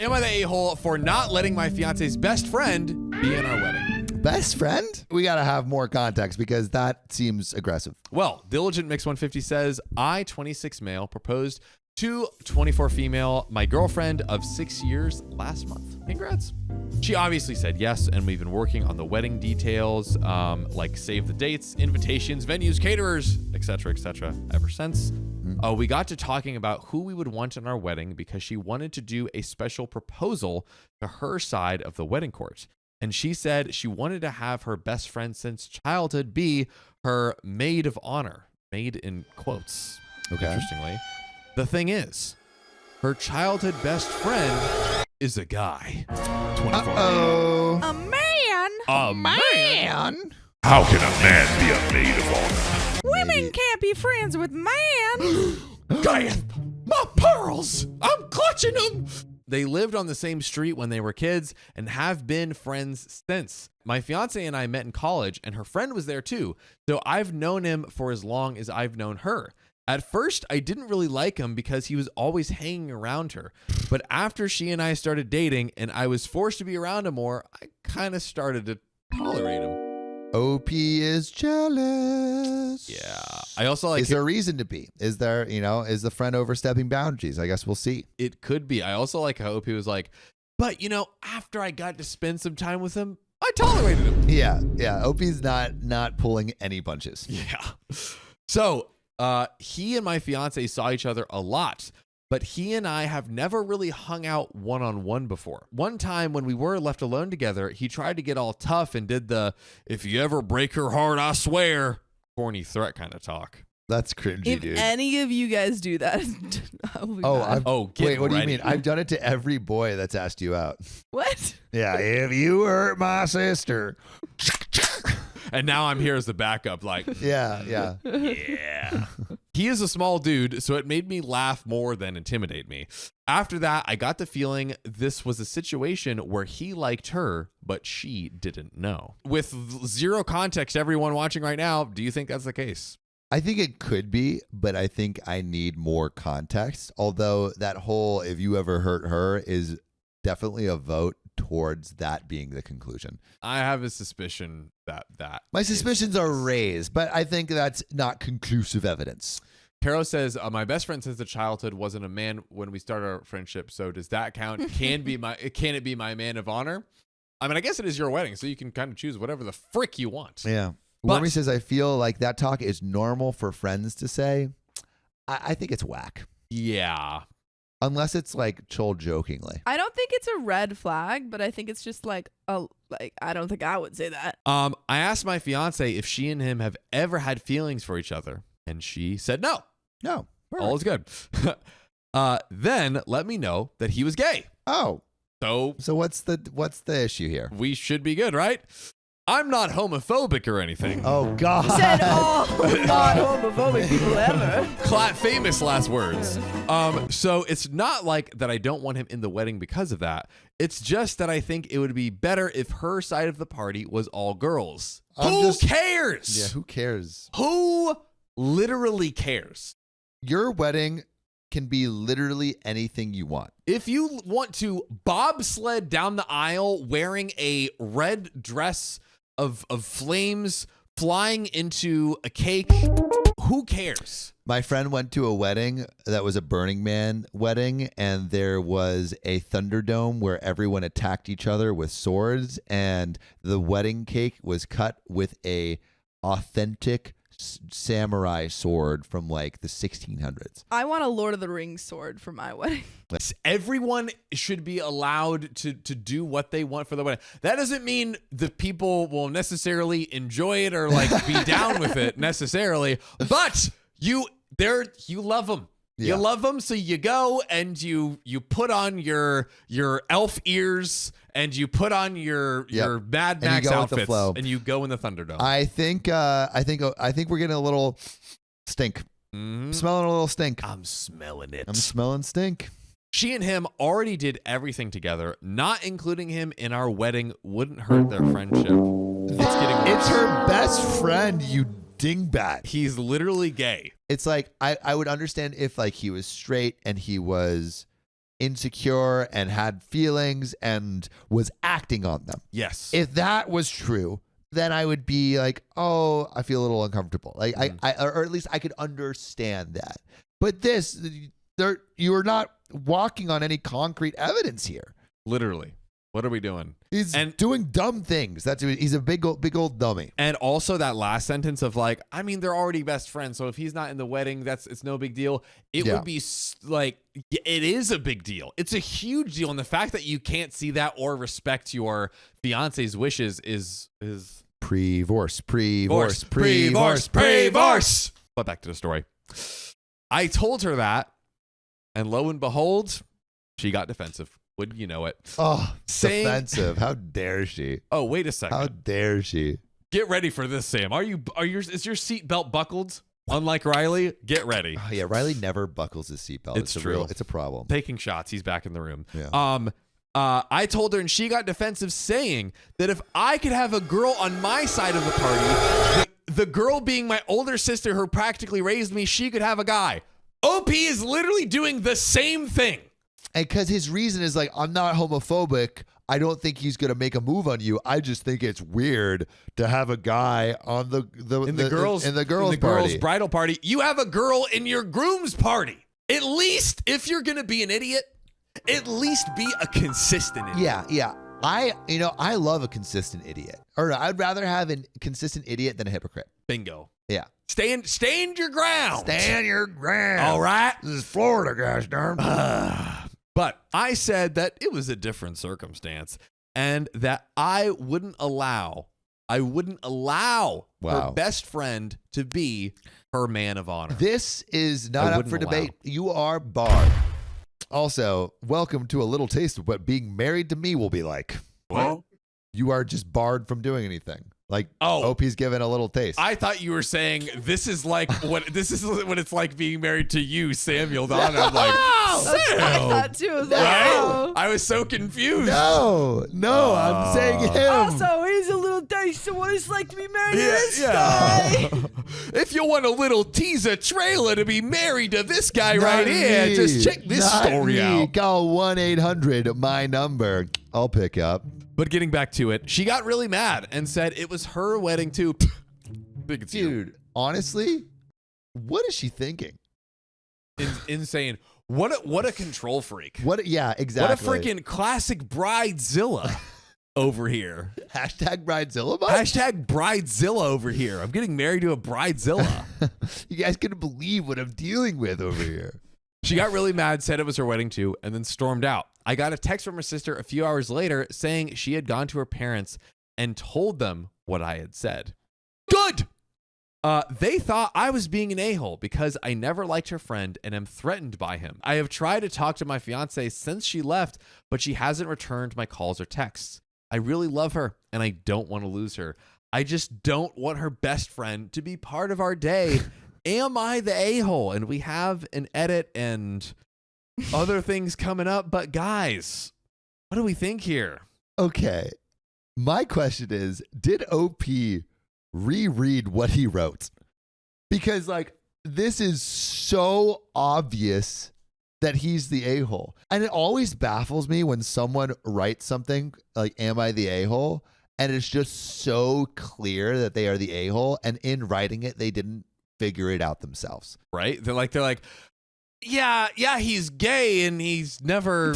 am I the a-hole for not letting my fiance's best friend be in our wedding? Best friend? We got to have more context because that seems aggressive. Well, Diligent Mix 150 says, I, 26 male, proposed to 24 female, my girlfriend of 6 years last month. Congrats. She obviously said yes, and we've been working on the wedding details, like save the dates, invitations, venues, caterers, etc., ever since. We got to talking about who we would want in our wedding because she wanted to do a special proposal to her side of the wedding court. And she said she wanted to have her best friend since childhood be her maid of honor. Maid in quotes. Okay. Interestingly. The thing is, her childhood best friend is a guy. 24. Uh-oh. A man? A man? How can a man be a maid of honor? Women can't be friends with man. Diane, my pearls! I'm clutching them! They lived on the same street when they were kids and have been friends since. My fiance and I met in college, and her friend was there too, so I've known him for as long as I've known her. At first, I didn't really like him because he was always hanging around her. But after she and I started dating and I was forced to be around him more, I kind of started to tolerate him. OP is jealous. Yeah. I also like Is there a reason to be? Is there, is the friend overstepping boundaries? I guess we'll see. it could be. I also like how OP was like, but after I got to spend some time with him, I tolerated him. Yeah. OP's not pulling any punches. Yeah. So, he and my fiance saw each other a lot, but he and I have never really hung out one-on-one before. One time when we were left alone together, he tried to get all tough and did the, if you ever break her heart, I swear, corny threat kind of talk. That's cringy, If dude. any of you guys do that, I'll be mad. Get wait, what do you ready. mean? I've done it to every boy that's asked you out. What? Yeah, if you hurt my sister. And now I'm here as the backup, like, Yeah. yeah. He is a small dude, so it made me laugh more than intimidate me. After that, I got the feeling this was a situation where he liked her, but she didn't know. With zero context, everyone watching right now, do you think that's the case? I think it could be, but I think I need more context. Although that whole if you ever hurt her is definitely a vote towards that being the conclusion. I have a suspicion that My is- suspicions are raised, but I think that's not conclusive evidence. Caro says, my best friend since the childhood wasn't a man when we started our friendship. So does that count? Can it be my man of honor? I mean, I guess it is your wedding, so you can kind of choose whatever the frick you want. Yeah. But- Wormy says, I feel like that talk is normal for friends to say. I think it's whack. Yeah. Unless it's like told jokingly. I don't think it's a red flag, but I think it's just like I don't think I would say that. I asked my fiance if she and him have ever had feelings for each other, and she said no. No. All is good. Then let me know that he was gay. Oh. So what's the issue here? we should be good, right? I'm not homophobic or anything. Oh God. Said all not homophobic people ever. Famous last words. So it's not like that I don't want him in the wedding because of that. It's just that I think it would be better if her side of the party was all girls. Who cares? Yeah, who cares? Who literally cares? Your wedding can be literally anything you want. If you want to bobsled down the aisle wearing a red dress of flames flying into a cake, who cares? My friend went to a wedding that was a Burning Man wedding, and there was a Thunderdome where everyone attacked each other with swords, and the wedding cake was cut with a authentic samurai sword from like the 1600s. I want a Lord of the Rings sword for my wedding. Everyone should be allowed to do what they want for the wedding. That doesn't mean the people will necessarily enjoy it or like be down with it necessarily, but you love them. Yeah. You love them, so you go and you put on your elf ears and you put on your Mad And you Max go with the outfits flow. and you go in the Thunderdome. I think we're getting a little stink. Mhm. Smelling a little stink. I'm smelling it. I'm smelling stink. She and him already did everything together. Not including him in our wedding wouldn't hurt their friendship. It's getting worse. It's her best friend, you dingbat. He's literally gay. It's like I would understand if like he was straight and he was insecure and had feelings and was acting on them. Yes. If that was true, then I would be like, oh, I feel a little uncomfortable. Like or at least I could understand that. But you're not walking on any concrete evidence here. Literally. What are we doing? He's doing dumb things. He's a big old dummy. And also that last sentence of like, I mean, they're already best friends, so if he's not in the wedding, it's no big deal. It would be like, it is a big deal. It's a huge deal, and the fact that you can't see that or respect your fiance's wishes is Pre-divorce. But back to the story. I told her that, and lo and behold, she got defensive. Wouldn't you know it? Oh, defensive. How dare she? Oh, wait a second. How dare she? Get ready for this, Sam. Is your seatbelt buckled? Unlike Riley, get ready. Oh, yeah, Riley never buckles his seatbelt. It's true. It's a problem. Taking shots. He's back in the room. Yeah. I told her, and she got defensive, saying that if I could have a girl on my side of the party, the girl being my older sister who practically raised me, she could have a guy. OP is literally doing the same thing. And because his reason is like, I'm not homophobic. I don't think he's going to make a move on you. I just think it's weird to have a guy on the girls' bridal party. You have a girl in your groom's party. At least if you're going to be an idiot, at least be a consistent idiot. Yeah. I love a consistent idiot. Or I'd rather have a consistent idiot than a hypocrite. Bingo. Yeah. Stand your ground. Stand your ground. All right. This is Florida, gosh darn. But I said that it was a different circumstance and that I wouldn't allow her best friend to be her man of honor. This is not up for debate. You are barred. Also, welcome to a little taste of what being married to me will be like. What? You are just barred from doing anything. Like, OP's given a little taste. I thought you were saying this is what it's like being married to you, Samuel. Don. I'm like, that's what I thought too. I was like, oh. I was so confused. No, I'm saying him. Also, here's a little taste of what it's like to be married to this guy. If you want a little teaser trailer to be married to this guy right here, just check this story out. Call 1-800, my number. I'll pick up. But getting back to it, she got really mad and said it was her wedding too. Dude, honestly, what is she thinking? Insane. What a control freak. Yeah, exactly. What a freaking classic bridezilla over here. Hashtag bridezilla. Hashtag bridezilla over here. I'm getting married to a bridezilla. You guys couldn't believe what I'm dealing with over here. She got really mad, said it was her wedding too, and then stormed out. I got a text from her sister a few hours later saying she had gone to her parents and told them what I had said. Good! They thought I was being an a-hole because I never liked her friend and am threatened by him. I have tried to talk to my fiancée since she left, but she hasn't returned my calls or texts. I really love her and I don't want to lose her. I just don't want her best friend to be part of our day. Am I the a-hole? And we have an edit and other things coming up. But guys, what do we think here? Okay. My question is, did OP reread what he wrote? Because this is so obvious that he's the a-hole. And it always baffles me when someone writes something like, am I the a-hole? And it's just so clear that they are the a-hole. And in writing it, they didn't figure it out themselves. Right? They're like, yeah, he's gay and he's never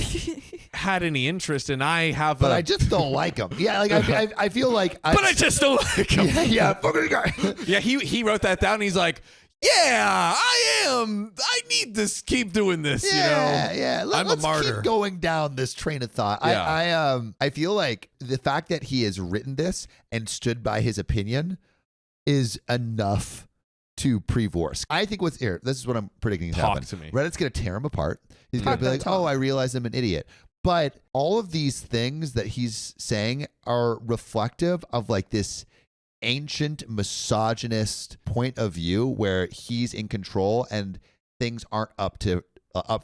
had any interest, and I have but I just don't like him. Yeah, I feel like I just don't like him. Yeah, fucking guy. Yeah, he wrote that down and he's like, yeah, I am. I need to keep doing this, Yeah. I'm a martyr. Keep going down this train of thought. Yeah. I feel like the fact that he has written this and stood by his opinion is enough to pre-divorce. I think this is what I'm predicting is happening. To me. Reddit's going to tear him apart. He's going to be like, oh, I realize I'm an idiot. But all of these things that he's saying are reflective of this ancient misogynist point of view where he's in control and things aren't up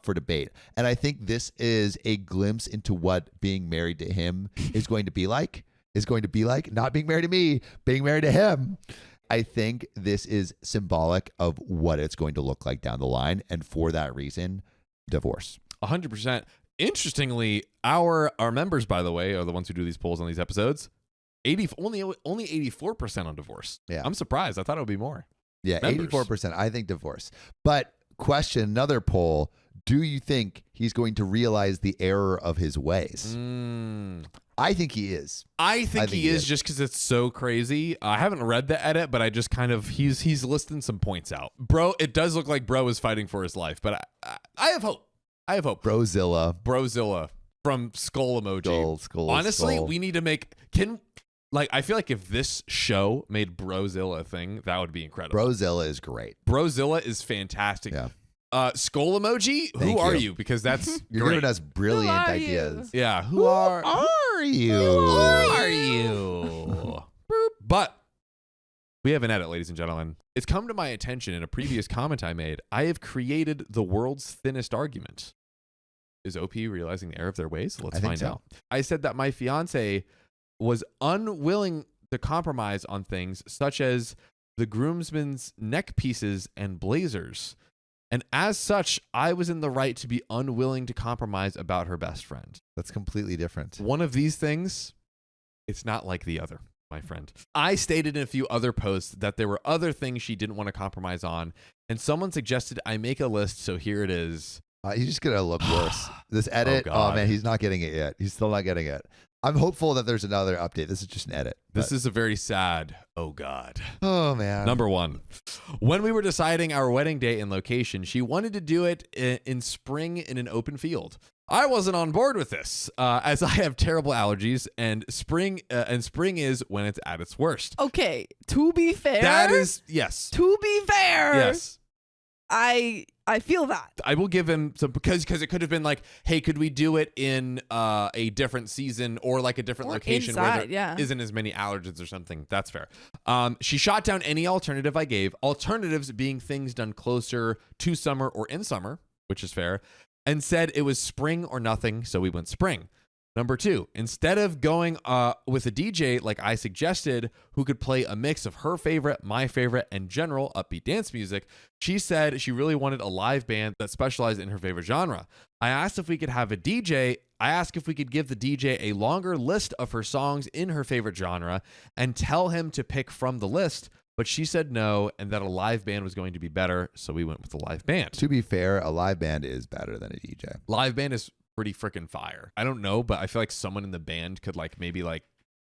for debate. And I think this is a glimpse into what being married to him is going to be like. Not being married to me, being married to him. I think this is symbolic of what it's going to look like down the line. And for that reason, divorce. 100%. Interestingly, our members, by the way, are the ones who do these polls on these episodes. Only 84% on divorce. Yeah. I'm surprised. I thought it would be more. Yeah, Members. 84%. I think divorce. But question, another poll. Do you think he's going to realize the error of his ways? I think he is. I think he is just because it's so crazy. I haven't read the edit, but I just kind of he's listing some points out. Bro, it does look like Bro is fighting for his life, but I have hope. I have hope. Brozilla from skull emoji. Skull, Honestly, skull. we need to make I feel like if this show made Brozilla a thing, that would be incredible. Brozilla is great. Brozilla is fantastic. Yeah. Skull emoji, Thank who are you. you? Because that's You're great. giving us brilliant Who are ideas. Yeah, Who are you? Who are you? But we have an edit, ladies and gentlemen. It's come to my attention in a previous comment I made. I have created the world's thinnest argument. Is OP realizing the error of their ways? Let's I think find so. out. I said that my fiance was unwilling to compromise on things such as the groomsmen's neck pieces and blazers. And as such, I was in the right to be unwilling to compromise about her best friend. That's completely different. One of these things, it's not like the other, my friend. I stated in a few other posts that there were other things she didn't want to compromise on, and someone suggested I make a list, so here it is. He's just going to look worse. This edit, God. man, he's not getting it yet. He's still not getting it. I'm hopeful that there's another update. This is just an edit. This is a very sad, oh God. Oh, man. Number one, when we were deciding our wedding date and location, she wanted to do it in spring in an open field. I wasn't on board with this, as I have terrible allergies, and spring is when it's at its worst. Okay, to be fair. That is, yes. To be fair. Yes. I feel that. I will give him some, because it could have been like, hey, could we do it in a different season or like a different Or location where inside, there isn't as many allergens or something. That's fair. She shot down any alternative I gave, alternatives being things done closer to summer or in summer, which is fair, and said it was spring or nothing, so we went spring. Number two, instead of going with a DJ like I suggested, who could play a mix of her favorite, my favorite, and general upbeat dance music, she said she really wanted a live band that specialized in her favorite genre. I asked if we could have a DJ. I asked if we could give the DJ a longer list of her songs in her favorite genre and tell him to pick from the list, but she said no and that a live band was going to be better, so we went with the live band. To be fair, a live band is better than a DJ. Live band is pretty freaking fire. I don't know, but I feel like someone in the band could maybe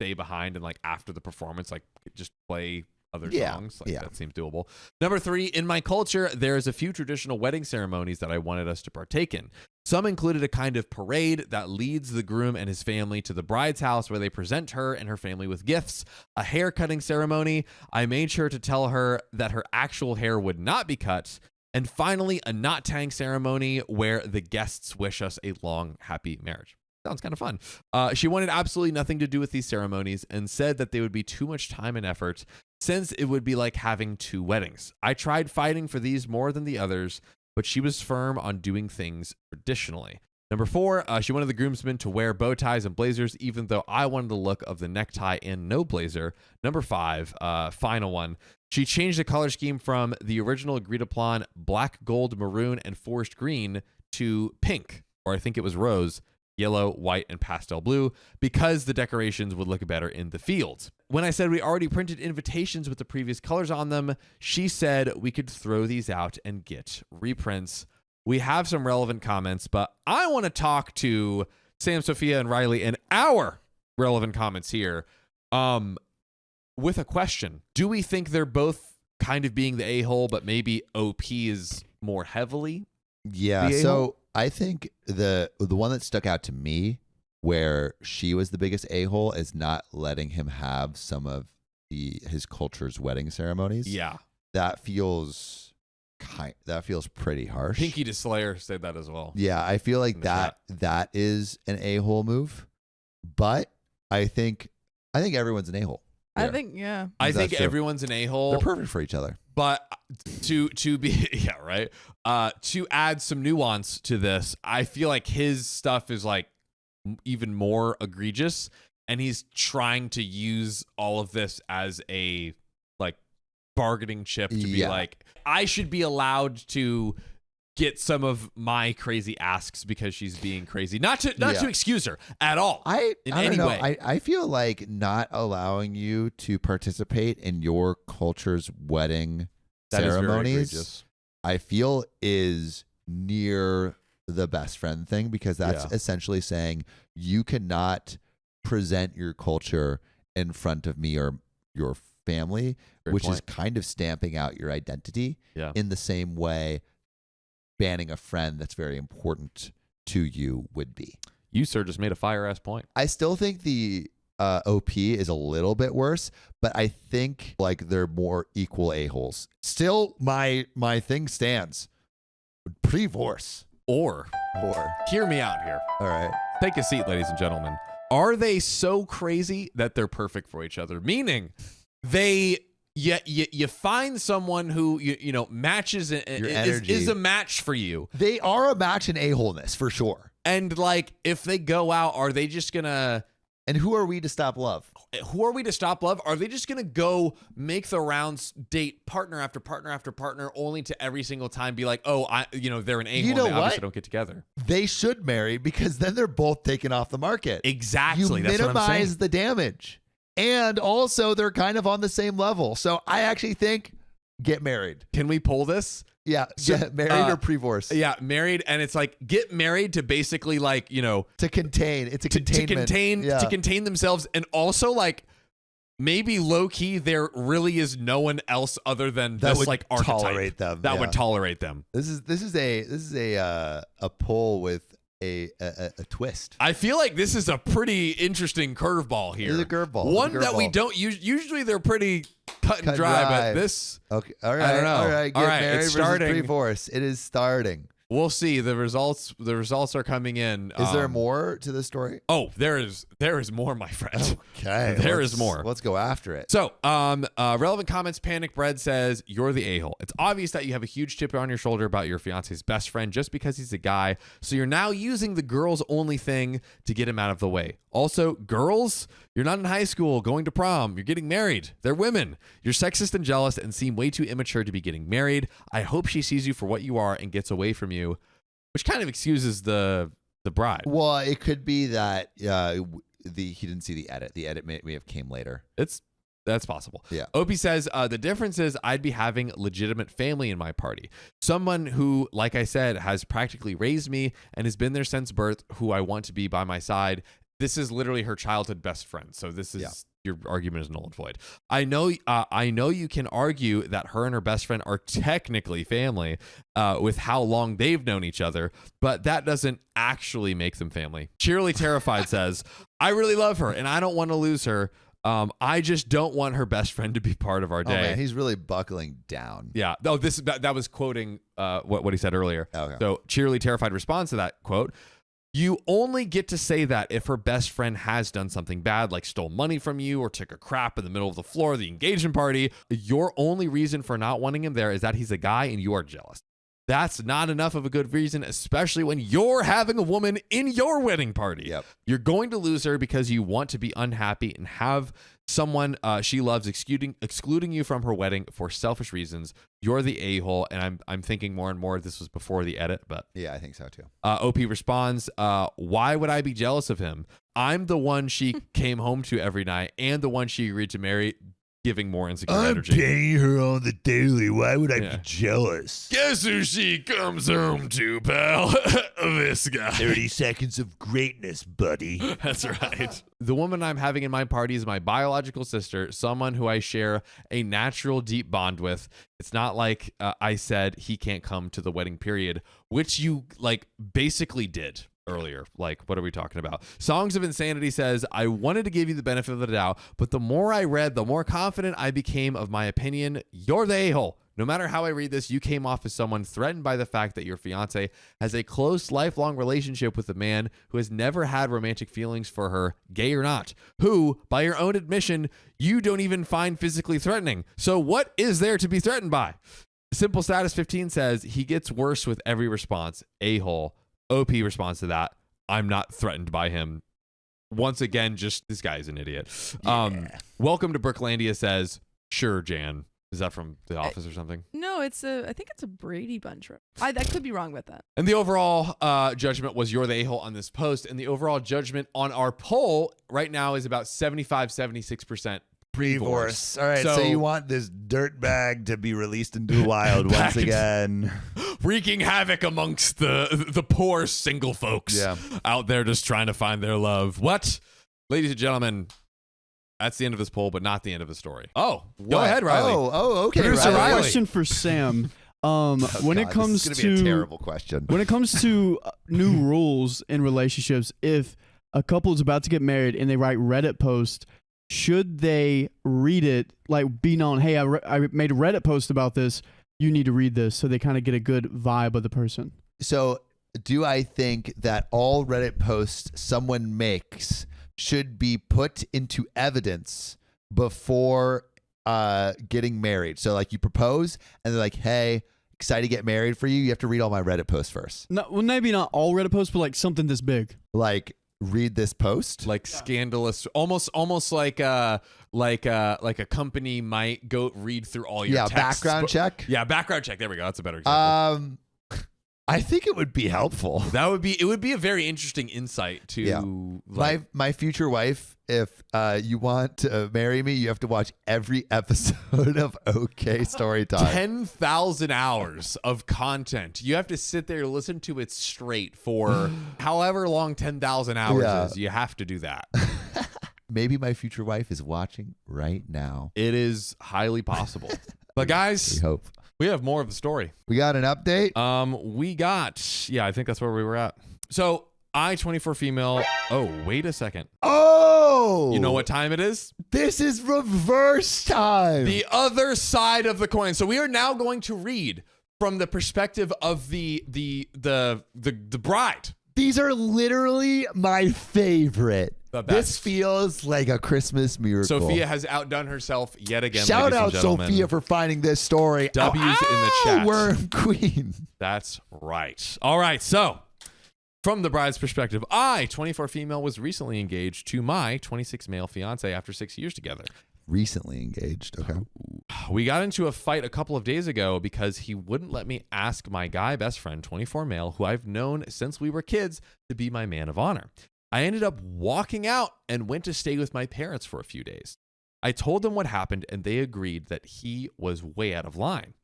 stay behind and after the performance just play other songs. That seems doable. Number three, in my culture, there's a few traditional wedding ceremonies that I wanted us to partake in. Some included a kind of parade that leads the groom and his family to the bride's house where they present her and her family with gifts, a hair cutting ceremony. I made sure to tell her that her actual hair would not be cut. And finally, a knot tying ceremony where the guests wish us a long, happy marriage. Sounds kind of fun. She wanted absolutely nothing to do with these ceremonies and said that they would be too much time and effort since it would be like having two weddings. I tried fighting for these more than the others, but she was firm on doing things traditionally. Number four, she wanted the groomsmen to wear bow ties and blazers, even though I wanted the look of the necktie and no blazer. Number five, final one. She changed the color scheme from the original agreed upon black, gold, maroon, and forest green to pink, or I think it was rose, yellow, white, and pastel blue, because the decorations would look better in the field. When I said we already printed invitations with the previous colors on them, she said we could throw these out and get reprints. We have some relevant comments, but I want to talk to Sam, Sophia, and Riley and our relevant comments here with a question. Do we think they're both kind of being the a-hole, but maybe OP is more heavily Yeah, the so a-hole? I think the one that stuck out to me where she was the biggest a-hole is not letting him have some of his culture's wedding ceremonies. Yeah. That feels pretty harsh. Pinky to Slayer said that as well. Yeah, I feel like In the that is an a-hole move, but I think everyone's an a-hole. I there. think, yeah. I That's think true. everyone's an a-hole. They're perfect for each other. But to be yeah, right. To add some nuance to this, I feel like his stuff is even more egregious, and he's trying to use all of this as a bargaining chip to be Yeah. I should be allowed to get some of my crazy asks because she's being crazy. Not to excuse her at all. I any don't know. way. I feel like not allowing you to participate in your culture's wedding That is very ceremonies, egregious. I feel is near the best friend thing, because that's essentially saying you cannot present your culture in front of me or your family, which is kind of stamping out your identity in the same way banning a friend that's very important to you would be. You, sir, just made a fire-ass point. I still think the OP is a little bit worse, but I think like they're more equal a-holes. Still, my thing stands. Pre-divorce. Or hear me out here. All right. Take a seat, ladies and gentlemen. Are they so crazy that they're perfect for each other? Meaning, you find someone who you know matches is a match for you. They are a match in a-holeness for sure. And like, if they go out, are they just gonna? And who are we to stop love? Who are we to stop love? Are they just gonna go make the rounds, date partner after partner after partner, only to every single time be like, oh, they're an a-hole. They obviously don't get together. They should marry, because then they're both taken off the market. Exactly. You That's what I'm saying. minimize the damage. And also, they're kind of on the same level. So I actually think get married. Can we pull this? Yeah, get married or pre-divorce. Yeah, married, and it's like get married to basically like to contain. It's a containment. To contain themselves, and also like maybe low key there really is no one else other than that this would like archetype tolerate them. that would tolerate them. This is a pull with a twist. I feel like this is a pretty interesting curveball here. It's a curveball. One that we don't use. Usually they're pretty cut and dry, but this. Okay. All right. I don't know. All right. Get married It's starting. versus pre-divorce. It is starting. We'll see. The results are coming in. Is there more to this story? Oh, there is more, my friend. Okay. There is more. Let's go after it. So, relevant comments. Panic Bread says, you're the a-hole. It's obvious that you have a huge chip on your shoulder about your fiance's best friend just because he's a guy. So you're now using the girls only thing to get him out of the way. Also, girls, you're not in high school going to prom. You're getting married. They're women. You're sexist and jealous and seem way too immature to be getting married. I hope she sees you for what you are and gets away from you, which kind of excuses the bride. Well, it could be that he didn't see the edit. The edit may have came later. That's possible. Yeah. Opie says, the difference is I'd be having legitimate family in my party. Someone who, like I said, has practically raised me and has been there since birth, who I want to be by my side. This is literally her childhood best friend. So this is your argument is null and void. I know you can argue that her and her best friend are technically family with how long they've known each other, but that doesn't actually make them family. Cheerily Terrified says, I really love her and I don't want to lose her. I just don't want her best friend to be part of our day. Oh man, he's really buckling down. Yeah. Oh, that was quoting what he said earlier. Okay. So Cheerily Terrified responds to that quote. You only get to say that if her best friend has done something bad, like stole money from you or took a crap in the middle of the floor of the engagement party. Your only reason for not wanting him there is that he's a guy and you are jealous. That's not enough of a good reason, especially when you're having a woman in your wedding party. Yep. You're going to lose her because you want to be unhappy and have someone she loves excluding you from her wedding for selfish reasons. You're the a-hole, and I'm thinking more and more this was before the edit, but yeah, I think so too. OP responds, why would I be jealous of him? I'm the one she came home to every night and the one she agreed to marry, giving more insecure energy. Paying her on the daily. Why would I be jealous? Guess who she comes home to, pal? This guy. 30 seconds of greatness, buddy. That's right. The woman I'm having in my party is my biological sister, someone who I share a natural deep bond with. It's not like I said he can't come to the wedding period, which you like basically did earlier. Like, what are we talking about? Songs of Insanity says, I wanted to give you the benefit of the doubt, but the more I read, the more confident I became of my opinion. You're the a-hole. No matter how I read this, you came off as someone threatened by the fact that your fiance has a close, lifelong relationship with a man who has never had romantic feelings for her, gay or not, who, by your own admission, you don't even find physically threatening. So what is there to be threatened by? Simple Status 15 says, he gets worse with every response. A-hole. OP responds to that. I'm not threatened by him. Once again, just this guy's an idiot. Yeah. Welcome to Brooklandia says, sure, Jan. Is that from The Office or something? No, I think it's a Brady Bunch. I could be wrong with that. And the overall judgment was you're the a-hole on this post. And the overall judgment on our poll right now is about 75-76% Divorce. All right, so you want this dirt bag to be released into the wild once again. Wreaking havoc amongst the poor single folks out there just trying to find their love. What? Ladies and gentlemen, that's the end of this poll, but not the end of the story. Oh, go ahead, Riley. Okay. Producer Riley. question for Sam. When it comes this is gonna be a terrible question. When it comes to new rules in relationships, if a couple is about to get married and they write Reddit post, should they read it, like be known, hey, I made a Reddit post about this, you need to read this, so they kind of get a good vibe of the person? So do I think that all Reddit posts someone makes should be put into evidence before getting married? So like you propose and they're like, hey, excited to get married for you. You have to read all my Reddit posts first. No, well, maybe not all Reddit posts, but like something this big. Like read this post, like scandalous, almost like a company might go read through all your texts. Background check. Yeah, background check. There we go. That's a better example. I think it would be helpful. It would be a very interesting insight to my future wife. If you want to marry me, you have to watch every episode of OK Storytime. 10,000 hours of content. You have to sit there and listen to it straight for however long 10,000 hours is. You have to do that. Maybe my future wife is watching right now. It is highly possible. But guys, we hope. We have more of the story. We got an update. I think that's where we were at. So I, 24 female. Oh, wait a second. Oh, you know what time it is? This is reverse time. The other side of the coin. So we are now going to read from the perspective of the bride. These are literally my favorite. This feels like a Christmas miracle. Sophia has outdone herself yet again. Shout out Sophia for finding this story. W's in the chat. Worm Queen. That's right. All right. So from the bride's perspective, I, 24 female, was recently engaged to my 26 male fiance after 6 years together. Recently engaged. Okay. We got into a fight a couple of days ago because he wouldn't let me ask my guy best friend, 24 male, who I've known since we were kids, to be my man of honor. I ended up walking out and went to stay with my parents for a few days. I told them what happened and they agreed that he was way out of line.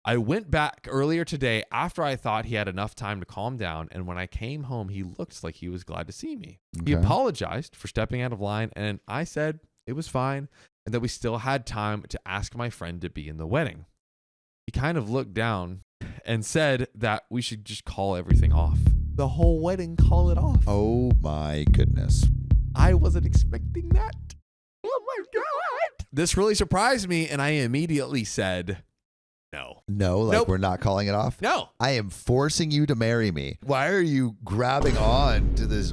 I went back earlier today after I thought he had enough time to calm down, and when I came home, he looked like he was glad to see me. Okay. He apologized for stepping out of line, and I said it was fine and that we still had time to ask my friend to be in the wedding. He kind of looked down and said that we should just call everything off. The whole wedding, call it off. Oh my goodness. I wasn't expecting that. Oh my God. This really surprised me, and I immediately said no. No, like Nope. We're not calling it off? No. I am forcing you to marry me. Why are you grabbing on to this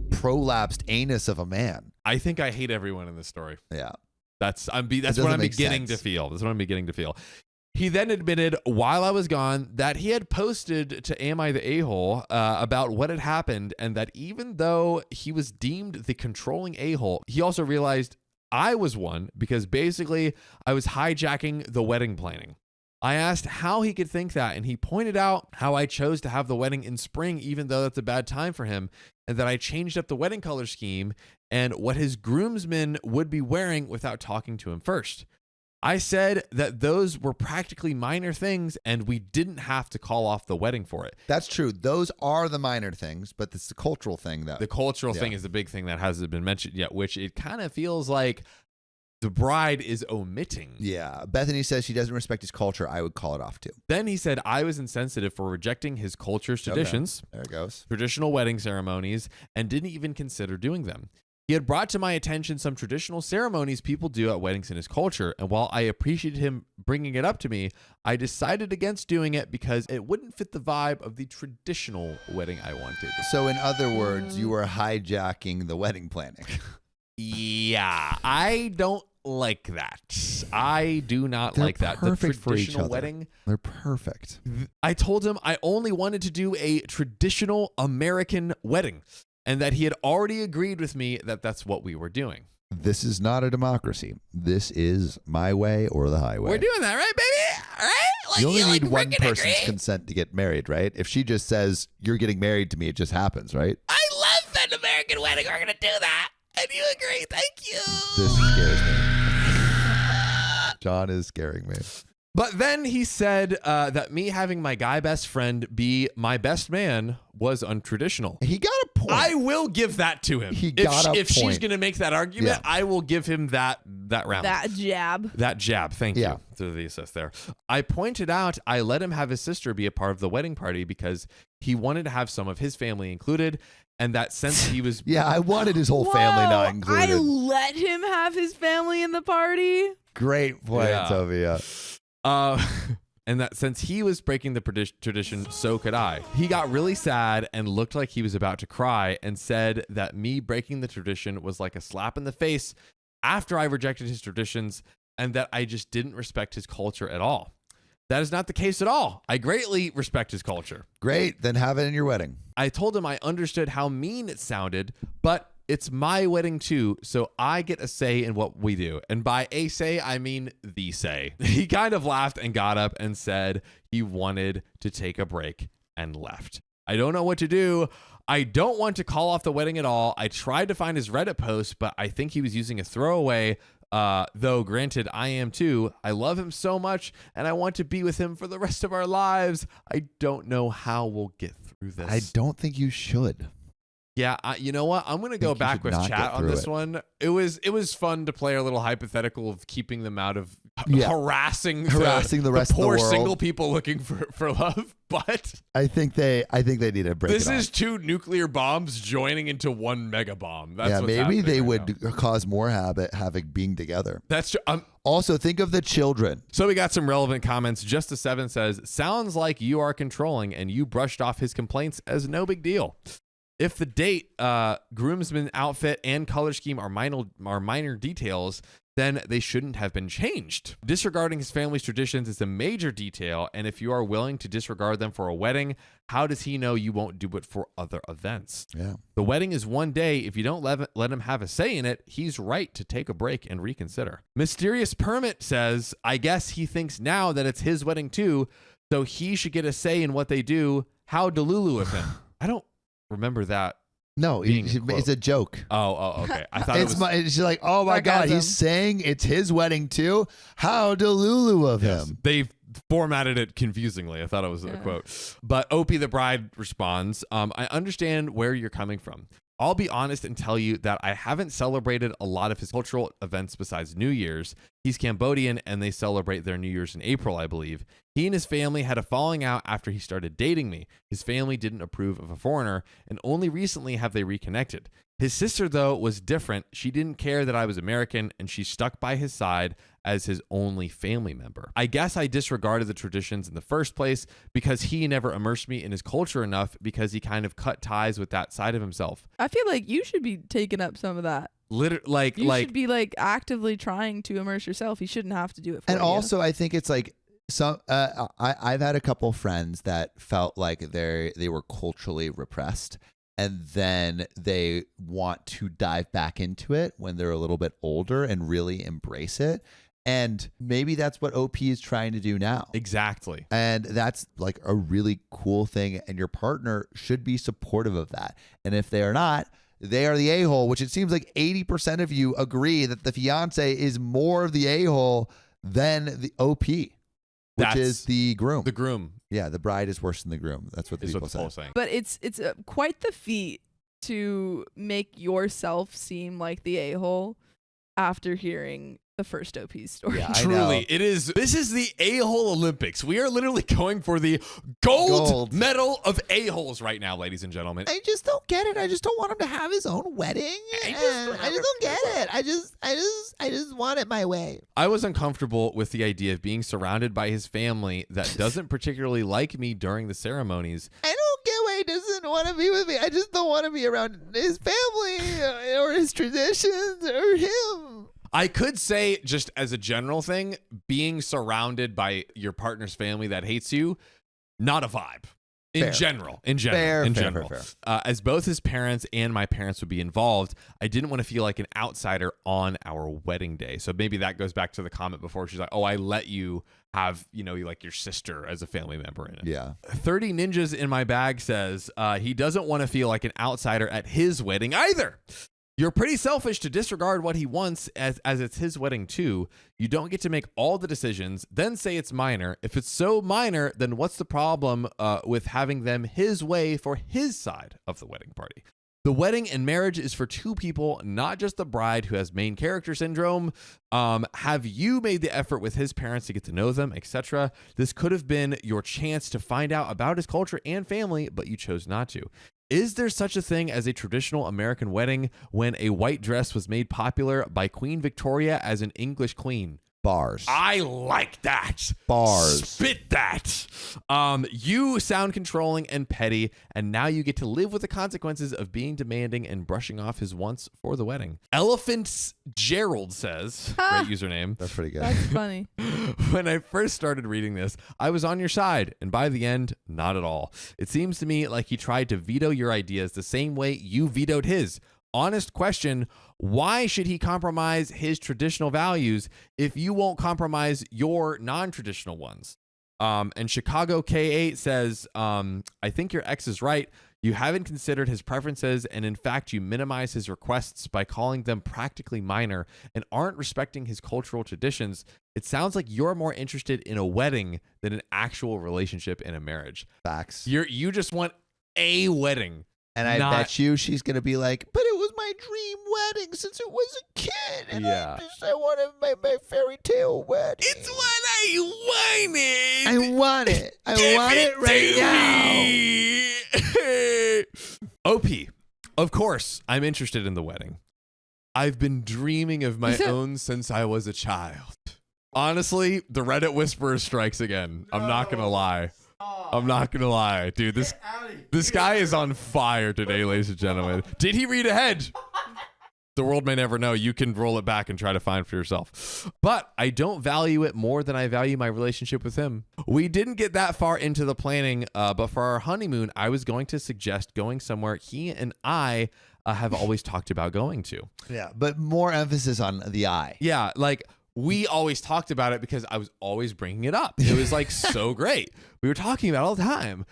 prolapsed anus of a man? I think I hate everyone in this story. Yeah. That's what I'm doesn't make beginning sense. to feel. That's what I'm beginning to feel. He then admitted while I was gone that he had posted to Am I the A-hole about what had happened, and that even though he was deemed the controlling a-hole, he also realized I was one because basically I was hijacking the wedding planning. I asked how he could think that, and he pointed out how I chose to have the wedding in spring even though that's a bad time for him, and that I changed up the wedding color scheme and what his groomsmen would be wearing without talking to him first. I said that those were practically minor things and we didn't have to call off the wedding for it. That's true. Those are the minor things, but it's the cultural thing though. The cultural thing is the big thing that hasn't been mentioned yet, which it kind of feels like the bride is omitting. Yeah. Bethany says she doesn't respect his culture. I would call it off too. Then he said I was insensitive for rejecting his culture's traditions, There it goes. traditional wedding ceremonies, and didn't even consider doing them. He had brought to my attention some traditional ceremonies people do at weddings in his culture, and while I appreciated him bringing it up to me, I decided against doing it because it wouldn't fit the vibe of the traditional wedding I wanted. So in other words, you were hijacking the wedding planning. Yeah, I don't like that. I do not They're like that. perfect The for each traditional other. wedding. They're perfect. I told him I only wanted to do a traditional American wedding, and that he had already agreed with me that that's what we were doing. This is not a democracy. This is my way or the highway. We're doing that, right, baby? All right? Like, you only need one freaking person's agree? consent to get married, right? If she just says, you're getting married to me, it just happens, right? I love an American wedding. We're going to do that. And you agree. Thank you. This scares me. John is scaring me. But then he said that me having my guy best friend be my best man was untraditional. He got a point. I will give that to him. He got a if she's point. going to make that argument, Yeah. I will give him that round. That jab. That jab. Thank Yeah. you to the assist there. I pointed out I let him have his sister be a part of the wedding party because he wanted to have some of his family included. And that since he was Yeah, I wanted his whole family Whoa, not included. I let him have his family in the party. Great point, Yeah. Toby. Yeah. And that since he was breaking the tradition, so could I. He got really sad and looked like he was about to cry and said that me breaking the tradition was like a slap in the face after I rejected his traditions and that I just didn't respect his culture at all. That is not the case at all. I greatly respect his culture. Great. Then have it in your wedding. I told him I understood how mean it sounded, but it's my wedding too, so I get a say in what we do. And by a say, I mean the say. He kind of laughed and got up and said he wanted to take a break and left. I don't know what to do. I don't want to call off the wedding at all. I tried to find his Reddit post, but I think he was using a throwaway. Though granted, I am too. I love him so much and I want to be with him for the rest of our lives. I don't know how we'll get through this. I don't think you should. Yeah, you know what? I'm gonna go you back should with not chat get on through this it. one. It was fun to play our little hypothetical of keeping them out of Yeah. harassing the rest of the poor world. single people looking for love. But I think they need to break this it is off. two nuclear bombs joining into one mega bomb. That's Yeah, what's maybe happening they right would now. cause more havoc being together. That's true. Also, think of the children. So we got some relevant comments. Just a 7 says, "Sounds like you are controlling, and you brushed off his complaints as no big deal. If the date, groomsman outfit, and color scheme are minor details, then they shouldn't have been changed. Disregarding his family's traditions is a major detail, and if you are willing to disregard them for a wedding, how does he know you won't do it for other events? Yeah. The wedding is one day. If you don't let him have a say in it, he's right to take a break and reconsider." Mysterious Permit says, "I guess he thinks now that it's his wedding too, so he should get a say in what they do. How delulu of him." I don't remember that. No, Being a quote. it's a joke. Oh, okay. I thought It's like, oh my God, Sarcasm. he's saying it's his wedding too. How delulu of Yes. him. They formatted it confusingly. I thought it was a quote. But Opie the bride responds, "I understand where you're coming from. I'll be honest and tell you that I haven't celebrated a lot of his cultural events besides New Year's. He's Cambodian and they celebrate their New Year's in April, I believe. He and his family had a falling out after he started dating me. His family didn't approve of a foreigner, and only recently have they reconnected. His sister, though, was different. She didn't care that I was American, and she stuck by his side as his only family member. I guess I disregarded the traditions in the first place because he never immersed me in his culture enough because he kind of cut ties with that side of himself. I feel like you should be taking up some of that. You should be like actively trying to immerse yourself. He shouldn't have to do it for And you. also, I think it's like I've had a couple friends that felt like they were culturally repressed, and then they want to dive back into it when they're a little bit older and really embrace it. And maybe that's what OP is trying to do now. Exactly. And that's like a really cool thing. And your partner should be supportive of that. And if they are not, they are the a-hole, which it seems like 80% of you agree that the fiance is more of the a-hole than the OP, which That's is the groom. The groom Yeah, the bride is worse than the groom. That's what the is people what the say. poll's saying. But it's quite the feat to make yourself seem like the a-hole after hearing the first OP story. Yeah, I know. Truly, it is. This is the a-hole Olympics. We are literally going for the gold medal of a-holes right now, ladies and gentlemen. I just don't get it. I just don't want him to have his own wedding. I just don't get it. I just want it my way. I was uncomfortable with the idea of being surrounded by his family that doesn't particularly like me during the ceremonies. I don't get why he doesn't want to be with me. I just don't want to be around his family or his traditions or him. I could say, just as a general thing, being surrounded by your partner's family that hates you, not a vibe. In general. Fair. As both his parents and my parents would be involved, I didn't want to feel like an outsider on our wedding day. So maybe that goes back to the comment before. She's like, oh, I let you have, like your sister as a family member in it. Yeah. 30 Ninjas in my bag says he doesn't want to feel like an outsider at his wedding either. You're pretty selfish to disregard what he wants as it's his wedding too. You don't get to make all the decisions, then say it's minor. If it's so minor, then what's the problem with having them his way for his side of the wedding party? The wedding and marriage is for two people, not just the bride who has main character syndrome. Have you made the effort with his parents to get to know them, etc.? This could have been your chance to find out about his culture and family, but you chose not to. Is there such a thing as a traditional American wedding when a white dress was made popular by Queen Victoria as an English queen? Bars. I like that. Bars. Spit that. You sound controlling and petty, and now you get to live with the consequences of being demanding and brushing off his wants for the wedding. Elephants Gerald says, great username. That's pretty good. That's funny. When I first started reading this, I was on your side, and by the end, not at all. It seems to me like he tried to veto your ideas the same way you vetoed his. Honest question, why should he compromise his traditional values if you won't compromise your non-traditional ones? And Chicago K8 says, I think your ex is right. You haven't considered his preferences, and in fact, you minimize his requests by calling them practically minor and aren't respecting his cultural traditions. It sounds like you're more interested in a wedding than an actual relationship in a marriage. Facts. You just want a wedding. And I bet you she's going to be like, but it was my dream wedding since it was a kid. And I wanted my fairy tale wedding. It's what I wanted. I want it. I want it right now. OP, of course, I'm interested in the wedding. I've been dreaming of my own since I was a child. Honestly, the Reddit whisperer strikes again. I'm not going to lie. I'm not going to lie. Dude, this guy is on fire today, ladies and gentlemen. Did he read ahead? The world may never know. You can roll it back and try to find for yourself. But I don't value it more than I value my relationship with him. We didn't get that far into the planning, but for our honeymoon, I was going to suggest going somewhere he and I have always talked about going to. Yeah, but more emphasis on the I. Yeah, like we always talked about it because I was always bringing it up. It was like so great. We were talking about it all the time.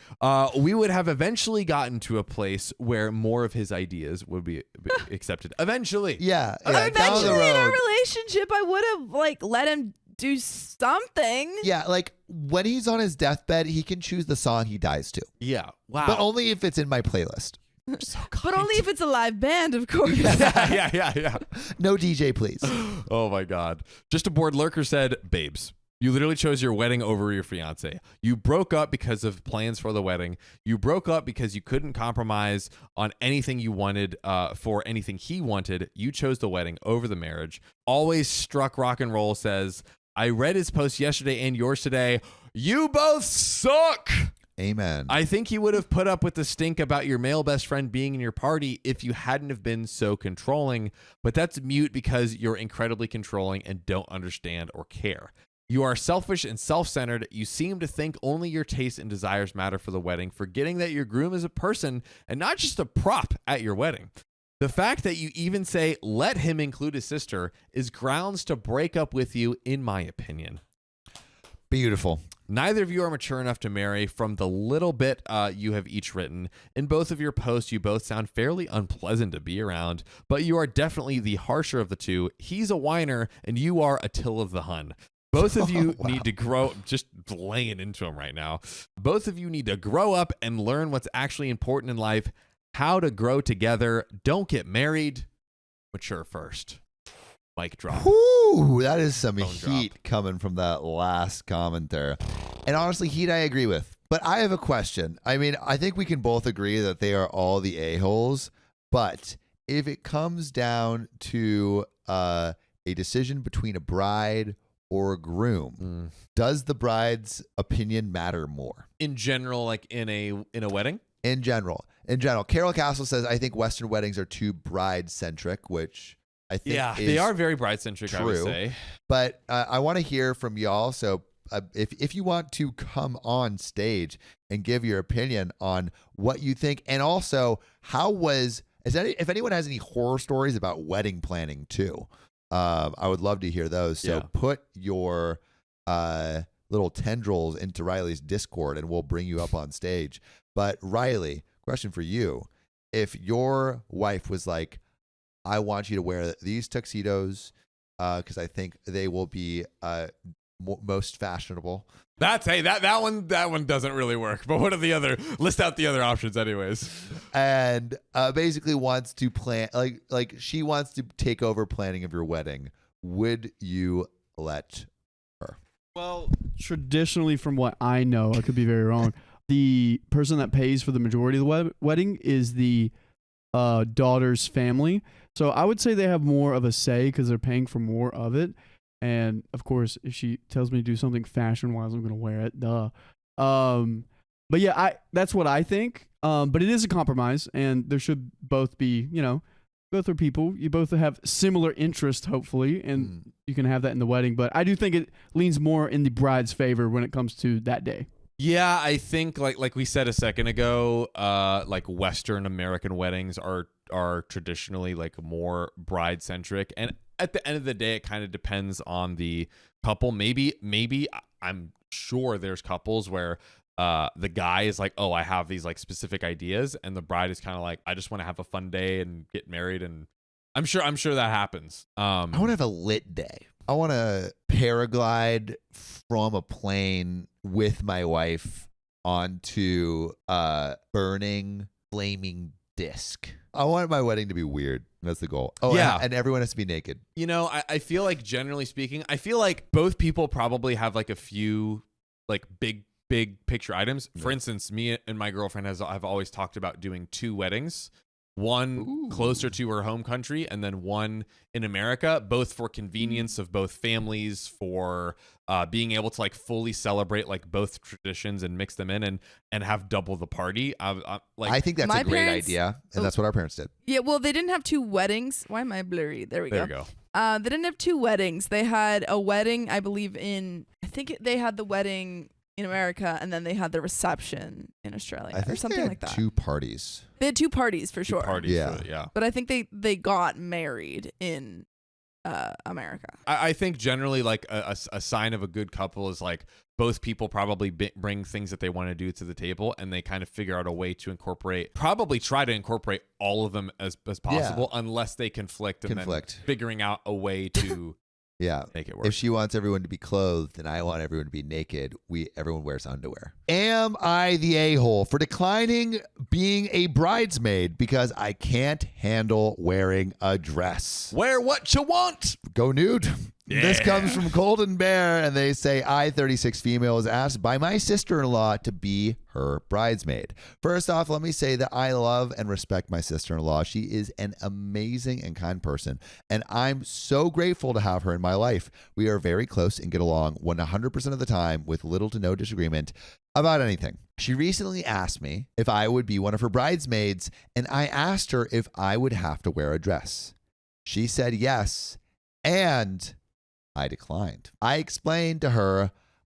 We would have eventually gotten to a place where more of his ideas would be accepted. Eventually. Yeah. Eventually in our relationship, I would have let him do something. Yeah, like when he's on his deathbed, he can choose the song he dies to. Yeah. Wow. But only if it's in my playlist. So but only if it's a live band, of course. Yeah. No DJ, please. Oh my God. Just a bored lurker said, babes, you literally chose your wedding over your fiance. You broke up because of plans for the wedding. You broke up because you couldn't compromise on anything you wanted for anything he wanted. You chose the wedding over the marriage. Always struck rock and roll says, I read his post yesterday and yours today. You both suck. Amen. I think he would have put up with the stink about your male best friend being in your party if you hadn't have been so controlling, but that's mute because you're incredibly controlling and don't understand or care. You are selfish and self-centered. You seem to think only your tastes and desires matter for the wedding, forgetting that your groom is a person and not just a prop at your wedding. The fact that you even say, let him include his sister is grounds to break up with you, in my opinion. Beautiful. Neither of you are mature enough to marry. From the little bit you have each written, in both of your posts, you both sound fairly unpleasant to be around, but you are definitely the harsher of the two. He's a whiner, and you are Attila the Hun. Both of you need to grow, just laying into him right now. Both of you need to grow up and learn what's actually important in life, how to grow together. Don't get married. Mature first. Mic drop. Ooh, that is some Phone heat drop. coming from that last comment there. And honestly, heat I agree with. But I have a question. I mean, I think we can both agree that they are all the a-holes. But if it comes down to a decision between a bride or a groom, does the bride's opinion matter more? In general, like in a wedding? In general. Carol Castle says, I think Western weddings are too bride-centric, which I think they are very bride-centric, true. I would say. But I want to hear from y'all. So if you want to come on stage and give your opinion on what you think, and also if anyone has any horror stories about wedding planning too, I would love to hear those. So put your little tendrils into Riley's Discord and we'll bring you up on stage. But Riley, question for you. If your wife was like, I want you to wear these tuxedos because I think they will be most fashionable. That one doesn't really work. But what are the other? List out the other options, anyways. And basically wants to plan, like she wants to take over planning of your wedding. Would you let her? Well, traditionally, from what I know, I could be very wrong. The person that pays for the majority of the wedding is the daughter's family. So I would say they have more of a say because they're paying for more of it. And of course, if she tells me to do something fashion-wise, I'm going to wear it. Duh. But yeah, that's what I think. But it is a compromise, and there should both be, both are people. You both have similar interests, hopefully, and you can have that in the wedding. But I do think it leans more in the bride's favor when it comes to that day. Yeah, I think like we said a second ago, like Western American weddings are traditionally like more bride centric, and at the end of the day, it kind of depends on the couple. Maybe I'm sure there's couples where the guy is like, oh, I have these like specific ideas, and the bride is kind of like, I just want to have a fun day and get married, and I'm sure that happens. I want to have a lit day. I want to paraglide from a plane with my wife onto a burning, flaming disc. I want my wedding to be weird. That's the goal. Oh, yeah. And everyone has to be naked. I feel like generally speaking, I feel like both people probably have like a few like big picture items. For instance, me and my girlfriend have always talked about doing 2 weddings. One closer to her home country and then one in America, both for convenience of both families, for being able to like fully celebrate like both traditions and mix them in and have double the party. I think that's a great idea, and that's what our parents did. Yeah, well, they didn't have 2 weddings. Why am I blurry? There we go. They didn't have 2 weddings. They had a wedding, I believe they had the wedding in America, and then they had the reception in Australia or something like that. 2 parties. They had 2 parties for sure. Yeah. But I think they got married in America. I think generally like a sign of a good couple is like both people probably bring things that they want to do to the table, and they kind of figure out a way to probably try to incorporate all of them as possible, unless they conflict. And then figuring out a way to make it work. If she wants everyone to be clothed and I want everyone to be naked, everyone wears underwear. Am I the a-hole for declining being a bridesmaid because I can't handle wearing a dress? Wear what you want. Go nude. Yeah. This comes from Golden Bear, and they say, I, 36 female, is asked by my sister-in-law to be her bridesmaid. First off, let me say that I love and respect my sister-in-law. She is an amazing and kind person, and I'm so grateful to have her in my life. We are very close and get along 100% of the time with little to no disagreement about anything. She recently asked me if I would be one of her bridesmaids, and I asked her if I would have to wear a dress. She said yes, and I declined. I explained to her,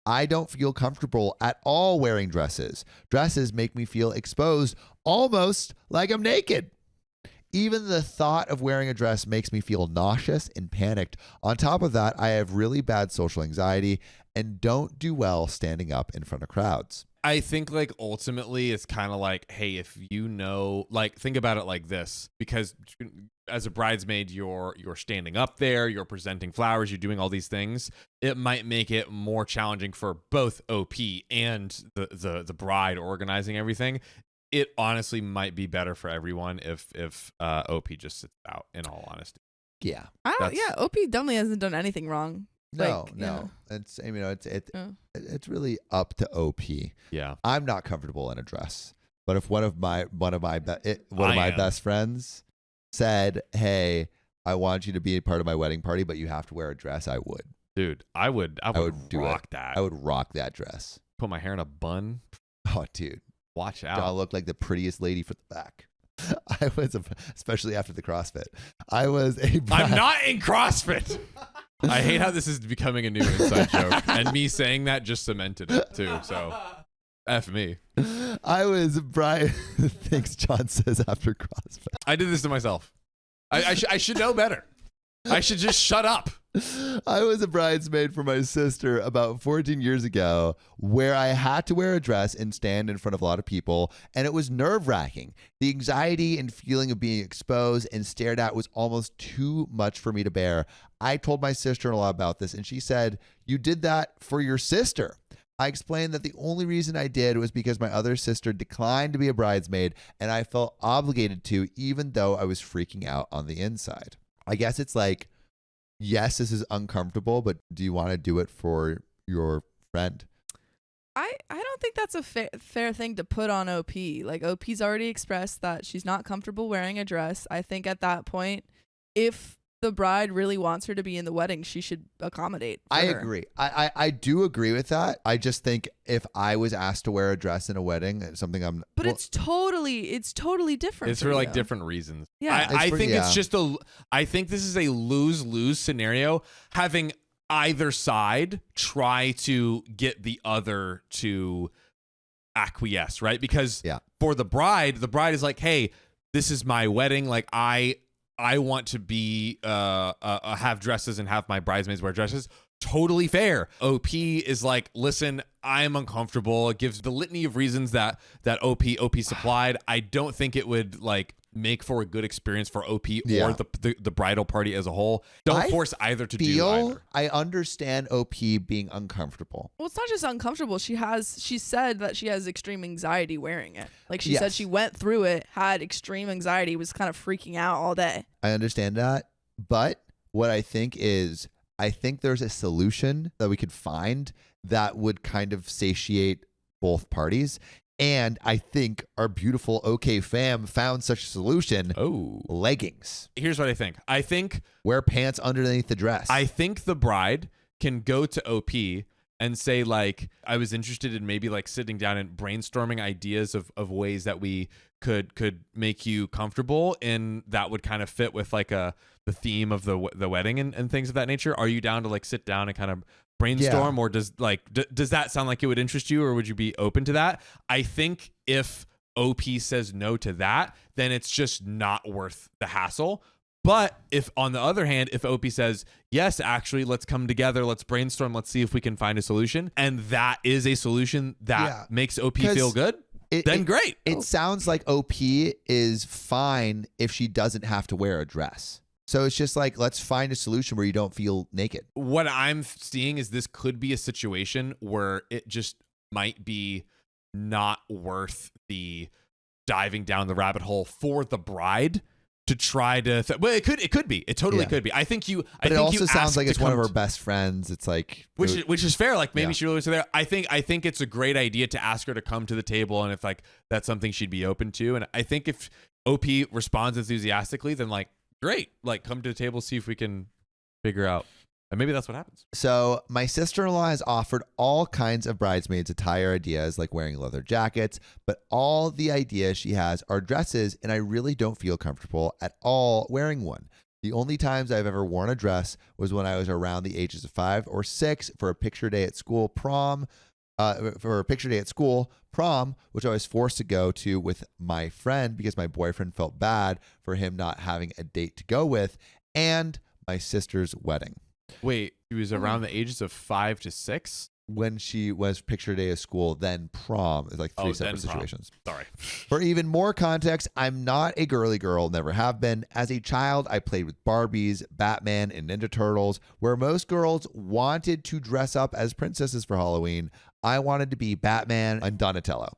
I don't feel comfortable at all wearing dresses. Dresses make me feel exposed, almost like I'm naked. Even the thought of wearing a dress makes me feel nauseous and panicked. On top of that, I have really bad social anxiety and don't do well standing up in front of crowds. I think like ultimately it's kind of like, hey, if like think about it like this, because as a bridesmaid, you're standing up there, you're presenting flowers, you're doing all these things. It might make it more challenging for both OP and the bride organizing everything. It honestly might be better for everyone if OP just sits out, in all honesty. Yeah. OP definitely hasn't done anything wrong. No. It's it's really up to OP. Yeah. I'm not comfortable in a dress, but if one of my best friends said, "Hey, I want you to be a part of my wedding party, but you have to wear a dress," I would. Dude, I would rock that. I would rock that dress. Put my hair in a bun. Oh, dude. Watch out. I'll look like the prettiest lady from the back. I was, especially after the CrossFit. I'm not in CrossFit. I hate how this is becoming a new inside joke, and me saying that just cemented it too. So, F me. I was Brian. Thanks, John says after CrossFit. I did this to myself. I should know better. I should just shut up. I was a bridesmaid for my sister about 14 years ago, where I had to wear a dress and stand in front of a lot of people, and it was nerve-wracking. The anxiety and feeling of being exposed and stared at was almost too much for me to bear. I told my sister-in-law about this, and she said, "You did that for your sister." I explained that the only reason I did was because my other sister declined to be a bridesmaid, and I felt obligated to, even though I was freaking out on the inside. I guess it's like, yes, this is uncomfortable, but do you want to do it for your friend? I don't think that's a fair thing to put on OP. Like, OP's already expressed that she's not comfortable wearing a dress. I think at that point, if the bride really wants her to be in the wedding, she should accommodate for her. Agree. I do agree with that. I just think if I was asked to wear a dress in a wedding, it's something I'm. But it's totally different. It's for like different reasons. Yeah. I think it's just I think this is a lose-lose scenario. Having either side try to get the other to acquiesce, right? Because for the bride is like, hey, this is my wedding. Like I want to be have dresses and have my bridesmaids wear dresses. Totally fair. OP is like, listen, I'm uncomfortable. It gives the litany of reasons that OP supplied. I don't think it would like make for a good experience for OP or the bridal party as a whole. Don't force either to do either. I understand OP being uncomfortable. Well, it's not just uncomfortable. She said that she has extreme anxiety wearing it. Like she said she went through it, had extreme anxiety, was kind of freaking out all day. I understand that. But what I think is, I think there's a solution that we could find that would kind of satiate both parties. And I think our beautiful OK fam found such a solution. Oh. Leggings. Here's what I think. I think wear pants underneath the dress. I think the bride can go to OP and say, like, I was interested in maybe like sitting down and brainstorming ideas of ways that we could make you comfortable, and that would kind of fit with like the theme of the wedding and things of that nature. Are you down to like sit down and kind of brainstorm, or does that sound like it would interest you, or would you be open to that? I think if OP says no to that, then it's just not worth the hassle. But if on the other hand, if OP says, yes, actually, let's come together, let's brainstorm, let's see if we can find a solution, and that is a solution that makes OP feel good, then great. It sounds like OP is fine if she doesn't have to wear a dress. So it's just like, let's find a solution where you don't feel naked. What I'm seeing is this could be a situation where it just might be not worth the diving down the rabbit hole for the bride to try to. Well, it could be. It totally could be. I think you. But it also sounds like it's one of her best friends. It's like which is fair. Like maybe she really was there. I think it's a great idea to ask her to come to the table, and if like that's something she'd be open to. And I think if OP responds enthusiastically, then like, great, like come to the table, see if we can figure out, and maybe that's what happens. So my sister-in-law has offered all kinds of bridesmaids attire ideas, like wearing leather jackets, but all the ideas she has are dresses, and I really don't feel comfortable at all wearing one. The only times I've ever worn a dress was when I was around the ages of 5 or 6 for a picture day at school prom, which I was forced to go to with my friend because my boyfriend felt bad for him not having a date to go with, and my sister's wedding. Wait, she was around the ages of 5 to 6? When she was picture day of school, then prom is like three separate situations. Sorry. For even more context, I'm not a girly girl, never have been. As a child, I played with Barbies, Batman, and Ninja Turtles. Where most girls wanted to dress up as princesses for Halloween, I wanted to be Batman and Donatello.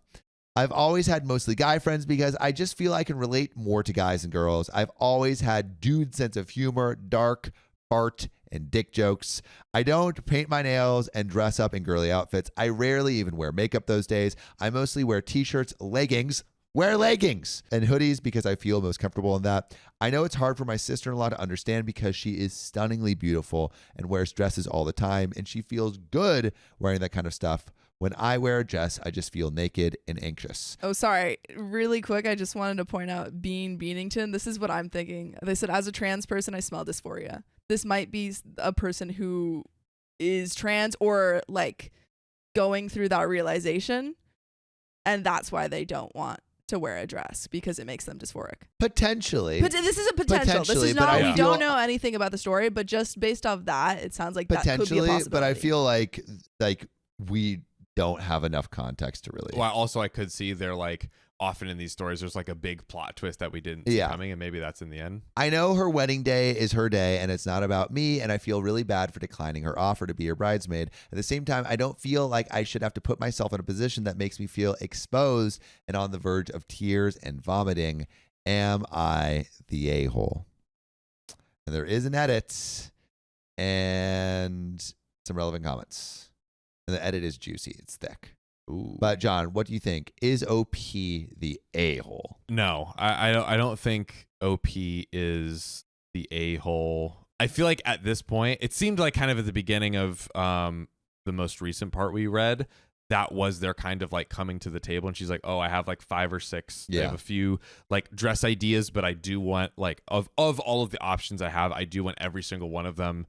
I've always had mostly guy friends because I just feel I can relate more to guys and girls. I've always had dude sense of humor, dark, fart, and dick jokes. I don't paint my nails and dress up in girly outfits. I rarely even wear makeup those days. I mostly wear t-shirts, leggings, and hoodies because I feel most comfortable in that. I know it's hard for my sister-in-law to understand because she is stunningly beautiful and wears dresses all the time, and she feels good wearing that kind of stuff. When I wear a dress, I just feel naked and anxious. Oh, sorry. Really quick, I just wanted to point out Bean Beanington. This is what I'm thinking. They said, as a trans person, I smell dysphoria. This might be a person who is trans or like going through that realization. And that's why they don't want to wear a dress, because it makes them dysphoric. Potentially. But this is a potential. This is but not, I we don't know anything about the story, but just based off that, it sounds like that could be a potentially, possibility. but I feel like we don't have enough context to really. Well, also I could see they're like often in these stories there's like a big plot twist that we didn't see coming, and maybe that's in the end. I know her wedding day is her day and it's not about me, and I feel really bad for declining her offer to be her bridesmaid. At the same time, I don't feel like I should have to put myself in a position that makes me feel exposed and on the verge of tears and vomiting. Am I the a-hole? And there is an edit and some relevant comments. And the edit is juicy. It's thick. Ooh. But John, what do you think? Is OP the a-hole? No, I don't think OP is the a-hole. I feel like at this point, it seemed like kind of at the beginning of the most recent part we read, that was their kind of like coming to the table, and she's like, oh, I have like 5 or 6. I have a few like dress ideas, but I do want like of all of the options I have, I do want every single one of them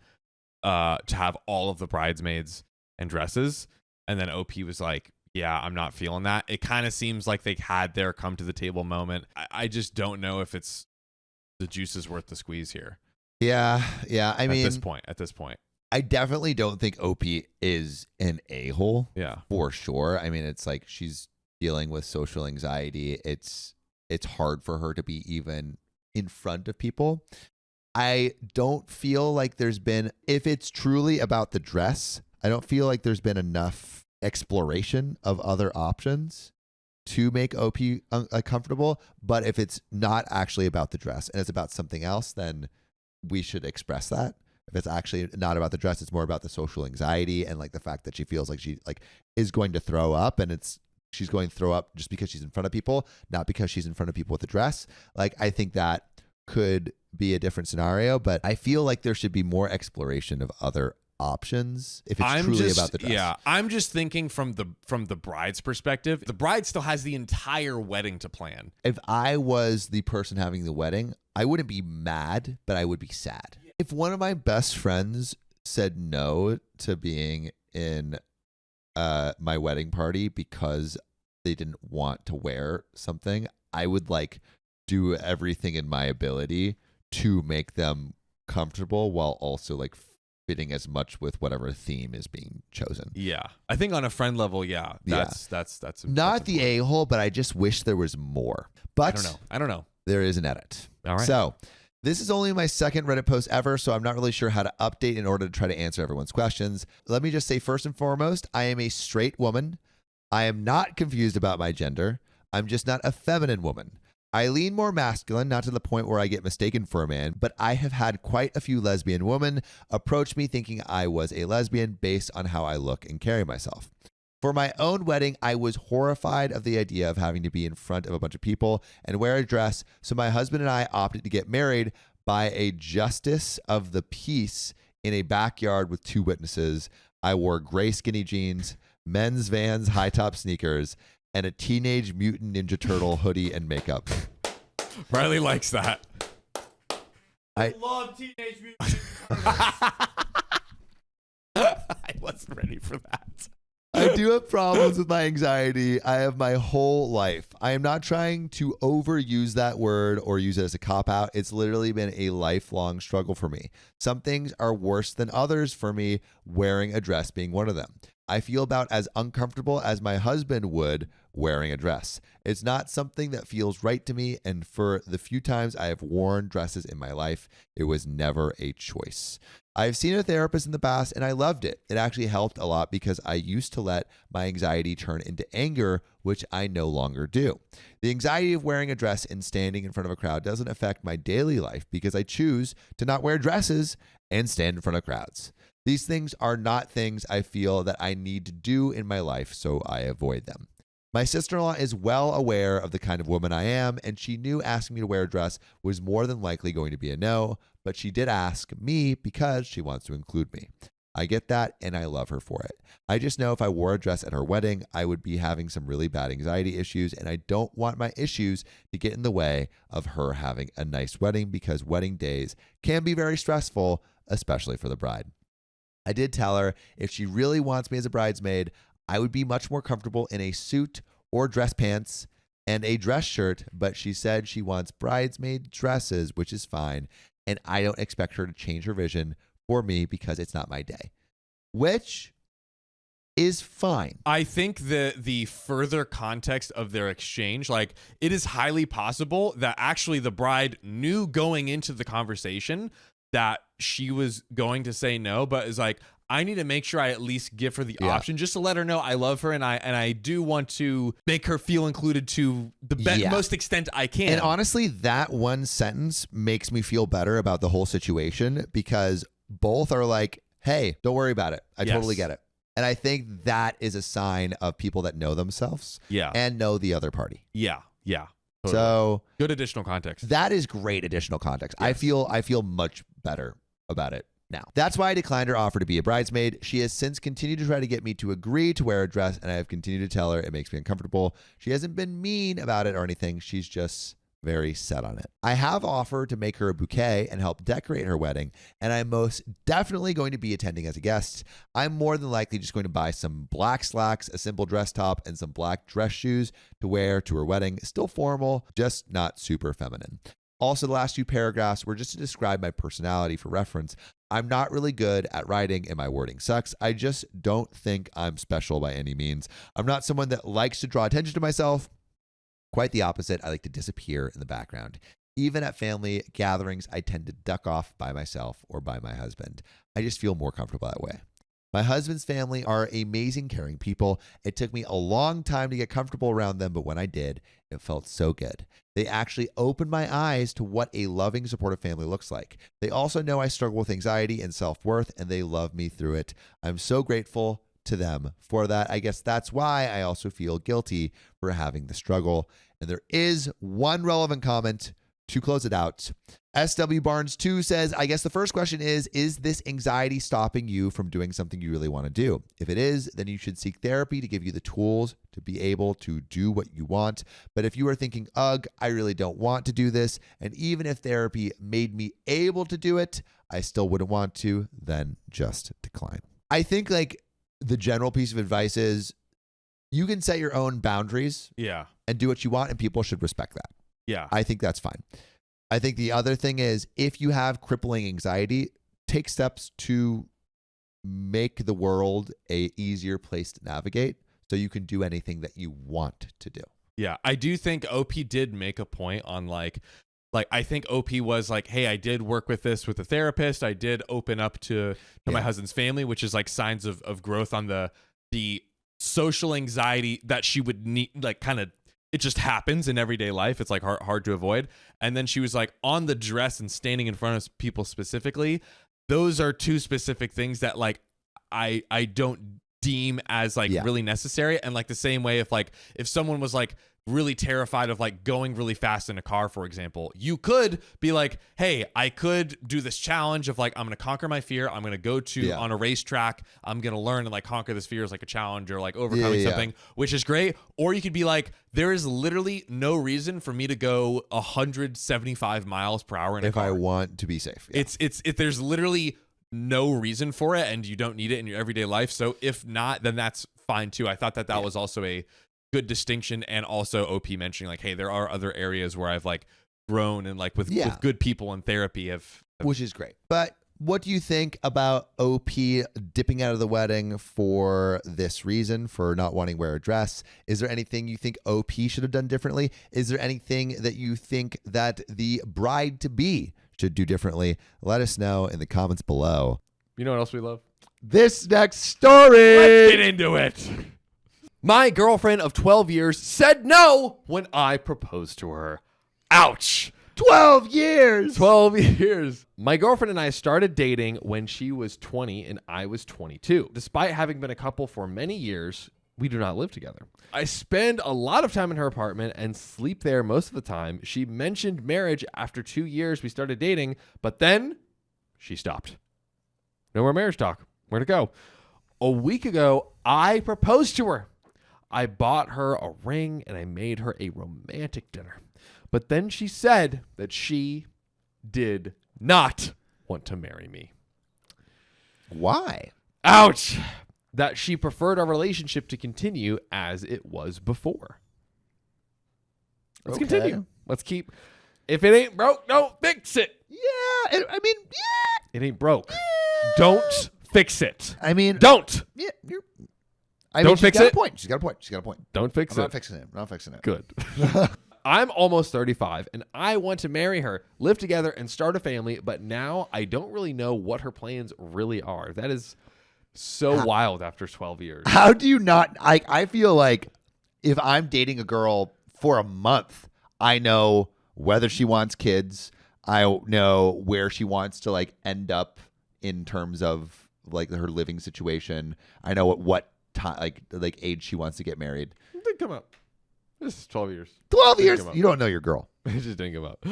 to have all of the bridesmaids and dresses. And then OP was like, yeah, I'm not feeling that. It kind of seems like they had their come to the table moment. I just don't know if it's the juice is worth the squeeze here. Yeah. I mean, at this point, I definitely don't think OP is an a-hole. Yeah, for sure. I mean, it's like she's dealing with social anxiety. It's hard for her to be even in front of people. I don't feel like there's been, if it's truly about the dress, I don't feel like there's been enough exploration of other options to make OP uncomfortable. But if it's not actually about the dress and it's about something else, then we should express that. If it's actually not about the dress, it's more about the social anxiety and like the fact that she feels like she like is going to throw up, and she's going to throw up just because she's in front of people, not because she's in front of people with a dress. Like, I think that could be a different scenario, but I feel like there should be more exploration of other options if it's truly about the dress. Yeah, I'm just thinking from the bride's perspective. The bride still has the entire wedding to plan. If I was the person having the wedding, I wouldn't be mad, but I would be sad. If one of my best friends said no to being in my wedding party because they didn't want to wear something, I would like do everything in my ability to make them comfortable while also like fitting as much with whatever theme is being chosen. Yeah, I think on a friend level, that's not the a-hole, but I just wish there was more. But I don't know. There is an edit. All right. So this is only my second Reddit post ever, so I'm not really sure how to update in order to try to answer everyone's questions. Let me just say, first and foremost, I am a straight woman. I am not confused about my gender. I'm just not a feminine woman. I lean more masculine, not to the point where I get mistaken for a man, but I have had quite a few lesbian women approach me thinking I was a lesbian based on how I look and carry myself. For my own wedding, I was horrified of the idea of having to be in front of a bunch of people and wear a dress, so my husband and I opted to get married by a justice of the peace in a backyard with 2 witnesses. I wore gray skinny jeans, men's Vans high-top sneakers, and a Teenage Mutant Ninja Turtle hoodie and makeup. Riley likes that. I love Teenage Mutant Ninja Turtles. I wasn't ready for that. I do have problems with my anxiety. I have my whole life. I am not trying to overuse that word or use it as a cop-out. It's literally been a lifelong struggle for me. Some things are worse than others for me, wearing a dress being one of them. I feel about as uncomfortable as my husband would wearing a dress. It's not something that feels right to me, and for the few times I have worn dresses in my life, it was never a choice. I've seen a therapist in the past and I loved it. It actually helped a lot because I used to let my anxiety turn into anger, which I no longer do. The anxiety of wearing a dress and standing in front of a crowd doesn't affect my daily life because I choose to not wear dresses and stand in front of crowds. These things are not things I feel that I need to do in my life, so I avoid them. My sister-in-law is well aware of the kind of woman I am, and she knew asking me to wear a dress was more than likely going to be a no, but she did ask me because she wants to include me. I get that, and I love her for it. I just know if I wore a dress at her wedding, I would be having some really bad anxiety issues, and I don't want my issues to get in the way of her having a nice wedding because wedding days can be very stressful, especially for the bride. I did tell her if she really wants me as a bridesmaid, I would be much more comfortable in a suit or dress pants and a dress shirt, but she said she wants bridesmaid dresses, which is fine, and I don't expect her to change her vision for me because it's not my day, which is fine. I think the further context of their exchange, like it is highly possible that actually the bride knew going into the conversation that she was going to say no, but is like, I need to make sure I at least give her the option just to let her know I love her and I do want to make her feel included to the most extent I can. And honestly, that one sentence makes me feel better about the whole situation because both are like, hey, don't worry about it. I totally get it. And I think that is a sign of people that know themselves and know the other party. Yeah. Totally. So good additional context. That is great additional context. Yes. I feel much better about it now. That's why I declined her offer to be a bridesmaid. She has since continued to try to get me to agree to wear a dress, and I have continued to tell her it makes me uncomfortable. She hasn't been mean about it or anything. She's just very set on it. I have offered to make her a bouquet and help decorate her wedding, and I'm most definitely going to be attending as a guest. I'm more than likely just going to buy some black slacks, a simple dress top, and some black dress shoes to wear to her wedding. Still formal, just not super feminine. Also, the last few paragraphs were just to describe my personality for reference. I'm not really good at writing and my wording sucks. I just don't think I'm special by any means. I'm not someone that likes to draw attention to myself. Quite the opposite. I like to disappear in the background. Even at family gatherings, I tend to duck off by myself or by my husband. I just feel more comfortable that way. My husband's family are amazing, caring people. It took me a long time to get comfortable around them, but when I did, it felt so good. They actually opened my eyes to what a loving, supportive family looks like. They also know I struggle with anxiety and self-worth, and they love me through it. I'm so grateful to them for that. I guess that's why I also feel guilty for having the struggle. And there is one relevant comment to close it out. SW Barnes 2 says, I guess the first question is this anxiety stopping you from doing something you really want to do? If it is, then you should seek therapy to give you the tools to be able to do what you want. But if you are thinking, ugh, I really don't want to do this, and even if therapy made me able to do it, I still wouldn't want to, then just decline. I think like the general piece of advice is you can set your own boundaries and do what you want, and people should respect that. Yeah. I think that's fine. I think the other thing is if you have crippling anxiety, take steps to make the world a easier place to navigate so you can do anything that you want to do. Yeah. I do think OP did make a point on like I think OP was like, hey, I did work with this with a therapist. I did open up to my husband's family, which is like signs of growth on the social anxiety that she would need, like kind of, it just happens in everyday life. It's like hard to avoid. And then she was like on the dress and standing in front of people specifically. Those are two specific things that like I don't deem as like really necessary. And like the same way if someone was like really terrified of like going really fast in a car, for example, you could be like, hey, I could do this challenge of like, I'm going to conquer my fear. I'm going to go to on a racetrack. I'm going to learn and like conquer this fear as like a challenge or like overcoming something, which is great. Or you could be like, there is literally no reason for me to go 175 miles per hour in a car. If I want to be safe. Yeah. There's literally no reason for it and you don't need it in your everyday life. So if not, then that's fine too. I thought that was also a good distinction, and also OP mentioning like, hey, there are other areas where I've like grown and like with good people in therapy which is great. But what do you think about OP dipping out of the wedding for this reason, for not wanting to wear a dress? Is there anything you think OP should have done differently? Is there anything that you think that the bride-to-be should do differently? Let us know in the comments below. You know what else we love? This next story. Let's get into it. My girlfriend of 12 years said no when I proposed to her. Ouch. 12 years. 12 years. My girlfriend and I started dating when she was 20 and I was 22. Despite having been a couple for many years, we do not live together. I spend a lot of time in her apartment and sleep there most of the time. She mentioned marriage after 2 years we started dating, but then she stopped. No more marriage talk. Where'd it go? A week ago, I proposed to her. I bought her a ring and I made her a romantic dinner. But then she said that she did not want to marry me. Why? Ouch. That she preferred our relationship to continue as it was before. Let's continue. Let's keep. If it ain't broke, don't fix it. Yeah. It ain't broke. Don't fix it. I mean, Don't. Yeah. Don't fix it. She's got a point. Don't fix I'm it. not fixing it. I'm not fixing it. Good. I'm almost 35 and I want to marry her, live together, and start a family, but now I don't really know what her plans really are. That is so wild after 12 years. How do you not? I feel like if I'm dating a girl for a month, I know whether she wants kids. I know where she wants to like end up in terms of like her living situation. I know what time, like age she wants to get married. It didn't come up. This is 12 years. 12 Didn't years? come up. You don't know your girl. It just didn't come up.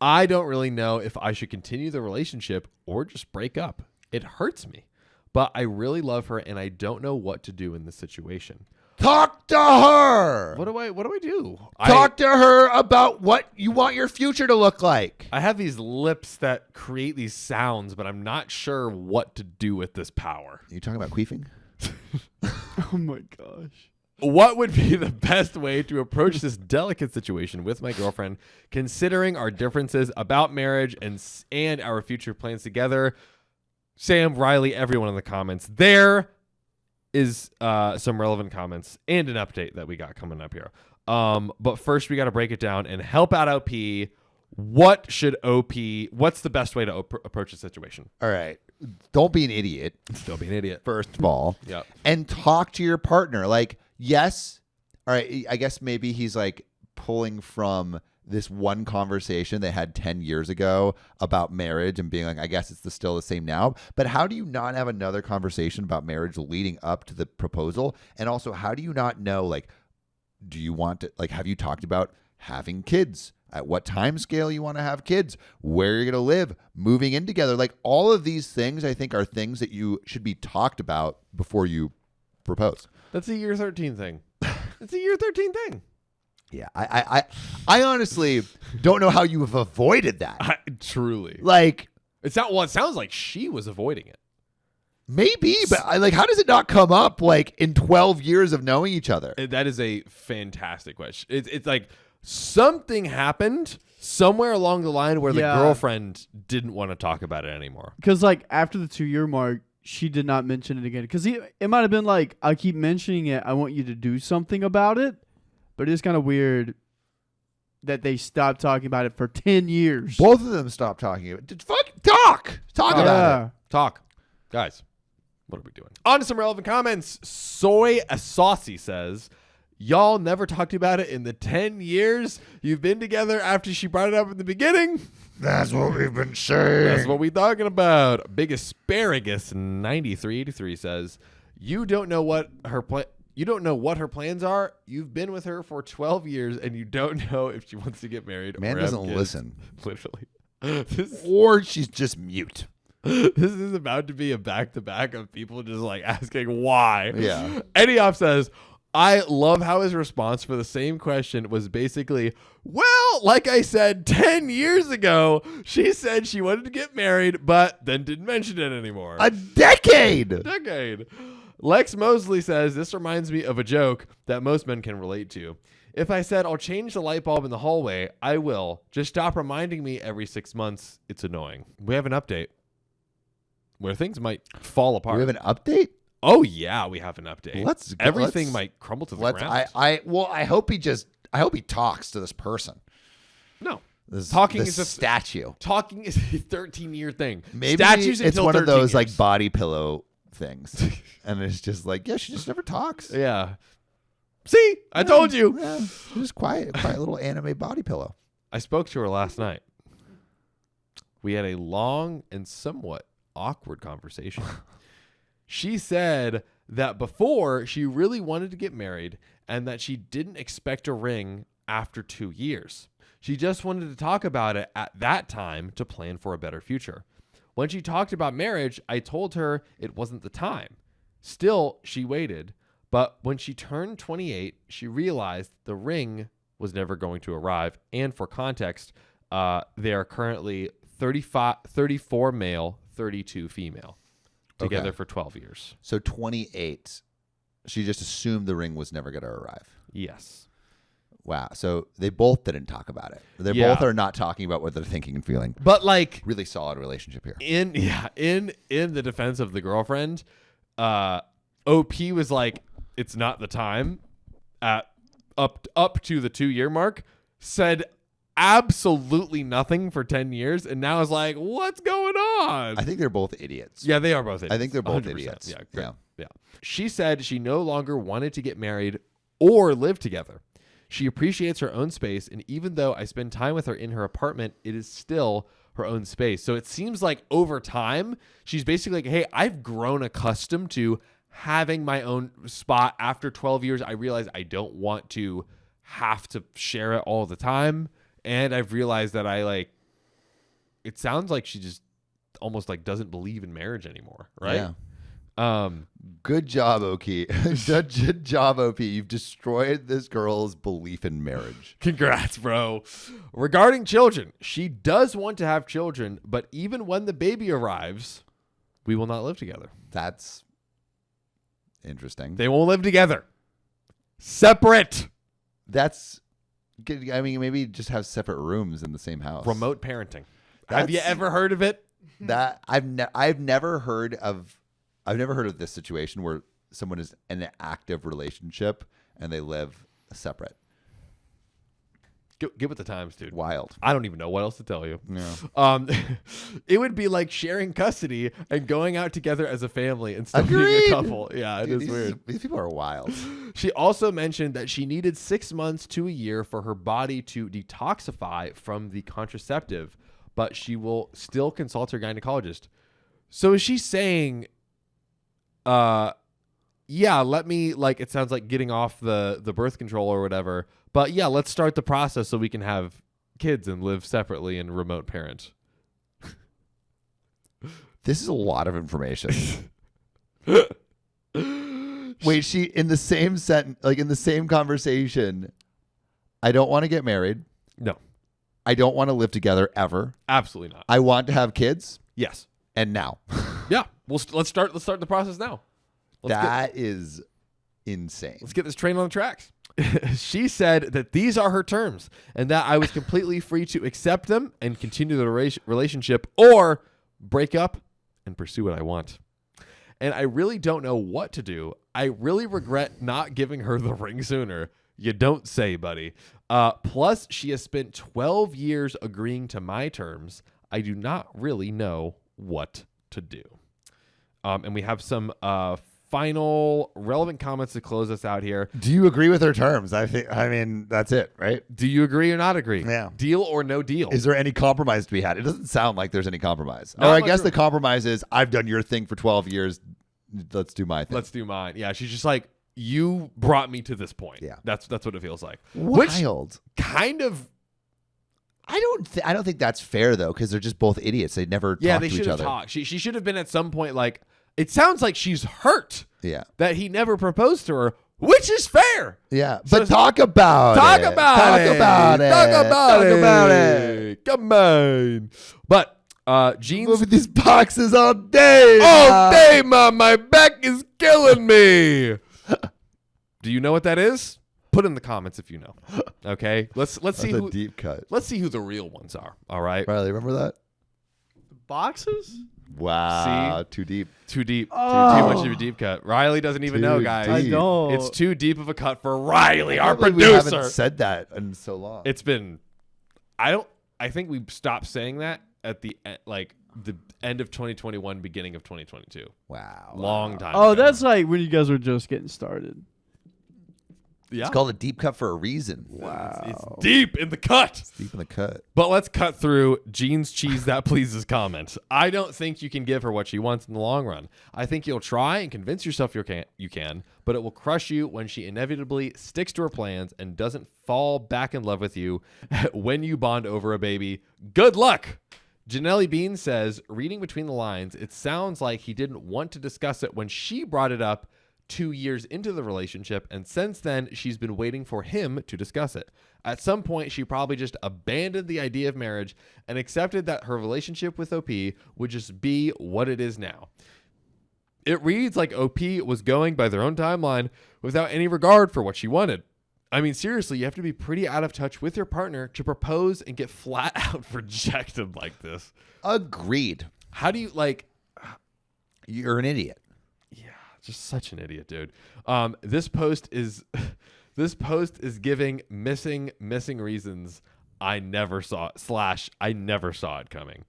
I don't really know if I should continue the relationship or just break up. It hurts me, but I really love her and I don't know what to do in this situation. Talk to her. What do I do? Talk to her about what you want your future to look like. I have these lips that create these sounds, but I'm not sure what to do with this power. Are you talking about queefing? Oh my gosh. What would be the best way to approach this delicate situation with my girlfriend, considering our differences about marriage and our future plans together? Sam, Riley, everyone in the comments. There is some relevant comments and an update that we got coming up here. But first, we got to break it down and help out OP. What's the best way to approach the situation? All right. Don't be an idiot. Don't be an idiot. First of all. Yeah. And talk to your partner. Like, yes. All right. I guess maybe he's like pulling from this one conversation they had 10 years ago about marriage and being like, I guess it's still the same now. But how do you not have another conversation about marriage leading up to the proposal? And also, how do you not know, like, do you want to, like, have you talked about having kids? At what time scale you want to have kids? Where you're going to live? Moving in together? Like, all of these things, I think, are things that you should be talked about before you propose. That's a year 13 thing. It's a year 13 thing. Yeah, I honestly don't know how you have avoided that. Truly. Like, It sounds like she was avoiding it. maybe, but how does it not come up like in 12 years of knowing each other? That is a fantastic question. It's like something happened somewhere along the line where the girlfriend didn't want to talk about it anymore. Because like after the 2-year mark, she did not mention it again. Because it might have been like, I keep mentioning it. I want you to do something about it. But it's kind of weird that they stopped talking about it for 10 years. Both of them stopped talking about it. Talk about it. Talk. Guys, what are we doing? On to some relevant comments. Soy Saucy says, y'all never talked about it in the 10 years you've been together after she brought it up in the beginning. That's what we've been saying. That's what we talking about. Big Asparagus 9383 says, you don't know what her plans are. You've been with her for 12 years and you don't know if she wants to get married. Man or have doesn't kids. listen. Literally. Or she's just mute. This is about to be a back-to-back of people just like asking why. Yeah. Eddieoff says, I love how his response for the same question was basically, well, like I said, 10 years ago, she said she wanted to get married, but then didn't mention it anymore. A decade. Lex Mosley says, this reminds me of a joke that most men can relate to. If I said I'll change the light bulb in the hallway, I will. Just stop reminding me every 6 months. It's annoying. We have an update where things might fall apart. We have an update? Oh, yeah, we have an update. Everything let's- might crumble to the ground. I hope he talks to this person. No. Talking is a statue. Talking is a 13-year thing. Maybe Statues it's until one of 13 those years. like body pillow things. And it's just like, yeah, she just never talks. Yeah. See, I told you. Yeah, she's just quiet little anime body pillow. I spoke to her last night. We had a long and somewhat awkward conversation. She said that before she really wanted to get married and that she didn't expect a ring after 2 years. She just wanted to talk about it at that time to plan for a better future. When she talked about marriage, I told her it wasn't the time. Still, she waited. But when she turned 28, she realized the ring was never going to arrive. And for context, they are currently 34 male, 32 female, together for 12 years. So 28, she just assumed the ring was never going to arrive. Yes. Wow. So they both didn't talk about it. They both are not talking about what they're thinking and feeling. But like, really solid relationship here. In the defense of the girlfriend, OP was like, it's not the time at up to the 2-year mark, said absolutely nothing for 10 years, and now is like, what's going on? I think they're both idiots. Yeah, they are both idiots. I think they're both 100%. idiots. Yeah, great. Yeah. She said she no longer wanted to get married or live together. She appreciates her own space, and even though I spend time with her in her apartment, it is still her own space. So it seems like over time, she's basically like, hey, I've grown accustomed to having my own spot. After 12 years, I realized I don't want to have to share it all the time. And I've realized that it sounds like she just almost like doesn't believe in marriage anymore. Right. Yeah. Good job, Oki. Good job, OP. You've destroyed this girl's belief in marriage. Congrats, bro. Regarding children, she does want to have children, but even when the baby arrives, we will not live together. That's interesting. They won't live together. Separate. That's good. I mean, maybe just have separate rooms in the same house. Remote parenting. Have you ever heard of it? That I've never heard of this situation where someone is in an active relationship and they live separate. Get with the times, dude. Wild. I don't even know what else to tell you. Yeah. It would be like sharing custody and going out together as a family and still being Agreed. a couple. Yeah, it is weird. These people are wild. She also mentioned that she needed 6 months to a year for her body to detoxify from the contraceptive, but she will still consult her gynecologist. So is she saying, yeah, let me, like, it sounds like getting off the birth control or whatever, but yeah, let's start the process so we can have kids and live separately and remote parent. This is a lot of information. Wait, she in the same sentence, like in the same conversation, I don't want to get married. No, I don't want to live together ever. absolutely not. I want to have kids, Yes. and now. Yeah. Let's start the process now. That is insane. Let's get this train on the tracks. She said that these are her terms and that I was completely free to accept them and continue the relationship or break up and pursue what I want. And I really don't know what to do. I really regret not giving her the ring sooner. You don't say, buddy. Plus, she has spent 12 years agreeing to my terms. I do not really know what to do. And we have some final relevant comments to close us out here. Do you agree with her terms? I mean, that's it, right? Do you agree or not agree? Yeah. Deal or no deal? Is there any compromise to be had? It doesn't sound like there's any compromise. Not Or I much guess room. the compromise is I've done your thing for 12 years. Let's do my thing. Let's do mine. Yeah, she's just like, you brought me to this point. Yeah. That's what it feels like. Wild. Which kind of, I don't think that's fair though, because they're just both idiots. They never talk they to should each have other. talked. She should have been at some point like, it sounds like she's hurt Yeah. that he never proposed to her, which is fair. Yeah. So But talk about Talk it. about Talk it. about it. Talk about Talk it. about it. Come on. But Jean's Moving these boxes all day. all day, Mom. My back is killing me. Do you know what that is? Put in the comments if you know. Okay. Let's see That's a who deep cut. let's see who the real ones are. All right. Riley, remember that? Boxes? Wow. Too deep. Too deep. Oh. Too much of a deep cut. Riley doesn't even know, Too guys. I deep. don't. It's too deep of a cut for Riley, our We producer. haven't said that in so long. It's been I think we stopped saying that at the end of 2021, beginning of 2022. Wow. Long time Oh, ago. that's like when you guys were just getting started. yeah. It's called a deep cut for a reason. It's deep in the cut. It's deep in the cut. But let's cut through Jean's cheese that pleases comment. I don't think you can give her what she wants in the long run. I think you'll try and convince yourself you can, but it will crush you when she inevitably sticks to her plans and doesn't fall back in love with you when you bond over a baby. Good luck. Janelle Bean says, reading between the lines, it sounds like he didn't want to discuss it when she brought it up 2 years into the relationship, and since then, she's been waiting for him to discuss it. At some point, she probably just abandoned the idea of marriage and accepted that her relationship with OP would just be what it is now. It reads like OP was going by their own timeline without any regard for what she wanted. I mean, seriously, you have to be pretty out of touch with your partner to propose and get flat out rejected like this. Agreed. How do you, like... You're an idiot. Yeah, just such an idiot, dude. This post is giving missing reasons I never saw it coming.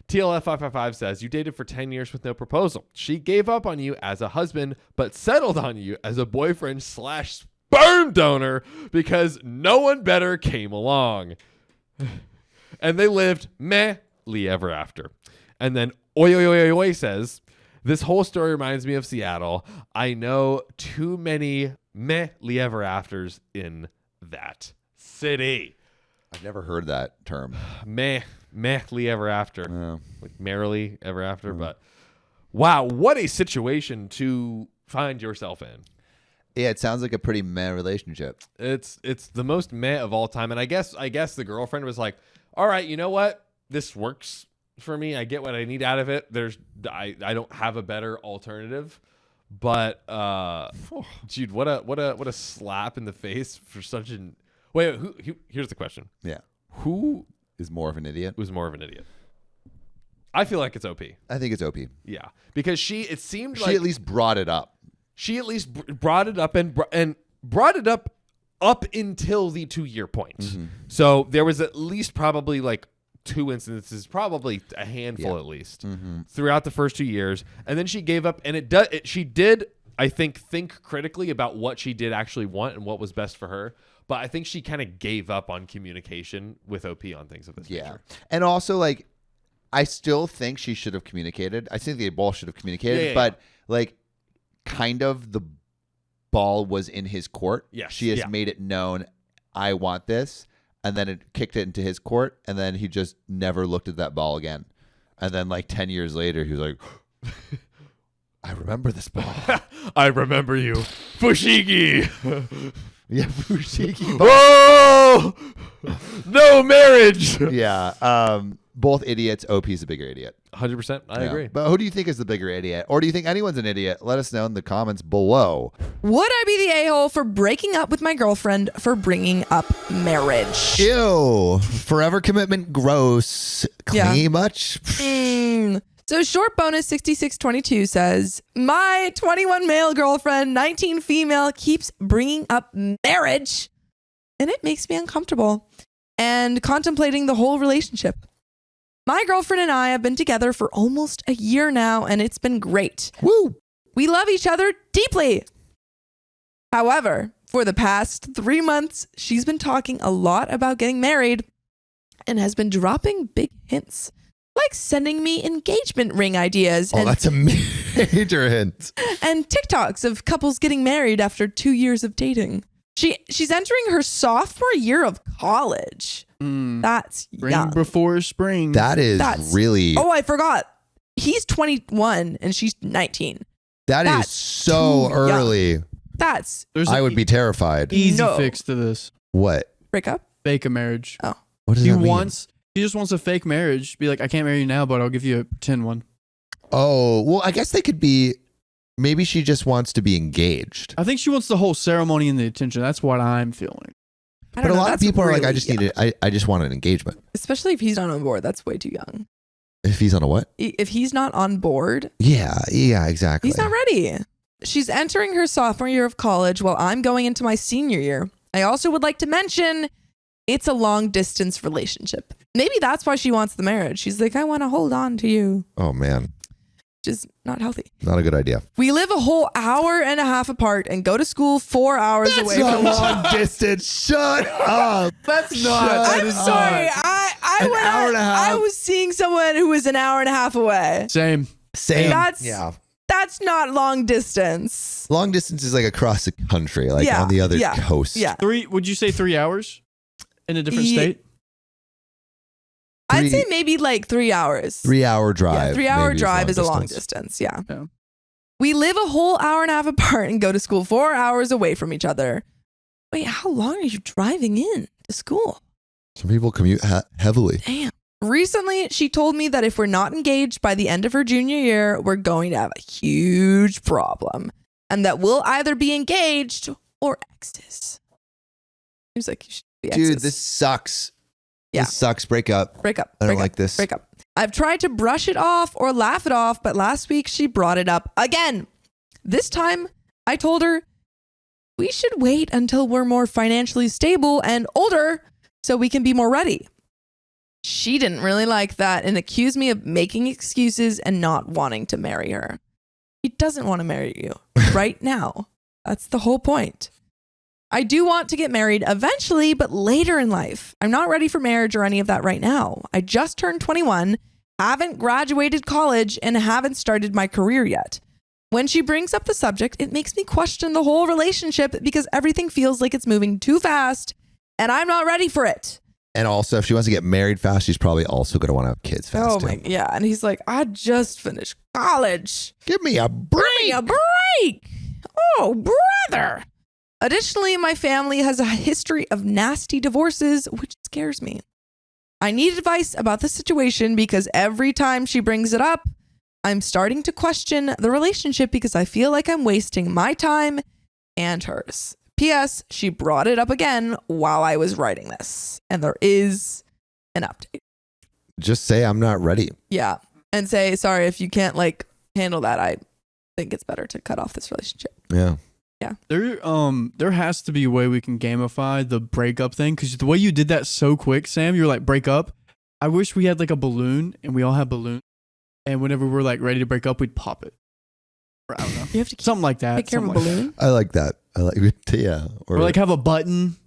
TLF555 says, you dated for 10 years with no proposal. She gave up on you as a husband, but settled on you as a boyfriend / sperm donor because no one better came along. And they lived meh-ly ever after. And then Oi says, this whole story reminds me of Seattle. I know too many meh-ly ever afters in that city. I've never heard that term. Meh-ly ever after. Like merrily ever after. But wow, what a situation to find yourself in. Yeah, it sounds like a pretty meh relationship. It's the most meh of all time. And I guess the girlfriend was like, all right, you know what? This works for me. I get what I need out of it. I don't have a better alternative. But dude, what a slap in the face for such an wait, who here's the question. Yeah. Who is more of an idiot? Was more of an idiot? I feel like it's OP. I think it's OP. Yeah. Because she at least brought it up. She at least brought it up and brought it up until the 2-year point. Mm-hmm. So there was at least probably like 2 instances, probably a handful at least, throughout the first 2 years. And then she gave up, and she did, I think critically about what she did actually want and what was best for her. But I think she kind of gave up on communication with OP on things of this nature. And also, like, I still think she should have communicated. I think they both should have communicated, but like, kind of the ball was in his court. Yes. She has made it known, I want this, and then it kicked it into his court, and then he just never looked at that ball again. And then like 10 years later, he was like, I remember this ball. I remember you. Fushigi. Yeah, Fushigi. Whoa! No marriage. Yeah. Both idiots. OP's a bigger idiot. 100%. I agree. But who do you think is the bigger idiot? Or do you think anyone's an idiot? Let us know in the comments below. Would I be the a-hole for breaking up with my girlfriend for bringing up marriage? Ew. Forever commitment. Gross. Clingy much? So short bonus 6622 says, my 21 male girlfriend, 19 female, keeps bringing up marriage, and it makes me uncomfortable and contemplating the whole relationship. My girlfriend and I have been together for almost a year now, and it's been great. Woo! We love each other deeply. However, for the past 3 months, she's been talking a lot about getting married and has been dropping big hints, like sending me engagement ring ideas. Oh, that's a major hint. And TikToks of couples getting married after 2 years of dating. She's entering her sophomore year of college. That's young. Before spring. That's really... Oh, I forgot. He's 21 and she's 19. That's so early. Young. I would be terrified. Easy fix to this. What? Break up? Fake a marriage. Oh. What does that mean? He just wants a fake marriage. Be like, I can't marry you now, but I'll give you a pretend one. Oh, well, I guess they could be... Maybe she just wants to be engaged. I think she wants the whole ceremony and the attention. That's what I'm feeling. But a lot of people are like, I just want an engagement. Especially if he's not on board. That's way too young. If he's on a what? If he's not on board. Yeah, exactly. He's not ready. She's entering her sophomore year of college while I'm going into my senior year. I also would like to mention it's a long distance relationship. Maybe that's why she wants the marriage. She's like, I want to hold on to you. Oh, man. Just not healthy. Not a good idea. We live a whole hour and a half apart and go to school 4 hours away from each other. Long distance. Shut up. That's not. I'm sorry. I was seeing someone who was an hour and a half away. Same. That's not long distance. Long distance is like across the country, like on the other coast. Yeah. Would you say 3 hours in a different state? I'd say maybe like 3 hours. 3 hour drive. Yeah, 3 hour maybe drive is a long distance. Yeah. Yeah. We live a whole hour and a half apart and go to school 4 hours away from each other. Wait, how long are you driving in to school? Some people commute heavily. Damn. Recently, she told me that if we're not engaged by the end of her junior year, we're going to have a huge problem. And that we'll either be engaged or exes. Seems like you should be exes. Dude, this sucks. Yeah. This sucks. Break up. Break up. I don't break like up, this. Break up. I've tried to brush it off or laugh it off, but last week she brought it up again. This time, I told her we should wait until we're more financially stable and older so we can be more ready. She didn't really like that and accused me of making excuses and not wanting to marry her. He doesn't want to marry you right now. That's the whole point. I do want to get married eventually, but later in life. I'm not ready for marriage or any of that right now. I just turned 21, haven't graduated college, and haven't started my career yet. When she brings up the subject, it makes me question the whole relationship because everything feels like it's moving too fast, and I'm not ready for it. And also, if she wants to get married fast, she's probably also going to want to have kids fast. Oh my, yeah. And he's like, I just finished college. Give me a break. Give me a break. Oh, brother. Additionally, my family has a history of nasty divorces, which scares me. I need advice about the situation because every time she brings it up, I'm starting to question the relationship because I feel like I'm wasting my time and hers. P.S. She brought it up again while I was writing this, and there is an update. Just say I'm not ready. Yeah, and say, sorry, if you can't like handle that, I think it's better to cut off this relationship. Yeah. There has to be a way we can gamify the breakup thing because the way you did that so quick, Sam, you were like, break up. I wish we had like a balloon and we all have balloons. And whenever we're like ready to break up, we'd pop it. Or, I don't know. You have to something like that. take care of a Something like balloon. I like that. I like, yeah. Or like have a button.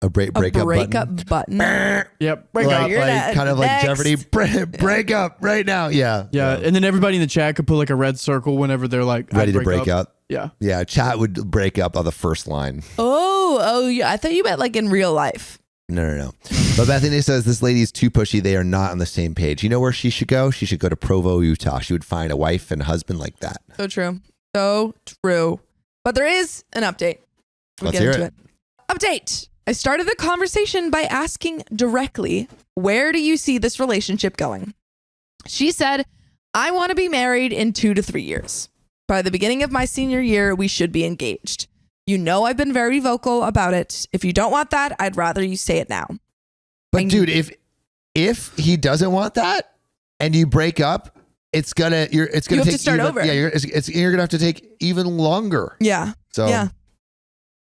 a breakup button. Yep. Break like, up. like kind of like Next. Jeopardy. Break up right now. Yeah. Yeah. And then everybody in the chat could put like a red circle whenever they're like Ready to break up. Yeah. Yeah. Chat would break up on the first line. Oh, yeah. I thought you meant like in real life. No. But Bethany says this lady is too pushy. They are not on the same page. You know where she should go? She should go to Provo, Utah. She would find a wife and husband like that. So true. So true. But there is an update. Let's hear it. Update. I started the conversation by asking directly, where do you see this relationship going? She said, I want to be married in 2 to 3 years. By the beginning of my senior year, we should be engaged. You know I've been very vocal about it. If you don't want that, I'd rather you say it now. But dude, if he doesn't want that and you break up, it's gonna You have take to start even, over. Yeah, you're gonna have to take even longer. Yeah. So Yeah.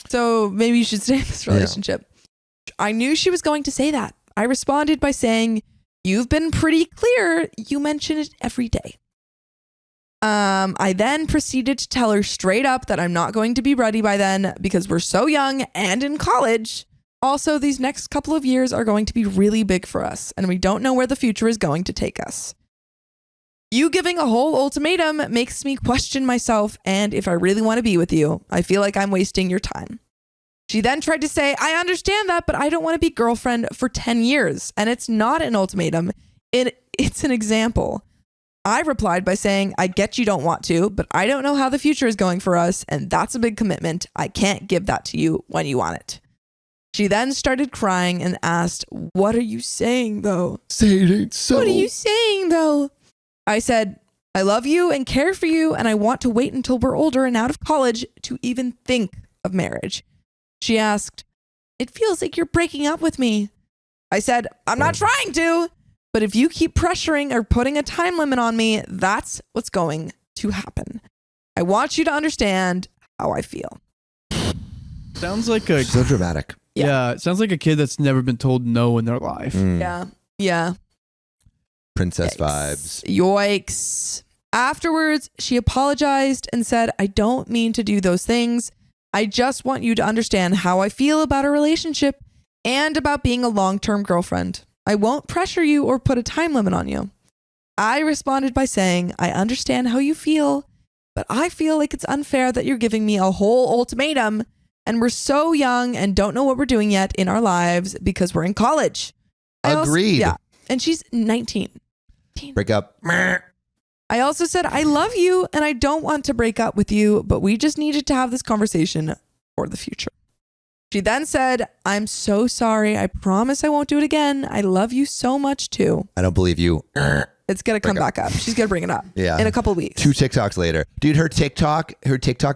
So maybe you should stay in this relationship. I knew she was going to say that. I responded by saying, you've been pretty clear. You mention it every day. I then proceeded to tell her straight up that I'm not going to be ready by then because we're so young and in college. Also, these next couple of years are going to be really big for us, and we don't know where the future is going to take us. You giving a whole ultimatum makes me question myself and if I really want to be with you. I feel like I'm wasting your time. She then tried to say, I understand that, but I don't want to be girlfriend for 10 years. And it's not an ultimatum. It's an example. I replied by saying, I get you don't want to, but I don't know how the future is going for us. And that's a big commitment. I can't give that to you when you want it. She then started crying and asked, what are you saying though? Say it ain't so. What are you saying though? I said, I love you and care for you, and I want to wait until we're older and out of college to even think of marriage. She asked, it feels like you're breaking up with me. I said, I'm not trying to, but if you keep pressuring or putting a time limit on me, that's what's going to happen. I want you to understand how I feel. Sounds like a So dramatic. yeah. It sounds like a kid that's never been told no in their life. Yeah. Princess Yikes. vibes. Yikes. Afterwards, she apologized and said, I don't mean to do those things. I just want you to understand how I feel about our relationship and about being a long-term girlfriend. I won't pressure you or put a time limit on you. I responded by saying, I understand how you feel, but I feel like it's unfair that you're giving me a whole ultimatum and we're so young and don't know what we're doing yet in our lives because we're in college. Agreed. And she's 19. Break up. I also said, I love you and I don't want to break up with you, but we just needed to have this conversation for the future. She then said, I'm so sorry. I promise I won't do it again. I love you so much too. I don't believe you. It's going to come back up. She's going to bring it up in a couple of weeks. 2 TikToks later. Dude, her TikTok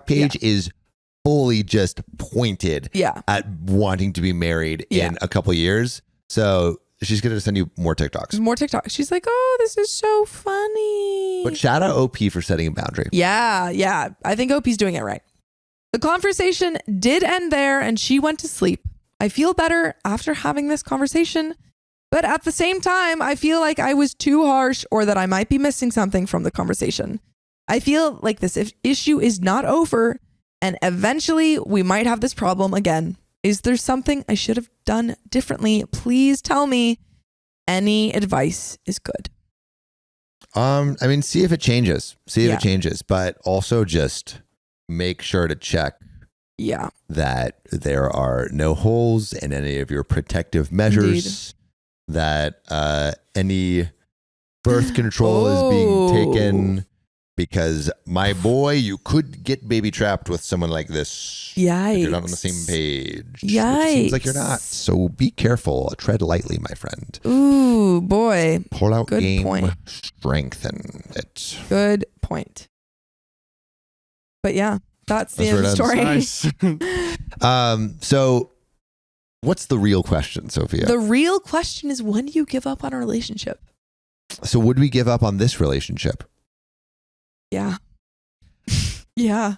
page is fully just pointed at wanting to be married in a couple years. So she's going to send you more TikToks. More TikToks. She's like, oh, this is so funny. But shout out OP for setting a boundary. Yeah. I think OP's doing it right. The conversation did end there and she went to sleep. I feel better after having this conversation, but at the same time, I feel like I was too harsh or that I might be missing something from the conversation. I feel like this issue is not over and eventually we might have this problem again. Is there something I should have done differently? Please tell me. Any advice is good. I mean, see if it changes. But also just make sure to check that there are no holes in any of your protective measures. Indeed. That any birth control is being taken. Because my boy, you could get baby trapped with someone like this. Yikes. If you're not on the same page. Yikes. It seems like you're not. So be careful. Tread lightly, my friend. Ooh, boy. Pull out Good game. Point. Strengthen it. Good point. But yeah, that's the end of the story. Nice. So what's the real question, Sophia? The real question is, when do you give up on a relationship? So would we give up on this relationship? Yeah. Yeah.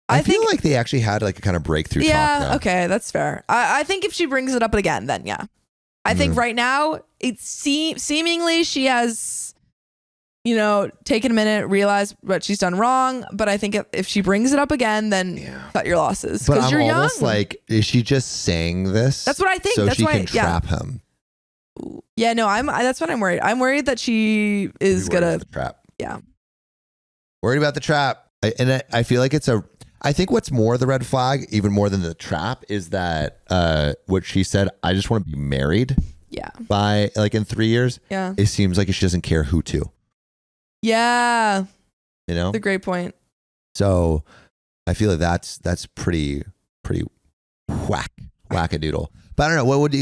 I feel like they actually had like a kind of breakthrough talk. Though. Okay, that's fair. I think if she brings it up again, then yeah. I think right now, it's seemingly she has, taken a minute, realized what she's done wrong. But I think if she brings it up again, then cut your losses. But I'm you're almost young. like, is she just saying this? That's what I think. So that's she why, can trap him. Yeah, no, that's what I'm worried. I'm worried that she is gonna trap. Yeah. Worried about the trap. I feel like I think what's more the red flag, even more than the trap, is that what she said, I just want to be married. Yeah. By like in 3 years. Yeah. It seems like she doesn't care who to. Yeah. That's a great point. So I feel like that's pretty wackadoodle. But I don't know. What would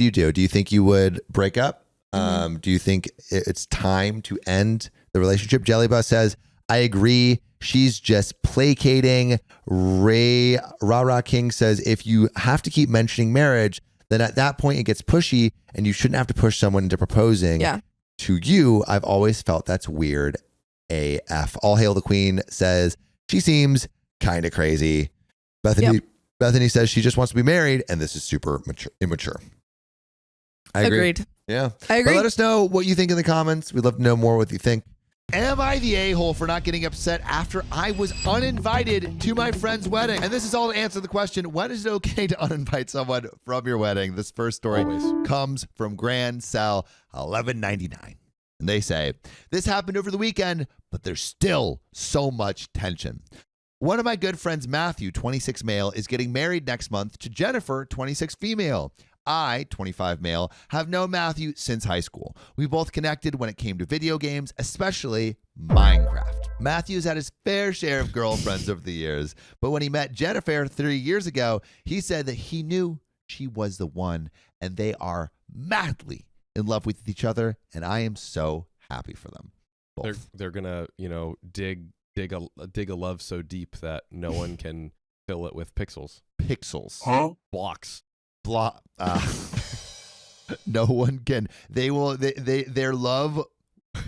you do? Do you think you would break up? Do you think it's time to end the relationship? Jellybus says, I agree. She's just placating. Rara King says, if you have to keep mentioning marriage, then at that point it gets pushy and you shouldn't have to push someone into proposing to you. I've always felt that's weird AF. All Hail the Queen says, she seems kind of crazy. Bethany says she just wants to be married and this is super immature. I agree. Agreed. Yeah. I agree. But let us know what you think in the comments. We'd love to know more what you think. Am I the a-hole for not getting upset after I was uninvited to my friend's wedding? And this is all to answer the question, when is it okay to uninvite someone from your wedding? This first story comes from Grand Cell 1199. And they say, this happened over the weekend, but there's still so much tension. One of my good friends, Matthew, 26 male, is getting married next month to Jennifer, 26 female. I, 25 male, have known Matthew since high school. We both connected when it came to video games, especially Minecraft. Matthew's had his fair share of girlfriends over the years, but when he met Jennifer 3 years ago, he said that he knew she was the one, and they are madly in love with each other, and I am so happy for them. Both. They're gonna, dig a love so deep that no one can fill it with pixels. Blocks. No one can. Their love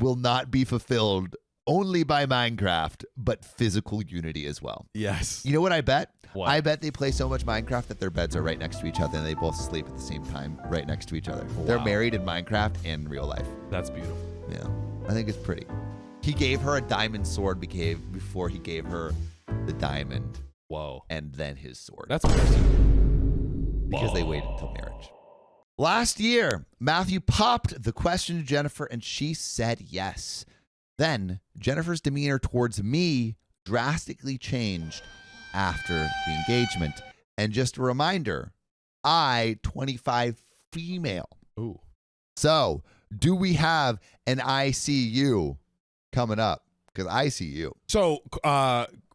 will not be fulfilled only by Minecraft, but physical unity as well. Yes. You know what I bet? What? I bet they play so much Minecraft that their beds are right next to each other and they both sleep at the same time right next to each other. Wow. They're married in Minecraft and in real life. That's beautiful. Yeah. I think it's pretty. He gave her a diamond sword before he gave her the diamond. Whoa. And then his sword. That's amazing. Because they waited until marriage. Last year, Matthew popped the question to Jennifer and she said yes. Then Jennifer's demeanor towards me drastically changed after the engagement. And just a reminder, I, 25 female. Ooh. So do we have an ICU coming up? Because I see you. So,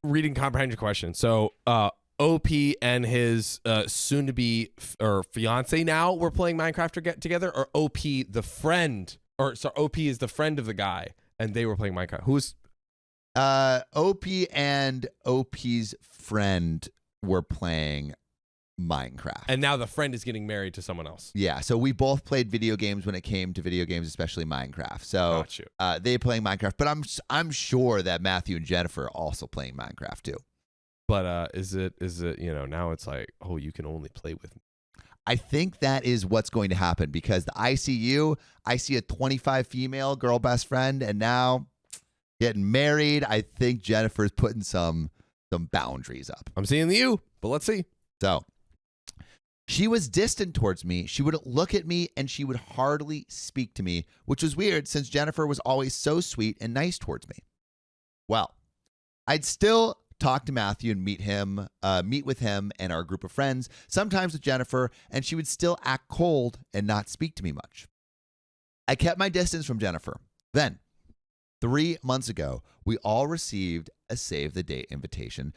reading comprehension question. So, OP and his soon-to-be or fiance now were playing Minecraft together, or OP the friend, or so OP is the friend of the guy, and they were playing Minecraft. Who's OP and OP's friend were playing Minecraft. and now the friend is getting married to someone else. Yeah, so we both played video games when it came to video games, especially Minecraft. So Got you. they playing Minecraft, but I'm sure that Matthew and Jennifer are also playing Minecraft too. But is it now it's like, oh, you can only play with me. I think that is what's going to happen because the ICU, I see a 25 female girl best friend, and now getting married. I think Jennifer's putting some boundaries up. I'm seeing you, but let's see. So she was distant towards me. She wouldn't look at me, and she would hardly speak to me, which was weird since Jennifer was always so sweet and nice towards me. Well, I'd still talk to Matthew and meet with him and our group of friends, sometimes with Jennifer, and she would still act cold and not speak to me much. I kept my distance from Jennifer. Then, 3 months ago, we all received a save the date invitation,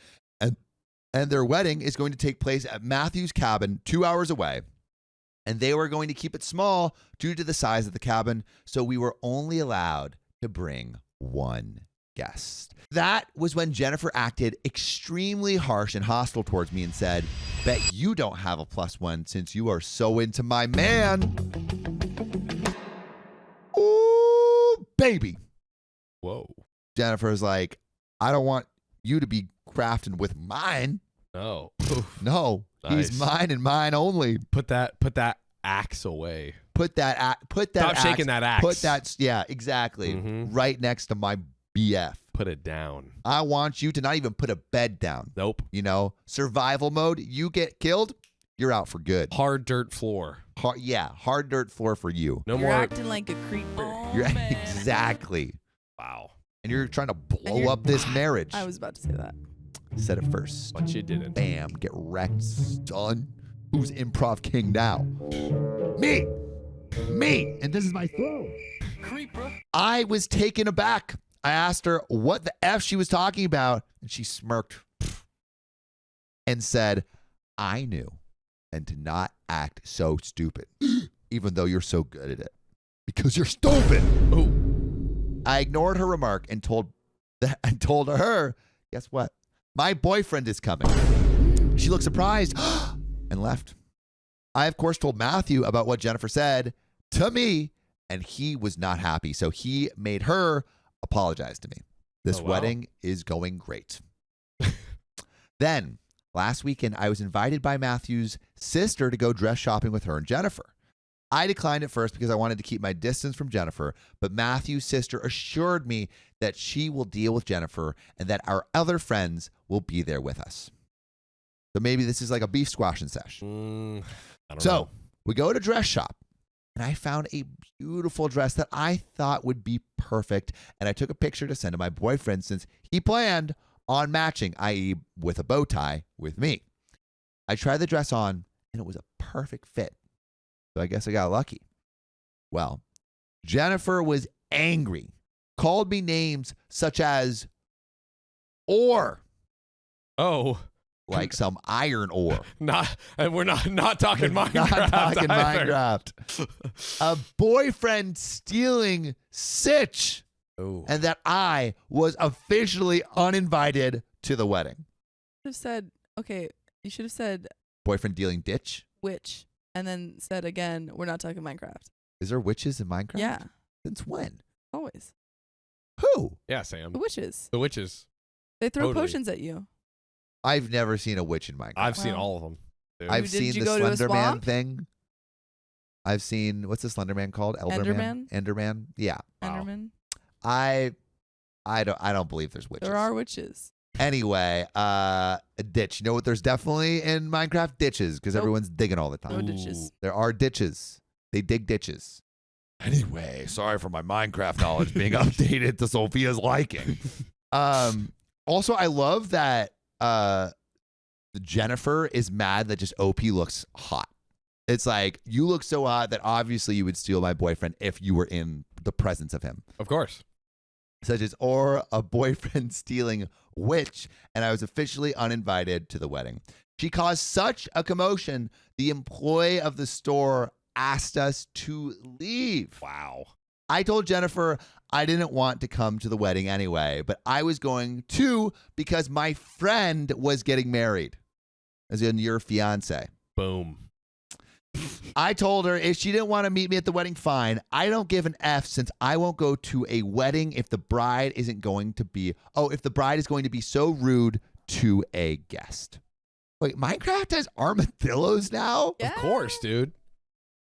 and their wedding is going to take place at Matthew's cabin 2 hours away. And they were going to keep it small due to the size of the cabin, so we were only allowed to bring one guest. That was when Jennifer acted extremely harsh and hostile towards me and said, "Bet you don't have a +1 since you are so into my man." Ooh, baby. Whoa. Jennifer's like, "I don't want you to be crafting with mine." No. No, Nice. he's mine and mine only. Put that axe away. Put that Stop shaking that axe. Put that, yeah, exactly, Mhm. right next to my BF. Put it down. I want you to not even put a bed down. Nope. You know, survival mode. You get killed, you're out for good. Hard dirt floor. Hard dirt floor for you. No You're more. acting like a creeper. You're exactly, Wow. and you're trying to blow you're- up this marriage. I was about to say that. Said it first. But you didn't. Bam, get wrecked, son. Who's improv king now? Me. And this is my throne. Creeper. I was taken aback. I asked her what the F she was talking about, and she smirked and said, "I knew, and to not act so stupid, even though you're so good at it, because you're stupid." Ooh. I ignored her remark and told her, "Guess what? My boyfriend is coming." She looked surprised and left. I, of course, told Matthew about what Jennifer said to me, and he was not happy. So he made her apologize to me. This Oh, wow. wedding is going great. Then, last weekend, I was invited by Matthew's sister to go dress shopping with her and Jennifer. I declined at first because I wanted to keep my distance from Jennifer, but Matthew's sister assured me that she will deal with Jennifer and that our other friends will be there with us. So maybe this is like a beef squashing session. I don't So know. we go to dress shop, and I found a beautiful dress that I thought would be perfect, and I took a picture to send to my boyfriend since he planned on matching, i.e. with a bow tie with me. I tried the dress on, and it was a perfect fit. So I guess I got lucky. Well, Jennifer was angry, called me names such as ore, Oh, like some iron ore. and we're not talking Minecraft. Not talking either. Minecraft. A boyfriend stealing sitch, Oh. and that I was officially uninvited to the wedding. You should have said, okay, you should have said Boyfriend dealing ditch. witch and then said again, we're not talking Minecraft. Is there witches in Minecraft? Yeah, Since when? always. Who? Yeah, Sam. The witches. The witches. They throw Totally. potions at you. I've never seen a witch in Minecraft. I've seen Wow. all of them. Dude. I've Did seen you the go to a Slender Man swamp? thing. I've seen, what's the Slender Man called? Elderman? Enderman? Yeah. Wow. Enderman. I don't believe there's witches. There are witches. Anyway, a ditch. You know what? There's definitely in Minecraft ditches because Nope. everyone's digging all the No time. ditches. There are ditches. They dig ditches. Anyway, sorry for my Minecraft knowledge being updated to Sophia's liking. Also, I love that Jennifer is mad that just OP looks hot. It's like, you look so hot that obviously you would steal my boyfriend if you were in the presence of him. Of course. Such as, or a boyfriend stealing which, and I was officially uninvited to the wedding. She caused such a commotion, the employee of the store asked us to leave. Wow. I told Jennifer I didn't want to come to the wedding anyway, but I was going to because my friend was getting married, as in your fiance. Boom. I told her if she didn't want to meet me at the wedding, fine. I don't give an F since I won't go to a wedding if the bride isn't going to be, if the bride is going to be so rude to a guest. Wait, Minecraft has armadillos now? Yeah. Of course, dude.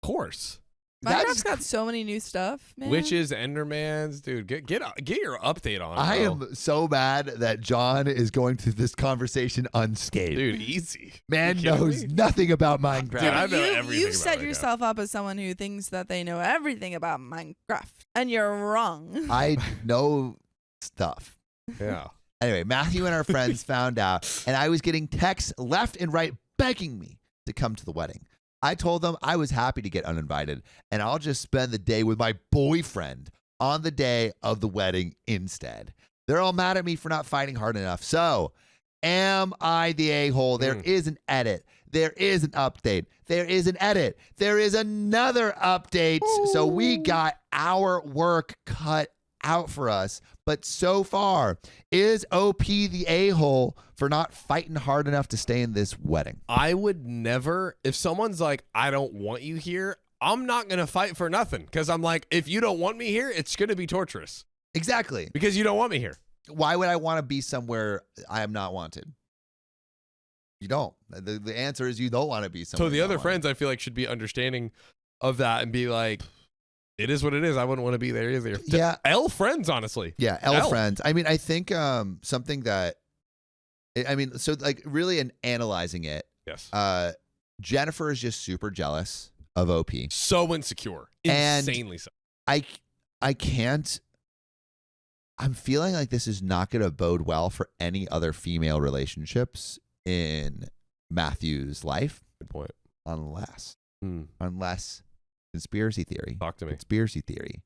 Of course. Minecraft's got so many new stuff, man. Witches, Endermans, dude. Get your update on. I bro. am so mad that John is going through this conversation unscathed. Dude, easy. Man You kidding knows me? nothing about Minecraft. Dude, I know everything you about set Minecraft. yourself up as someone who thinks that they know everything about Minecraft, and you're wrong. I know stuff. Yeah. Anyway, Matthew and our friends found out, and I was getting texts left and right begging me to come to the wedding. I told them I was happy to get uninvited, and I'll just spend the day with my boyfriend on the day of the wedding instead. They're all mad at me for not fighting hard enough. So, am I the a-hole? There is an edit. There is an update. There is an edit. There is another update. Ooh. So we got our work cut out for us. But so far, is OP the a-hole for not fighting hard enough to stay in this wedding? I would never, if someone's like, I don't want you here, I'm not going to fight for nothing. Because I'm like, if you don't want me here, it's going to be torturous. Exactly. Because you don't want me here. Why would I want to be somewhere I am not wanted? You don't. The answer is you don't want to be somewhere. So the other friends, I feel like, should be understanding of that and be like, it is what it is. I wouldn't want to be there either. Yeah. L friends, honestly. Yeah, L friends. I mean, I think something that, so like really in analyzing it, yes. Jennifer is just super jealous of OP. So insecure. Insanely so. I can't, I'm feeling like this is not going to bode well for any other female relationships in Matthew's life. Good point. Unless conspiracy theory. Talk to me. Conspiracy theory.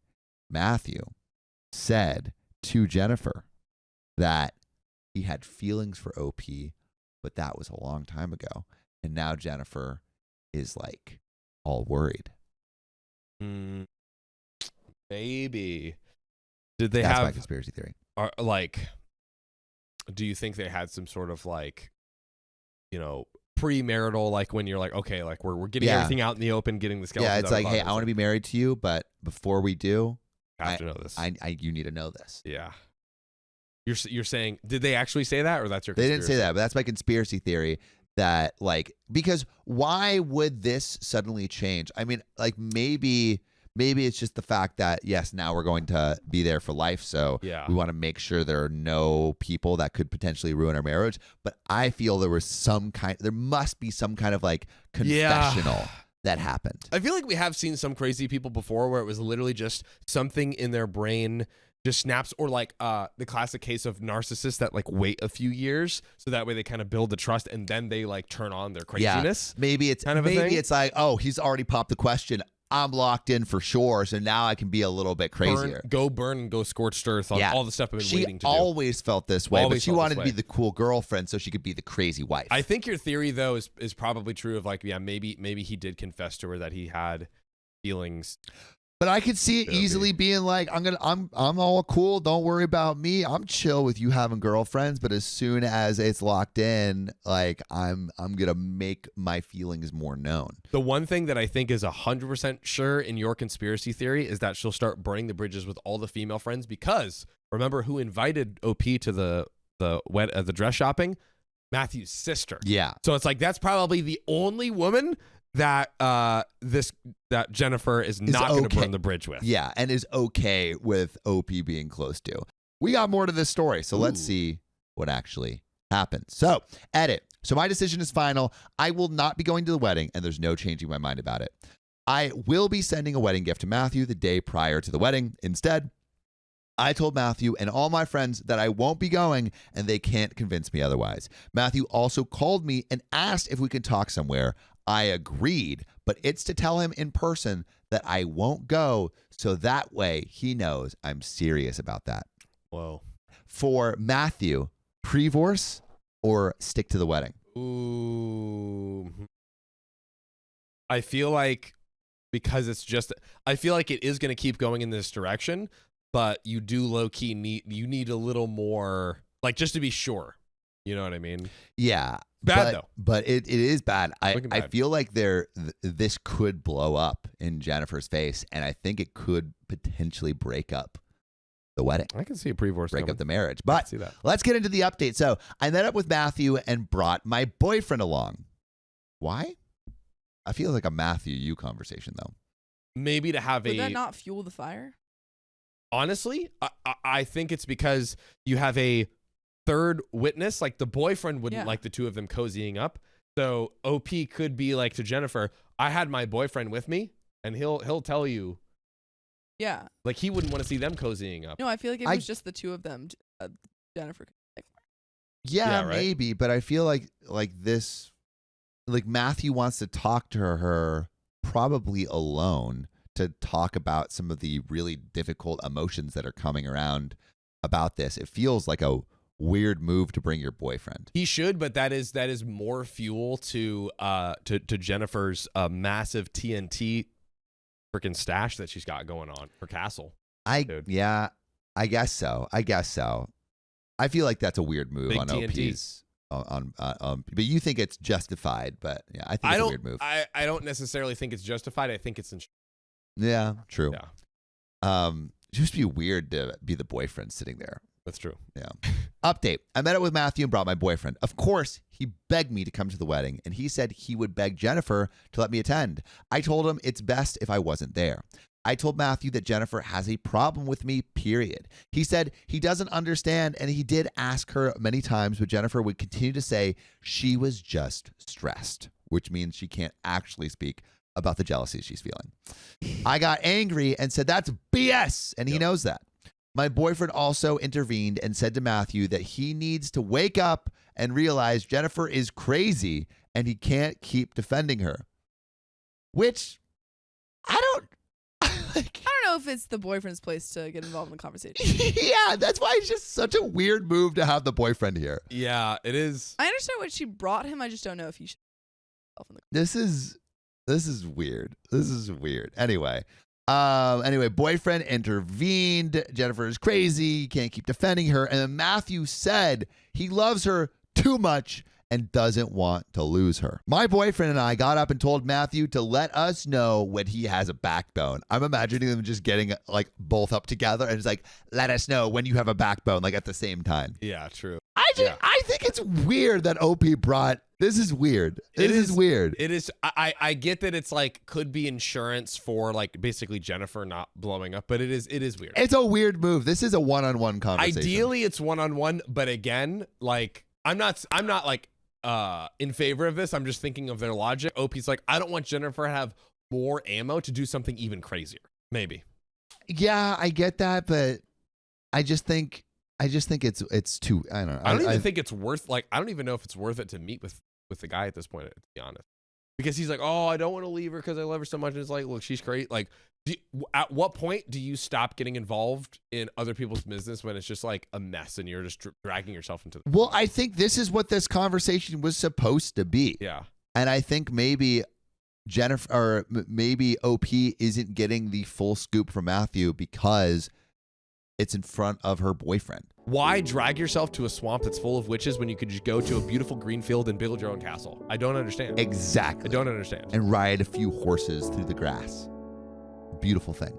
Matthew said to Jennifer that he had feelings for OP, but that was a long time ago. And now Jennifer is like all worried. Maybe. Did they That's have my conspiracy theory. Do you think they had some sort of like, premarital, like when you're like, okay, like we're getting everything out in the open, getting the skeletons. Yeah, it's like, hey, I want to be married to you, but before we do, I have to know this. You need to know this. Yeah. You're saying, did they actually say that, or that's your They conspiracy? didn't say that, but that's my conspiracy theory that, like, because why would this suddenly change? I mean, like, maybe it's just the fact that, yes, now we're going to be there for life, so we want to make sure there are no people that could potentially ruin our marriage. But I feel there must be some kind of like confessional that happened. I feel like we have seen some crazy people before where it was literally just something in their brain just snaps, or like the classic case of narcissists that like wait a few years so that way they kind of build the trust and then they like turn on their craziness. Yeah. Maybe it's kind of it's like, oh, he's already popped the question. I'm locked in for sure, so now I can be a little bit crazier. Burn and go scorched earth on all the stuff I've been waiting to do. She always felt this way, but she wanted to be the cool girlfriend so she could be the crazy wife. I think your theory, though, is probably true of like, maybe he did confess to her that he had feelings. But I could see it easily being like, I'm all cool. Don't worry about me. I'm chill with you having girlfriends. But as soon as it's locked in, like I'm gonna make my feelings more known. The one thing that I think is 100% sure in your conspiracy theory is that she'll start burning the bridges with all the female friends, because remember who invited OP to the dress shopping? Matthew's sister. Yeah. So it's like that's probably the only woman that that Jennifer is not going to burn the bridge with. Yeah, and is okay with OP being close to. We got more to this story, so let's see what actually happens. So, edit. So my decision is final. I will not be going to the wedding, and there's no changing my mind about it. I will be sending a wedding gift to Matthew the day prior to the wedding. Instead, I told Matthew and all my friends that I won't be going, and they can't convince me otherwise. Matthew also called me and asked if we could talk somewhere. I agreed, but it's to tell him in person that I won't go, so that way he knows I'm serious about that. Whoa. For Matthew, pre-divorce or stick to the wedding? Ooh. I feel like because it's just, I feel like it is going to keep going in this direction, but you do low key need a little more, like, just to be sure. You know what I mean? Yeah. Bad though. But it is bad. I bad. feel like this could blow up in Jennifer's face, and I think it could potentially break up the wedding. I can see a pre-divorce break coming. up the marriage. I can But see that. let's get into the update. So I met up with Matthew and brought my boyfriend along. Why? I feel like a Matthew you conversation though. Maybe to have Would that not fuel the fire? Honestly, I think it's because you have a third witness. Like the boyfriend wouldn't like the two of them cozying up. So OP could be like to Jennifer, I had my boyfriend with me, and he'll tell you. Yeah. Like he wouldn't want to see them cozying up. No, I feel like if it was just the two of them, Jennifer could like, Yeah, right? maybe, but I feel like this, like Matthew wants to talk to her probably alone to talk about some of the really difficult emotions that are coming around about this. It feels like a weird move to bring your boyfriend. He should, but that is more fuel to Jennifer's massive TNT freaking stash that she's got going on, her castle. Yeah, I guess so. I feel like that's a weird move Big on TNT. OP's. But you think it's justified, but yeah, I think it's a weird move. I don't necessarily think it's justified. I think it's Yeah, true. Yeah. It used to be weird to be the boyfriend sitting there. That's true. Yeah. Update. I met up with Matthew and brought my boyfriend. Of course, he begged me to come to the wedding, and he said he would beg Jennifer to let me attend. I told him it's best if I wasn't there. I told Matthew that Jennifer has a problem with me, period. He said he doesn't understand, and he did ask her many times, but Jennifer would continue to say she was just stressed, which means she can't actually speak about the jealousy she's feeling. I got angry and said that's BS, and he knows that. My boyfriend also intervened and said to Matthew that he needs to wake up and realize Jennifer is crazy and he can't keep defending her. Which I don't like. I don't know if it's the boyfriend's place to get involved in the conversation. Yeah, that's why it's just such a weird move to have the boyfriend here. Yeah, it is. I understand what she brought him. I just don't know if he should. This is weird. This is weird. Anyway, boyfriend intervened. Jennifer is crazy. Can't keep defending her. And then Matthew said he loves her too much and doesn't want to lose her. My boyfriend and I got up and told Matthew to let us know when he has a backbone. I'm imagining them just getting like both up together and it's like, let us know when you have a backbone, like at the same time. Yeah, true. I think it's weird that OP brought. This is weird. This is weird. It is. I get that it's like could be insurance for like basically Jennifer not blowing up, but it is weird. It's a weird move. This is a one-on-one conversation. Ideally, it's one-on-one, but again, like I'm not like in favor of this. I'm just thinking of their logic. OP's like, I don't want Jennifer to have more ammo to do something even crazier. Maybe. Yeah, I get that, but I just think it's too. I don't know. I don't even think it's worth. Like, I don't even know if it's worth it to meet with the guy at this point. To be honest, because he's like, oh, I don't want to leave her because I love her so much. And it's like, look, she's great. Like, at what point do you stop getting involved in other people's business when it's just like a mess and you're just dragging yourself into? Well, I think this is what this conversation was supposed to be. Yeah, and I think maybe Jennifer or maybe OP isn't getting the full scoop from Matthew because it's in front of her boyfriend. Why drag yourself to a swamp that's full of witches when you could just go to a beautiful green field and build your own castle? I don't understand. Exactly. I don't understand. And ride a few horses through the grass. Beautiful thing.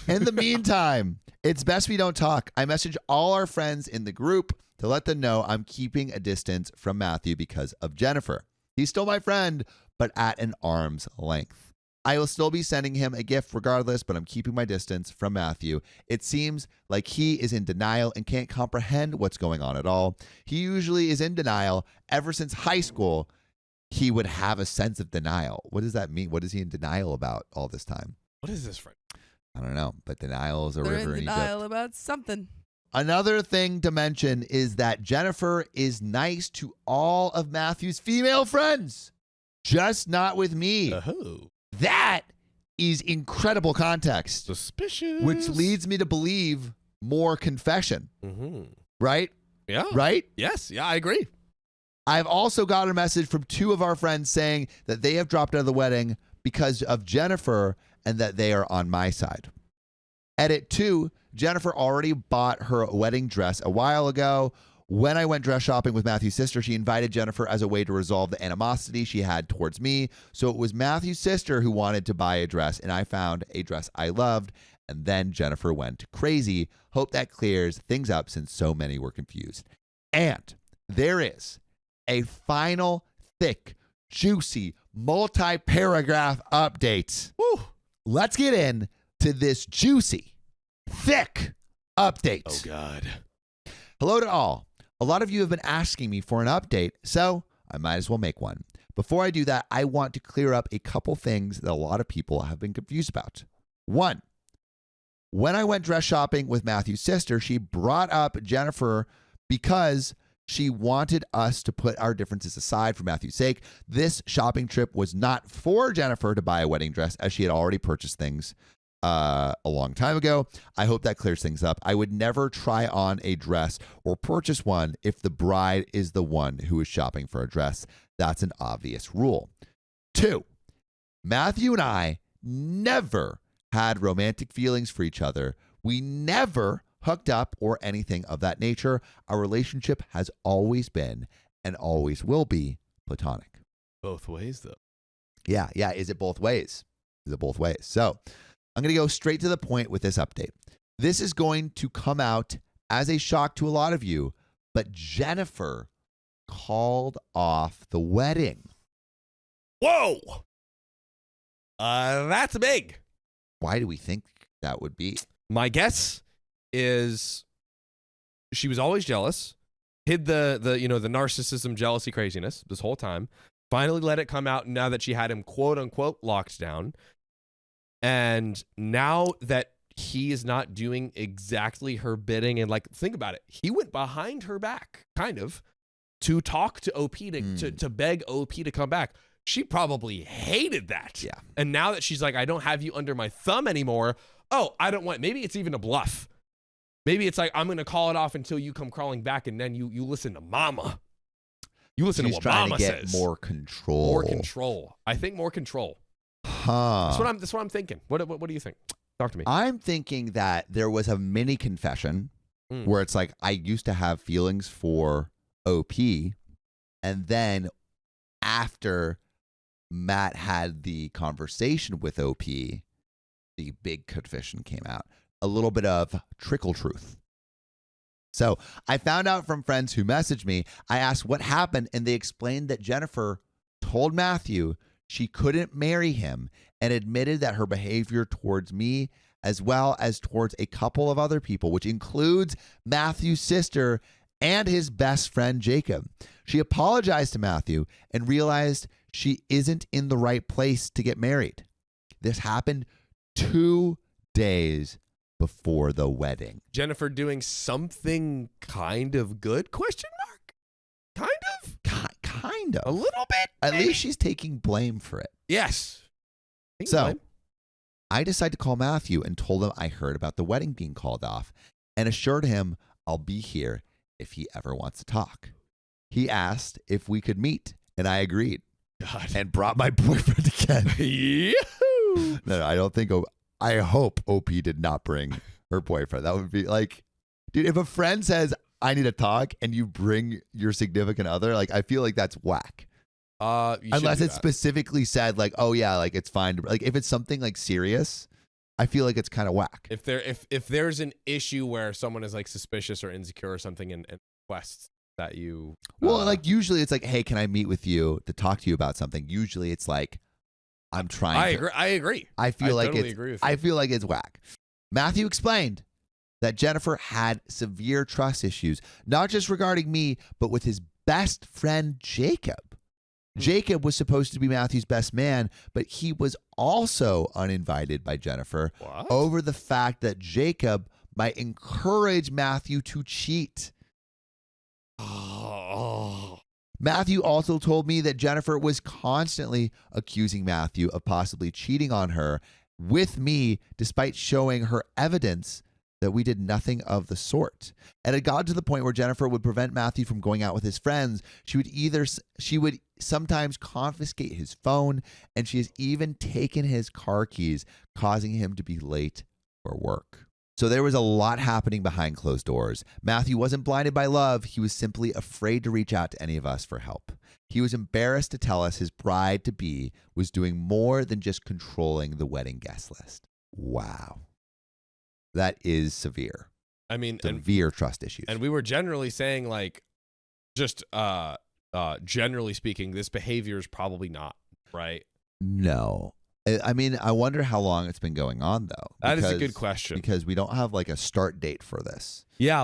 In the meantime, it's best we don't talk. I message all our friends in the group to let them know I'm keeping a distance from Matthew because of Jennifer. He's still my friend, but at an arm's length. I will still be sending him a gift regardless, but I'm keeping my distance from Matthew. It seems like he is in denial and can't comprehend what's going on at all. He usually is in denial. Ever since high school, he would have a sense of denial. What does that mean? What is he in denial about all this time? What is this, friend? I don't know, but denial is a They're river in in denial Egypt. about something. Another thing to mention is that Jennifer is nice to all of Matthew's female friends. just not with me. Oh, That is incredible context, suspicious. which leads me to believe more confession, right? Yeah. Right? Yes. Yeah, I agree. I've also got a message from two of our friends saying that they have dropped out of the wedding because of Jennifer and that they are on my side. Edit 2, Jennifer already bought her wedding dress a while ago. When I went dress shopping with Matthew's sister, she invited Jennifer as a way to resolve the animosity she had towards me. So it was Matthew's sister who wanted to buy a dress, and I found a dress I loved. And then Jennifer went crazy. Hope that clears things up since so many were confused. And there is a final thick, juicy, multi-paragraph update. Woo. Let's get in to this juicy, thick update. Oh, God. Hello to all. A lot of you have been asking me for an update, so I might as well make one. Before I do that, I want to clear up a couple things that a lot of people have been confused about. 1, when I went dress shopping with Matthew's sister, she brought up Jennifer because she wanted us to put our differences aside for Matthew's sake. This shopping trip was not for Jennifer to buy a wedding dress, as she had already purchased things a long time ago. I hope that clears things up. I would never try on a dress or purchase one if the bride is the one who is shopping for a dress. That's an obvious rule. 2, Matthew and I never had romantic feelings for each other. We never hooked up or anything of that nature. Our relationship has always been and always will be platonic. Both ways, though. Yeah. Is it both ways? So I'm going to go straight to the point with this update. This is going to come out as a shock to a lot of you, but Jennifer called off the wedding. Whoa. That's big. Why do we think that would be? My guess is she was always jealous, hid the narcissism, jealousy, craziness this whole time, finally let it come out now that she had him quote unquote locked down. And now that he is not doing exactly her bidding, and like, think about it, he went behind her back kind of to talk to OP to beg OP to come back. She probably hated that. Yeah. And now that she's like, I don't have you under my thumb anymore. Oh, I don't want, maybe it's even a bluff. Maybe it's like, I'm going to call it off until you come crawling back, and then you listen to mama. You listen to what mama says. She's trying to get more control. More control. I think more control. Huh. That's what I'm thinking. What do you think? Talk to me. I'm thinking that there was a mini confession where it's like, I used to have feelings for OP, and then after Matt had the conversation with OP, the big confession came out. A little bit of trickle truth. So I found out from friends who messaged me. I asked what happened, and they explained that Jennifer told Matthew she couldn't marry him and admitted that her behavior towards me, as well as towards a couple of other people, which includes Matthew's sister and his best friend, Jacob. She apologized to Matthew and realized she isn't in the right place to get married. This happened 2 days before the wedding. Jennifer doing something kind of good? Question mark? Kind of? Kind of. A little bit? At maybe? least she's taking blame for it. Yes. So I decided to call Matthew and told him I heard about the wedding being called off and assured him I'll be here if he ever wants to talk. He asked if we could meet, and I agreed. God. And brought my boyfriend again. Yahoo! No, I don't think. I hope OP did not bring her boyfriend. That would be like, dude, if a friend says, I need to talk, and you bring your significant other, like, I feel like that's whack. Unless it's specifically said, like, oh, yeah, like, it's fine. Like, if it's something, like, serious, I feel like it's kind of whack. If there's an issue where someone is, like, suspicious or insecure or something and requests that you... Well, like, usually it's like, hey, can I meet with you to talk to you about something? Usually it's like, I'm trying I agree. I feel like totally it's... agree with you. I feel like it's whack. Matthew explained that Jennifer had severe trust issues, not just regarding me, but with his best friend, Jacob. Jacob was supposed to be Matthew's best man, but he was also uninvited by Jennifer over the fact that Jacob might encourage Matthew to cheat. Oh. Matthew also told me that Jennifer was constantly accusing Matthew of possibly cheating on her with me, despite showing her evidence that we did nothing of the sort. And it got to the point where Jennifer would prevent Matthew from going out with his friends. She would sometimes confiscate his phone, and she has even taken his car keys, causing him to be late for work. So there was a lot happening behind closed doors. Matthew wasn't blinded by love. He was simply afraid to reach out to any of us for help. He was embarrassed to tell us his bride-to-be was doing more than just controlling the wedding guest list. Wow. That is severe. I mean, severe trust issues. And we were generally saying, like, just generally speaking, this behavior is probably not, right? No. I mean, I wonder how long it's been going on, though. That is a good question. Because we don't have, like, a start date for this. Yeah,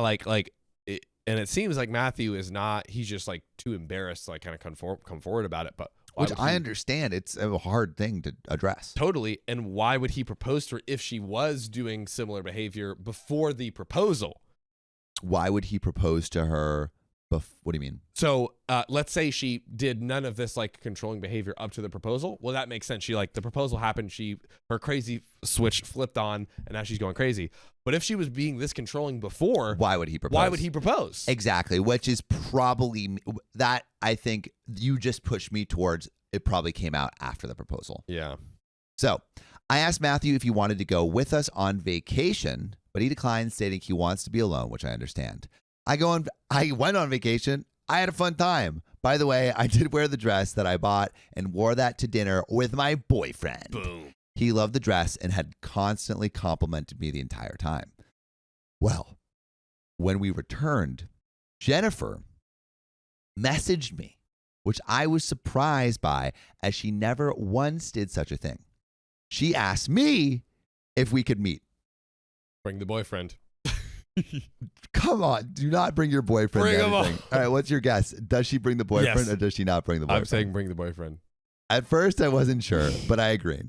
and it seems like Matthew is not, he's just, like, too embarrassed to, like, kind of come forward about it. But which I understand. It's a hard thing to address. Totally. And why would he propose to her if she was doing similar behavior before the proposal? Why would he propose to her? What do you mean? So let's say she did none of this like controlling behavior up to the proposal. Well, that makes sense. She the proposal happened. Her crazy switch flipped on, and now she's going crazy. But if she was being this controlling before, why would he propose? Why would he propose? Exactly. Which is probably that. I think you just pushed me towards it. Probably came out after the proposal. Yeah. So I asked Matthew if he wanted to go with us on vacation, but he declined, stating he wants to be alone, which I understand. I went on vacation. I had a fun time. By the way, I did wear the dress that I bought and wore that to dinner with my boyfriend. Boom. He loved the dress and had constantly complimented me the entire time. Well, when we returned, Jennifer messaged me, which I was surprised by, as she never once did such a thing. She asked me if we could meet. Bring the boyfriend. Come on, do not bring your boyfriend. Bring him on. All right, what's your guess? Does she bring the boyfriend Yes. or does she not bring the boyfriend? I'm saying bring the boyfriend. At first, I wasn't sure, but I agreed.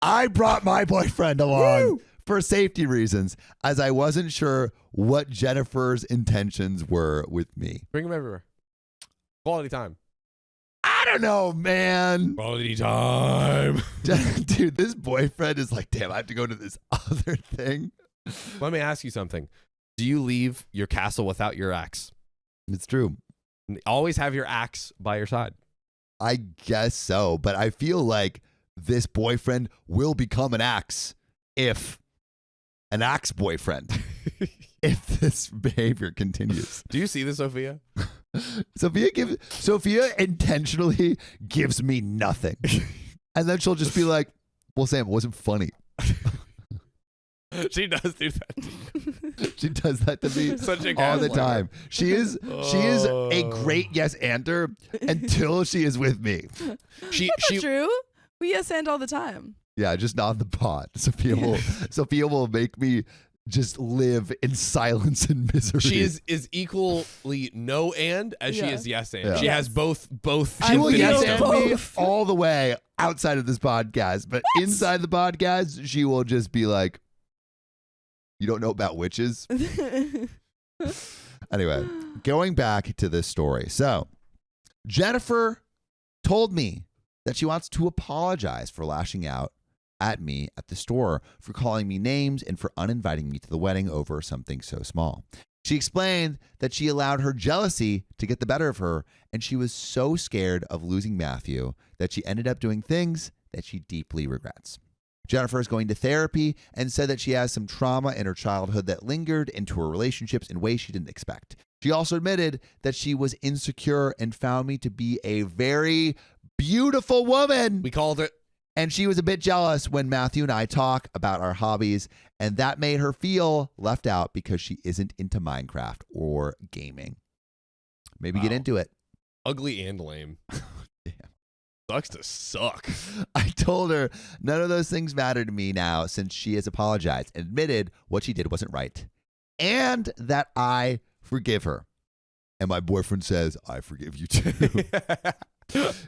I brought my boyfriend along for safety reasons, as I wasn't sure what Jennifer's intentions were with me. Bring him everywhere. Quality time. I don't know, man. Quality time. Dude, this boyfriend is like, damn, I have to go to this other thing. Let me ask you something. Do you leave your castle without your axe? It's true. Always have your axe by your side. I guess so, but I feel like this boyfriend will become an axe if boyfriend if this behavior continues. Do you see this, Sophia? Sophia intentionally gives me nothing. And then she'll just be like, well, Sam, it wasn't funny. She does do that. She does that to me Such a all the gaslighter. time. She is a great yes ander until she is with me. That's true. We yes and all the time. Yeah, just not on the pod. Sophia will make me just live in silence and misery. She is equally no and as she is yes and. Yeah. She has both. She will feel yes and me both. all the way outside of this podcast, but inside the podcast, she will just be like, "You don't know about witches." Anyway, going back to this story. So, Jennifer told me that she wants to apologize for lashing out at me at the store, for calling me names, and for uninviting me to the wedding over something so small. She explained that she allowed her jealousy to get the better of her, and she was so scared of losing Matthew that she ended up doing things that she deeply regrets. Jennifer is going to therapy and said that she has some trauma in her childhood that lingered into her relationships in ways she didn't expect. She also admitted that she was insecure and found me to be a very beautiful woman. We called it. And she was a bit jealous when Matthew and I talk about our hobbies, and that made her feel left out because she isn't into Minecraft or gaming. Maybe get into it. Ugly and lame. Sucks to suck. I told her none of those things matter to me now since she has apologized and admitted what she did wasn't right, and that I forgive her. And my boyfriend says, I forgive you too.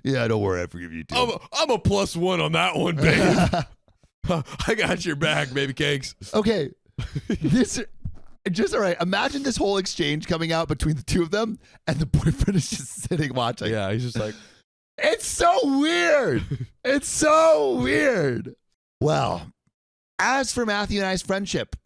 Yeah, don't worry, I forgive you too. I'm a +1 on that one, babe. I got your back, baby cakes. Okay, Just all right. Imagine this whole exchange coming out between the two of them, and the boyfriend is just sitting watching. Yeah, he's just like, It's so weird. It's so weird. Well, as for Matthew and I's friendship,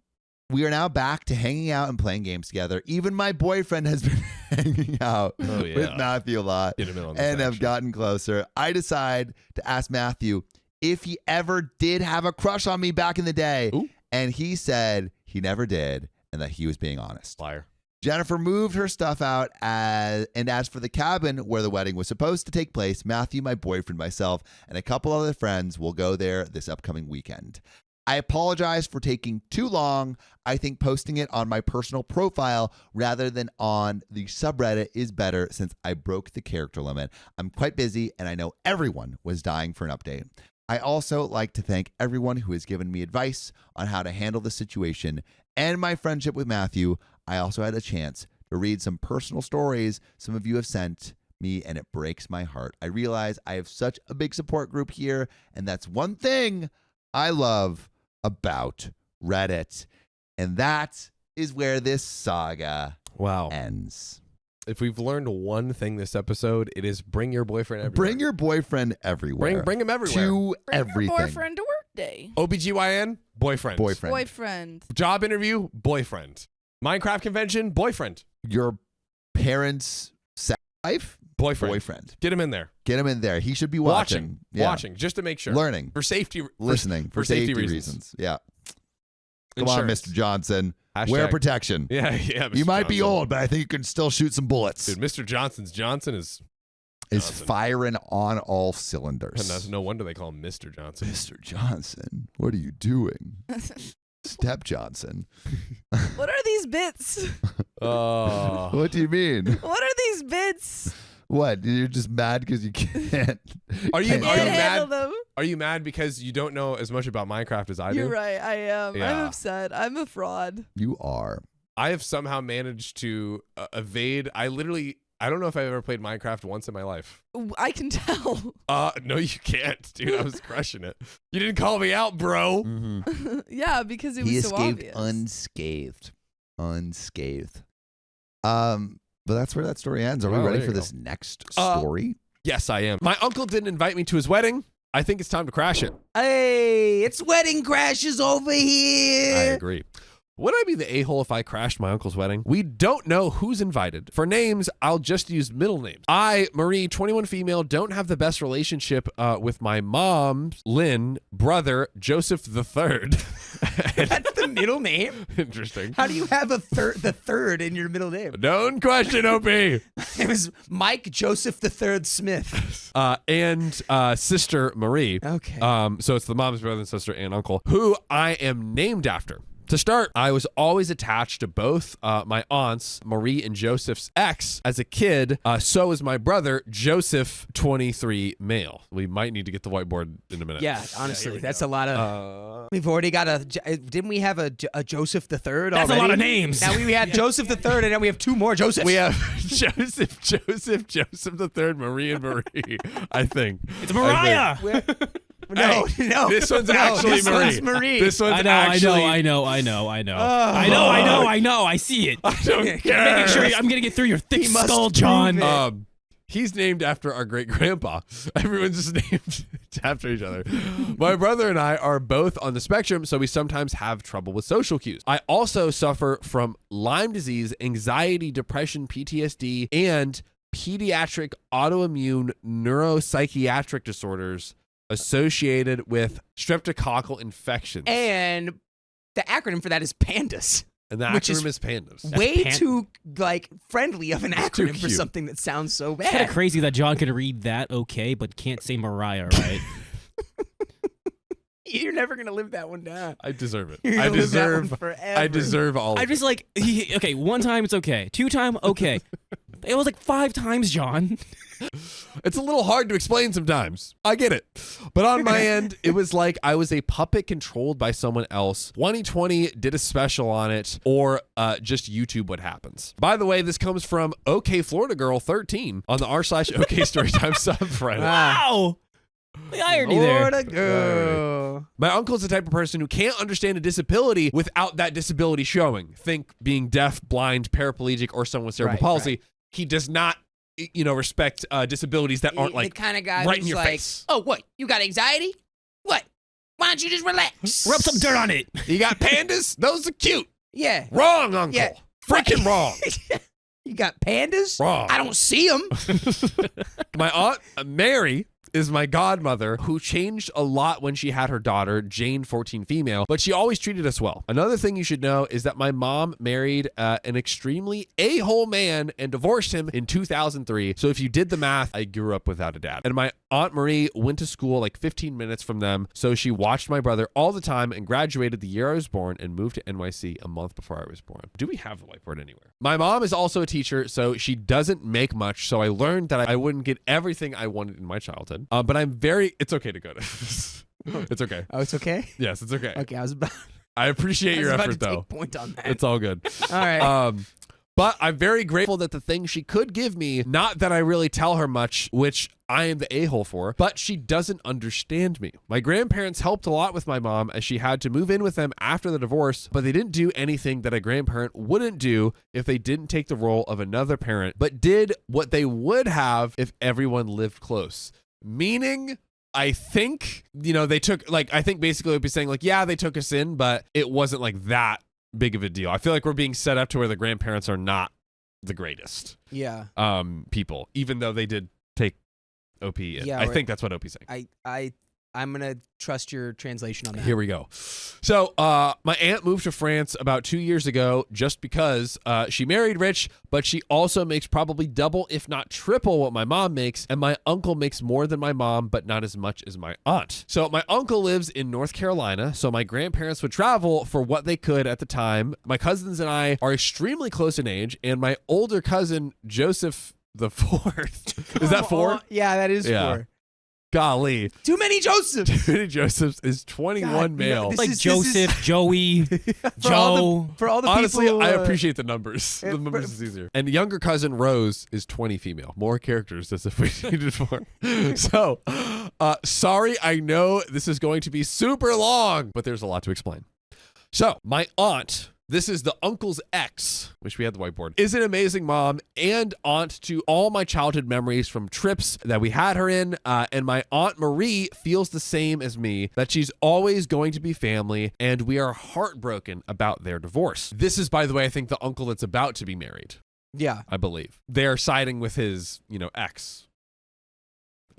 we are now back to hanging out and playing games together. Even my boyfriend has been hanging out with Matthew a lot and have gotten closer. I decide to ask Matthew if he ever did have a crush on me back in the day. Ooh. And he said he never did and that he was being honest. Liar. Jennifer moved her stuff out, and as for the cabin where the wedding was supposed to take place, Matthew, my boyfriend, myself, and a couple other friends will go there this upcoming weekend. I apologize for taking too long. I think posting it on my personal profile rather than on the subreddit is better since I broke the character limit. I'm quite busy, and I know everyone was dying for an update. I also like to thank everyone who has given me advice on how to handle the situation and my friendship with Matthew. I also had a chance to read some personal stories some of you have sent me, and it breaks my heart. I realize I have such a big support group here, and that's one thing I love about Reddit. And that is where this saga ends. If we've learned one thing this episode, it is bring your boyfriend everywhere. Bring your boyfriend everywhere. Bring him everywhere. To Bring everything. your boyfriend to work day. OBGYN, boyfriend. Boyfriend. Job interview, boyfriend. Minecraft convention, boyfriend. Your parents' sex life? Boyfriend. Get him in there. Get him in there. He should be watching. Watching, just to make sure. Learning. For safety. Listening. For safety reasons. Yeah. Come on, Mr. Johnson. Hashtag. Wear protection. Yeah. Mr. You might Johnson. be old, but I think you can still shoot some bullets. Dude, Mr. Johnson is firing on all cylinders. And that's no wonder they call him Mr. Johnson. Mr. Johnson, what are you doing? Step Johnson. What are these bits? What do you mean? What are these bits? What? You're just mad because you can't. Are you handle mad? them. Are you mad because you don't know as much about Minecraft as I do? You're right. I am. Yeah. I'm upset. I'm a fraud. You are. I have somehow managed to evade. I don't know if I've ever played Minecraft once in my life. I can tell. No, you can't, dude. I was crushing it. You didn't call me out, bro. Mm-hmm. Yeah, because it was so escaped obvious. unscathed. But that's where that story ends. Are we ready for this next story? Yes, I am. My uncle didn't invite me to his wedding. I think it's time to crash it. Hey, it's wedding crashes over here. I agree. Would I be the a-hole if I crashed my uncle's wedding? We don't know who's invited. For names, I'll just use middle names. I, Marie, 21 female, don't have the best relationship with my mom, Lynn, brother, Joseph III. That's the middle name? Interesting. How do you have the third in your middle name? Don't question, OP. It was Mike Joseph III Smith. And sister Marie. Okay. So it's the mom's brother and sister and uncle, who I am named after. To start, I was always attached to both my aunts, Marie and Joseph's ex, as a kid. So is my brother, Joseph, 23 male. We might need to get the whiteboard in a minute. Yeah, honestly, that's a lot of. We've already got didn't we have a Joseph the Third already? That's a lot of names. Now we had Joseph the Third, and now we have two more Josephs. We have Joseph the Third, Marie and Marie, I think. It's Mariah. No. This one's actually this Marie. one's Marie. This one's I know. I see it. I don't care. Making sure I'm gonna get through your thick skull, John. He's named after our great grandpa. Everyone's just named after each other. My brother and I are both on the spectrum, so we sometimes have trouble with social cues. I also suffer from Lyme disease, anxiety, depression, PTSD, and pediatric autoimmune neuropsychiatric disorders associated with streptococcal infections. And the acronym for that is PANDAS. And the which acronym is PANDAS. Way too friendly of an too acronym for cute. something that sounds so bad. It's kind of crazy that John can read that okay, but can't say Mariah, right? You're never gonna live that one down. I deserve it. You're I gonna live that one deserve. forever. I deserve all. I'm of just like, okay, one time it's okay, 2 times okay. It was like 5 times, John. It's a little hard to explain sometimes. I get it. But on my end, it was like I was a puppet controlled by someone else. 2020 did a special on it, or just YouTube what happens. By the way, this comes from OK Florida Girl 13 on the r/OK Storytime subreddit. Wow. The irony there. Florida girl. My uncle's the type of person who can't understand a disability without that disability showing. Think being deaf, blind, paraplegic, or someone with cerebral Right, palsy. right. He does not, respect disabilities that aren't The kind of guy right who's in your like, face. oh, what? You got anxiety? What? Why don't you just relax? Rub some dirt on it. You got pandas? Those are cute. Yeah. Wrong, uncle. Yeah. Freaking wrong. You got pandas? Wrong. I don't see them. My aunt Mary is my godmother, who changed a lot when she had her daughter, Jane, 14 female, but she always treated us well. Another thing you should know is that my mom married an extremely a-hole man and divorced him in 2003. So if you did the math, I grew up without a dad. And my Aunt Marie went to school like 15 minutes from them, so she watched my brother all the time and graduated the year I was born and moved to NYC a month before I was born. Do we have the whiteboard anywhere? My mom is also a teacher, so she doesn't make much, so I learned that I wouldn't get everything I wanted in my childhood. But it's okay to go to this. It's okay. Oh, it's okay? Yes, it's okay. Okay, I was about I appreciate your to effort, though. take point on that. It's all good. All right. But I'm very grateful that the thing she could give me, not that I really tell her much, which I am the a-hole for, but she doesn't understand me. My grandparents helped a lot with my mom as she had to move in with them after the divorce, but they didn't do anything that a grandparent wouldn't do if they didn't take the role of another parent, but did what they would have if everyone lived close. Meaning, I think, they took, I think basically it would be saying, yeah, they took us in, but it wasn't that big of a deal. I feel like we're being set up to where the grandparents are not the greatest Yeah. people, even though they did take OP in. Yeah, I think that's what OP's saying. I'm gonna trust your translation on that. Here we go. So my aunt moved to France about 2 years ago just because she married rich, but she also makes probably double, if not triple, what my mom makes. And my uncle makes more than my mom, but not as much as my aunt. So my uncle lives in North Carolina, so my grandparents would travel for what they could at the time. My cousins and I are extremely close in age, and my older cousin, Joseph the Fourth. Is that four? Yeah, that is Yeah. 4. Golly. Too many Josephs. Too many Josephs is 21 God, male. this Like is- Joseph, Joey, Joe. For all the Honestly, people. I appreciate the numbers. The for- numbers is easier. And younger cousin Rose is 20 female. More characters as if we needed more. So, sorry, I know this is going to be super long, but there's a lot to explain. So, my aunt, this is the uncle's ex, wish we had the whiteboard, is an amazing mom and aunt to all my childhood memories from trips that we had her in. And my Aunt Marie feels the same as me, that she's always going to be family, and we are heartbroken about their divorce. This is, by the way, I think the uncle that's about to be married, Yeah. I believe. They're siding with his, ex,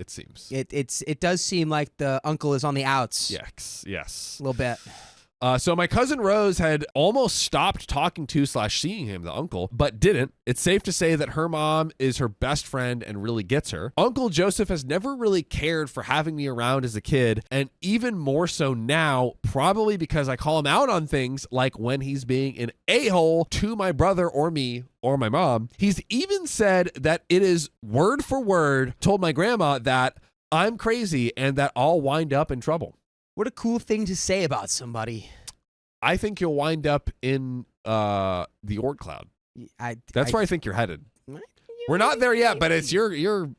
it seems. It does seem like the uncle is on the outs. Yes. A little bit. So my cousin Rose had almost stopped talking to / seeing him, the uncle, but didn't. It's safe to say that her mom is her best friend and really gets her. Uncle Joseph has never really cared for having me around as a kid, and even more so now, probably because I call him out on things like when he's being an a-hole to my brother or me or my mom. He's even said that it is word for word told my grandma that I'm crazy and that I'll wind up in trouble. What a cool thing to say about somebody. I think you'll wind up in the Oort cloud. That's where I think you're headed. We're not there yet, but it's you're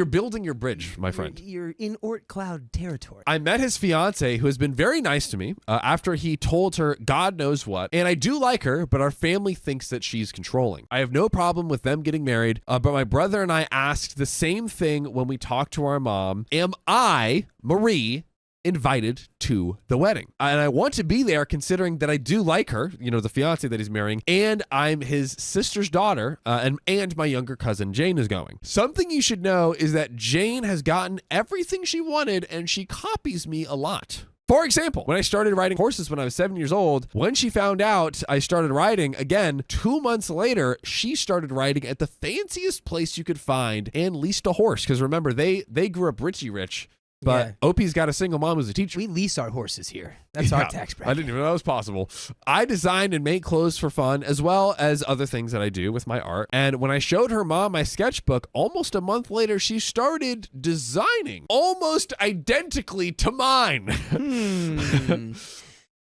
building your bridge, my friend. You're in Oort cloud territory. I met his fiance, who has been very nice to me after he told her God knows what. And I do like her, but our family thinks that she's controlling. I have no problem with them getting married, but my brother and I asked the same thing when we talked to our mom. Am I, Marie, invited to the wedding? And I want to be there considering that I do like her, the fiance that he's marrying, and I'm his sister's daughter, and my younger cousin Jane is going. Something you should know is that Jane has gotten everything she wanted and she copies me a lot. For example, when I started riding horses when I was 7 years old, when she found out I started riding again, 2 months later, she started riding at the fanciest place you could find and leased a horse. Because remember, they grew up rich. But Yeah. Opie's got a single mom who's a teacher. We lease our horses here. That's our Yeah, tax bracket. I didn't even know that was possible. I designed and make clothes for fun, as well as other things that I do with my art. And when I showed her mom my sketchbook, almost a month later, she started designing almost identically to mine.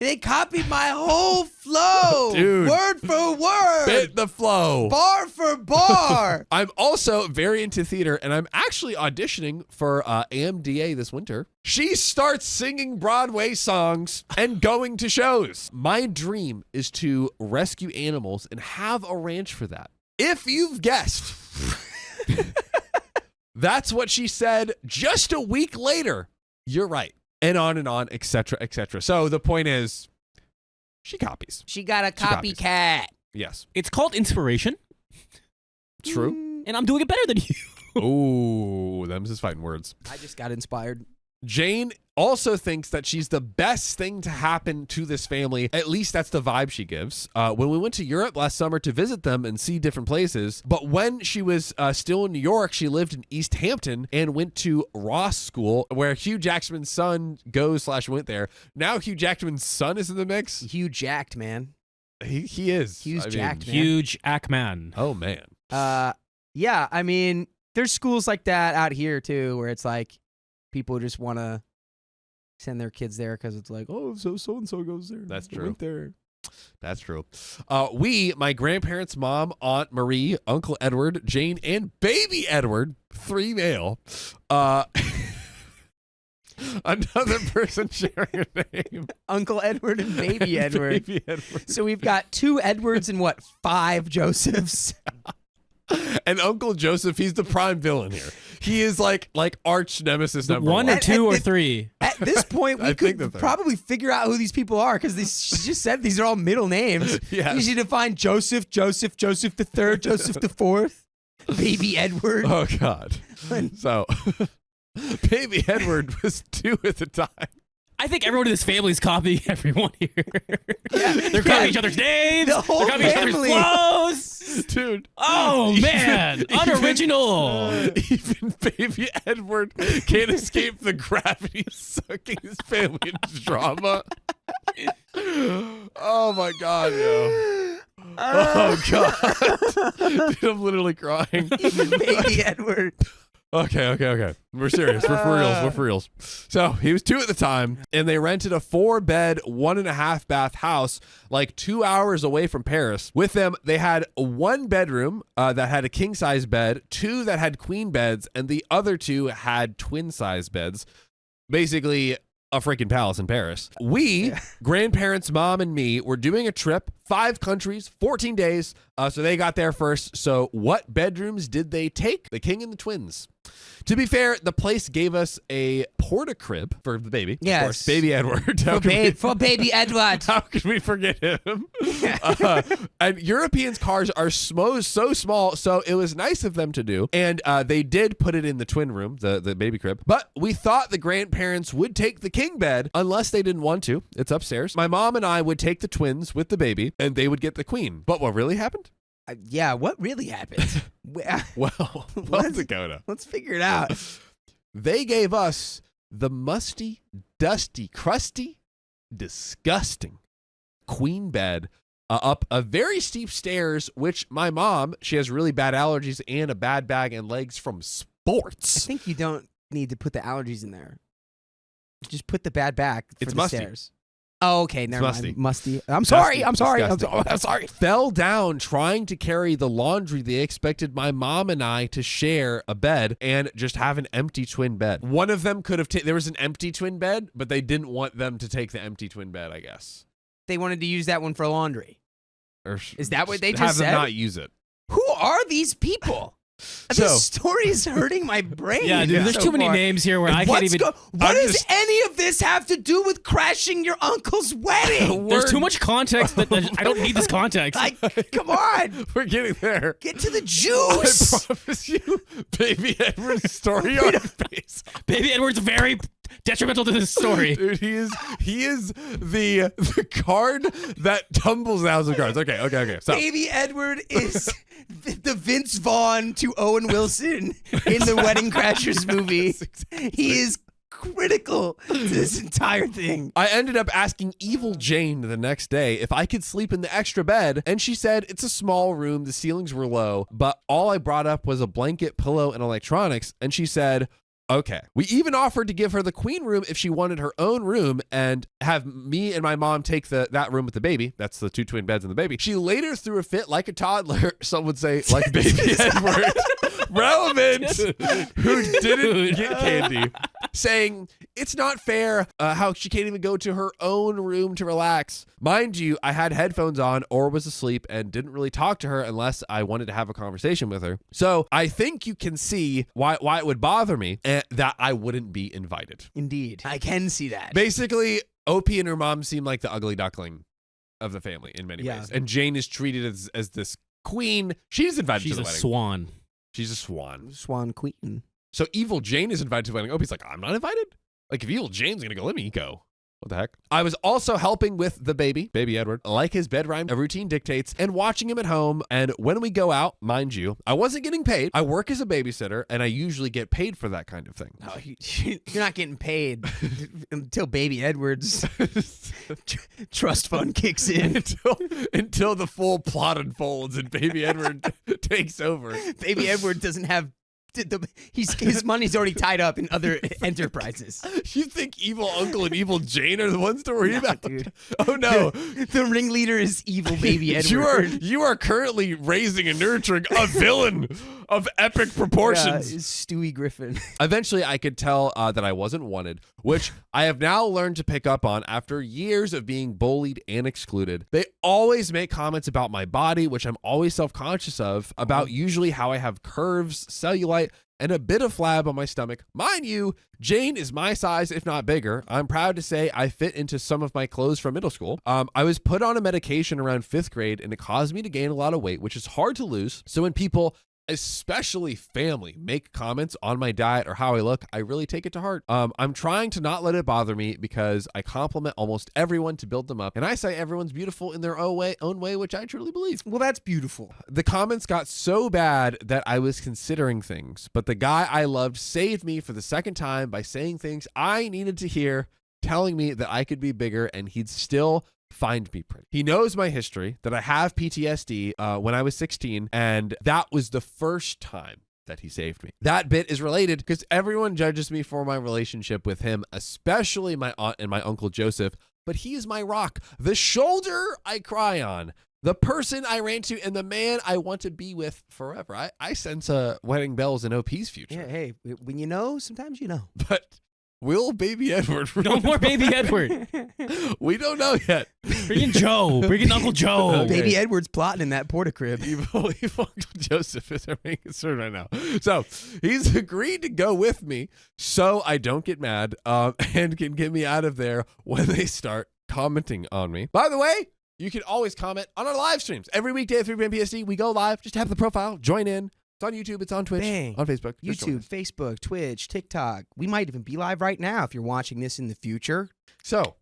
They copied my whole flow. Dude. Word for word. Bit the flow. Bar for bar. I'm also very into theater, and I'm actually auditioning for AMDA this winter. She starts singing Broadway songs and going to shows. My dream is to rescue animals and have a ranch for that. If you've guessed, that's what she said just a week later. You're right. And on, et cetera, et cetera. So the point is, she copies. She got a copies. copycat. Yes. It's called inspiration, True. and I'm doing it better than you. Ooh, them's his fighting words. I just got inspired. Jane also thinks that she's the best thing to happen to this family. At least that's the vibe she gives. When we went to Europe last summer to visit them and see different places, but when she was still in New York, she lived in East Hampton and went to Ross School, where Hugh Jackman's son went there. Now Hugh Jackman's son is in the mix. Hugh jacked, man. He is. Hugh's jacked, man. Huge Ackman. Oh man. Yeah, I mean, there's schools like that out here too, where it's like people just want to send their kids there because it's like, oh, so and so goes there. That's They true. went there. That's true. My grandparents, mom, Aunt Marie, Uncle Edward, Jane, and baby Edward, 3 male. Another person sharing a name. Uncle Edward and baby Edward. Baby Edward. So we've got 2 Edwards and 5 Josephs. And Uncle Joseph, he's the prime villain here. He is like arch nemesis number 1 one. or 2 or 3. At this point, I we think could the third. probably figure out who these people are because she just said these are all middle names. Yes. You should define Joseph the Third, Joseph the Fourth, baby Edward. Oh God. So, baby Edward was 2 at the time. I think everyone in this family is copying everyone here. Yeah. They're copying each other's names. The whole They're copying family. each other's clothes. Dude. Oh, man. Unoriginal. Even baby Edward can't escape the gravity sucking his family into drama. Oh my God, yo. Oh God. Dude, I'm literally crying. Baby Edward. Okay. We're serious. We're for reals. So he was 2 at the time, and they rented a 4-bed, 1.5 bath house like 2 hours away from Paris. With them, they had 1 bedroom that had a king size bed, 2 that had queen beds, and the other 2 had twin size beds. Basically, a freaking palace in Paris. We, grandparents, mom, and me, were doing a trip, 5 countries, 14 days. So they got there first. So what bedrooms did they take? The king and the twins. To be fair, the place gave us a porta-crib for the baby. Yes. Of course, baby Edward. For baby Edward. How could we forget him? And Europeans' cars are so small, so it was nice of them to do. And they did put it in the twin room, the baby crib. But we thought the grandparents would take the king bed unless they didn't want to. It's upstairs. My mom and I would take the twins with the baby, and they would get the queen. But what really happened? Yeah, what really happened? Well, Dakota. Let's figure it out. They gave us the musty, dusty, crusty, disgusting queen bed up a very steep stairs, which my mom, she has really bad allergies and a bad bag and legs from I sports. think you don't need to put the allergies in there. Just put the bad back for It's the musty. stairs. Oh, okay. Never musty. mind. Musty. I'm sorry. Disgusting. I'm sorry. Fell down trying to carry the laundry. They expected my mom and I to share a bed and just have an empty twin bed. One of them could have there was an empty twin bed, but they didn't want them to take the empty twin bed, I guess. They wanted to use that one for laundry. Or Is that what they just have said? them not use it. Who are these people? So- This story is hurting my brain. Yeah, dude, there's so too many far. names here where I can't What even. does any of this have to do with crashing your uncle's wedding? There's too much context that I don't need this context. Like, come on. We're getting there. Get to the I juice. promise you, baby Edward's story on your face. Baby Edward's very detrimental to this story. Dude, he is the card that tumbles out of the cards. Okay. So Baby Edward is the Vince Vaughn to Owen Wilson in the Wedding Crashers movie. He is critical to this entire thing. I ended up asking Evil Jane the next day if I could sleep in the extra bed, and she said it's a small room, the ceilings were low, but all I brought up was a blanket, pillow, and electronics, and she said, Okay. We even offered to give her the queen room if she wanted her own room and have me and my mom take that room with the baby. That's the 2 twin beds and the baby. She later threw a fit like a toddler. Some would say like baby Edward. Relevant. Who didn't get candy. Saying it's not fair how she can't even go to her own room to relax. Mind you, I had headphones on or was asleep and didn't really talk to her unless I wanted to have a conversation with her. So I think you can see why it would bother me that I wouldn't be invited. Indeed. I can see that. Basically, OP and her mom seem like the ugly duckling of the family in many ways. And Jane is treated as this queen. She's invited to the wedding. She's a swan. She's a swan. Swan queen. So evil Jane is invited to the wedding. OP's like, I'm not invited? Like, if evil Jane's going to go, let me go. What the heck? I was also helping with the baby Edward, like his bedtime routine dictates, and watching him at home. And when we go out, mind you, I wasn't getting paid. I work as a babysitter, and I usually get paid for that kind of thing. No, you're not getting paid until baby Edward's trust fund kicks in. until the full plot unfolds and baby Edward takes over. Baby Edward doesn't have... his money's already tied up in other enterprises. You think evil uncle and evil Jane are the ones to worry about? Dude. Oh no. The ringleader is evil baby Edward. You are currently raising and nurturing a villain of epic proportions. Yeah, Stewie Griffin. Eventually I could tell that I wasn't wanted, which I have now learned to pick up on after years of being bullied and excluded. They always make comments about my body, which I'm always self-conscious of, about usually how I have curves, cellulite, and a bit of flab on my stomach. Mind you, Jane is my size, if not bigger. I'm proud to say I fit into some of my clothes from middle school. I was put on a medication around 5th grade, and it caused me to gain a lot of weight, which is hard to lose. So when people, especially family, make comments on my diet or how I look, I really take it to heart. I'm trying to not let it bother me because I compliment almost everyone to build them up. And I say everyone's beautiful in their own way, which I truly believe. Well, that's beautiful. The comments got so bad that I was considering things, but the guy I loved saved me for the second time by saying things I needed to hear, telling me that I could be bigger and he'd still find me pretty. He knows my history, that I have PTSD when I was 16, and that was the first time that he saved me. That bit is related because everyone judges me for my relationship with him, especially my aunt and my uncle Joseph, but he is my rock, the shoulder I cry on, the person I ran to, and the man I want to be with forever. I sense wedding bells in OP's future. Yeah, hey, when you know, sometimes you know. But will baby Edward... No more baby Edward. We don't know yet. Bring in Joe. Bring in Uncle Joe. Okay. Baby Edward's plotting in that porta crib. Evil Uncle Joseph is our main concern right now. So he's agreed to go with me so I don't get mad and can get me out of there when they start commenting on me. By the way, you can always comment on our live streams. Every weekday at 3 p.m. PST, we go live. Just have the profile. Join in. It's on YouTube. It's on Twitch. Bang. On Facebook. Just join YouTube, us. Facebook, Twitch, TikTok. We might even be live right now if you're watching this in the future. So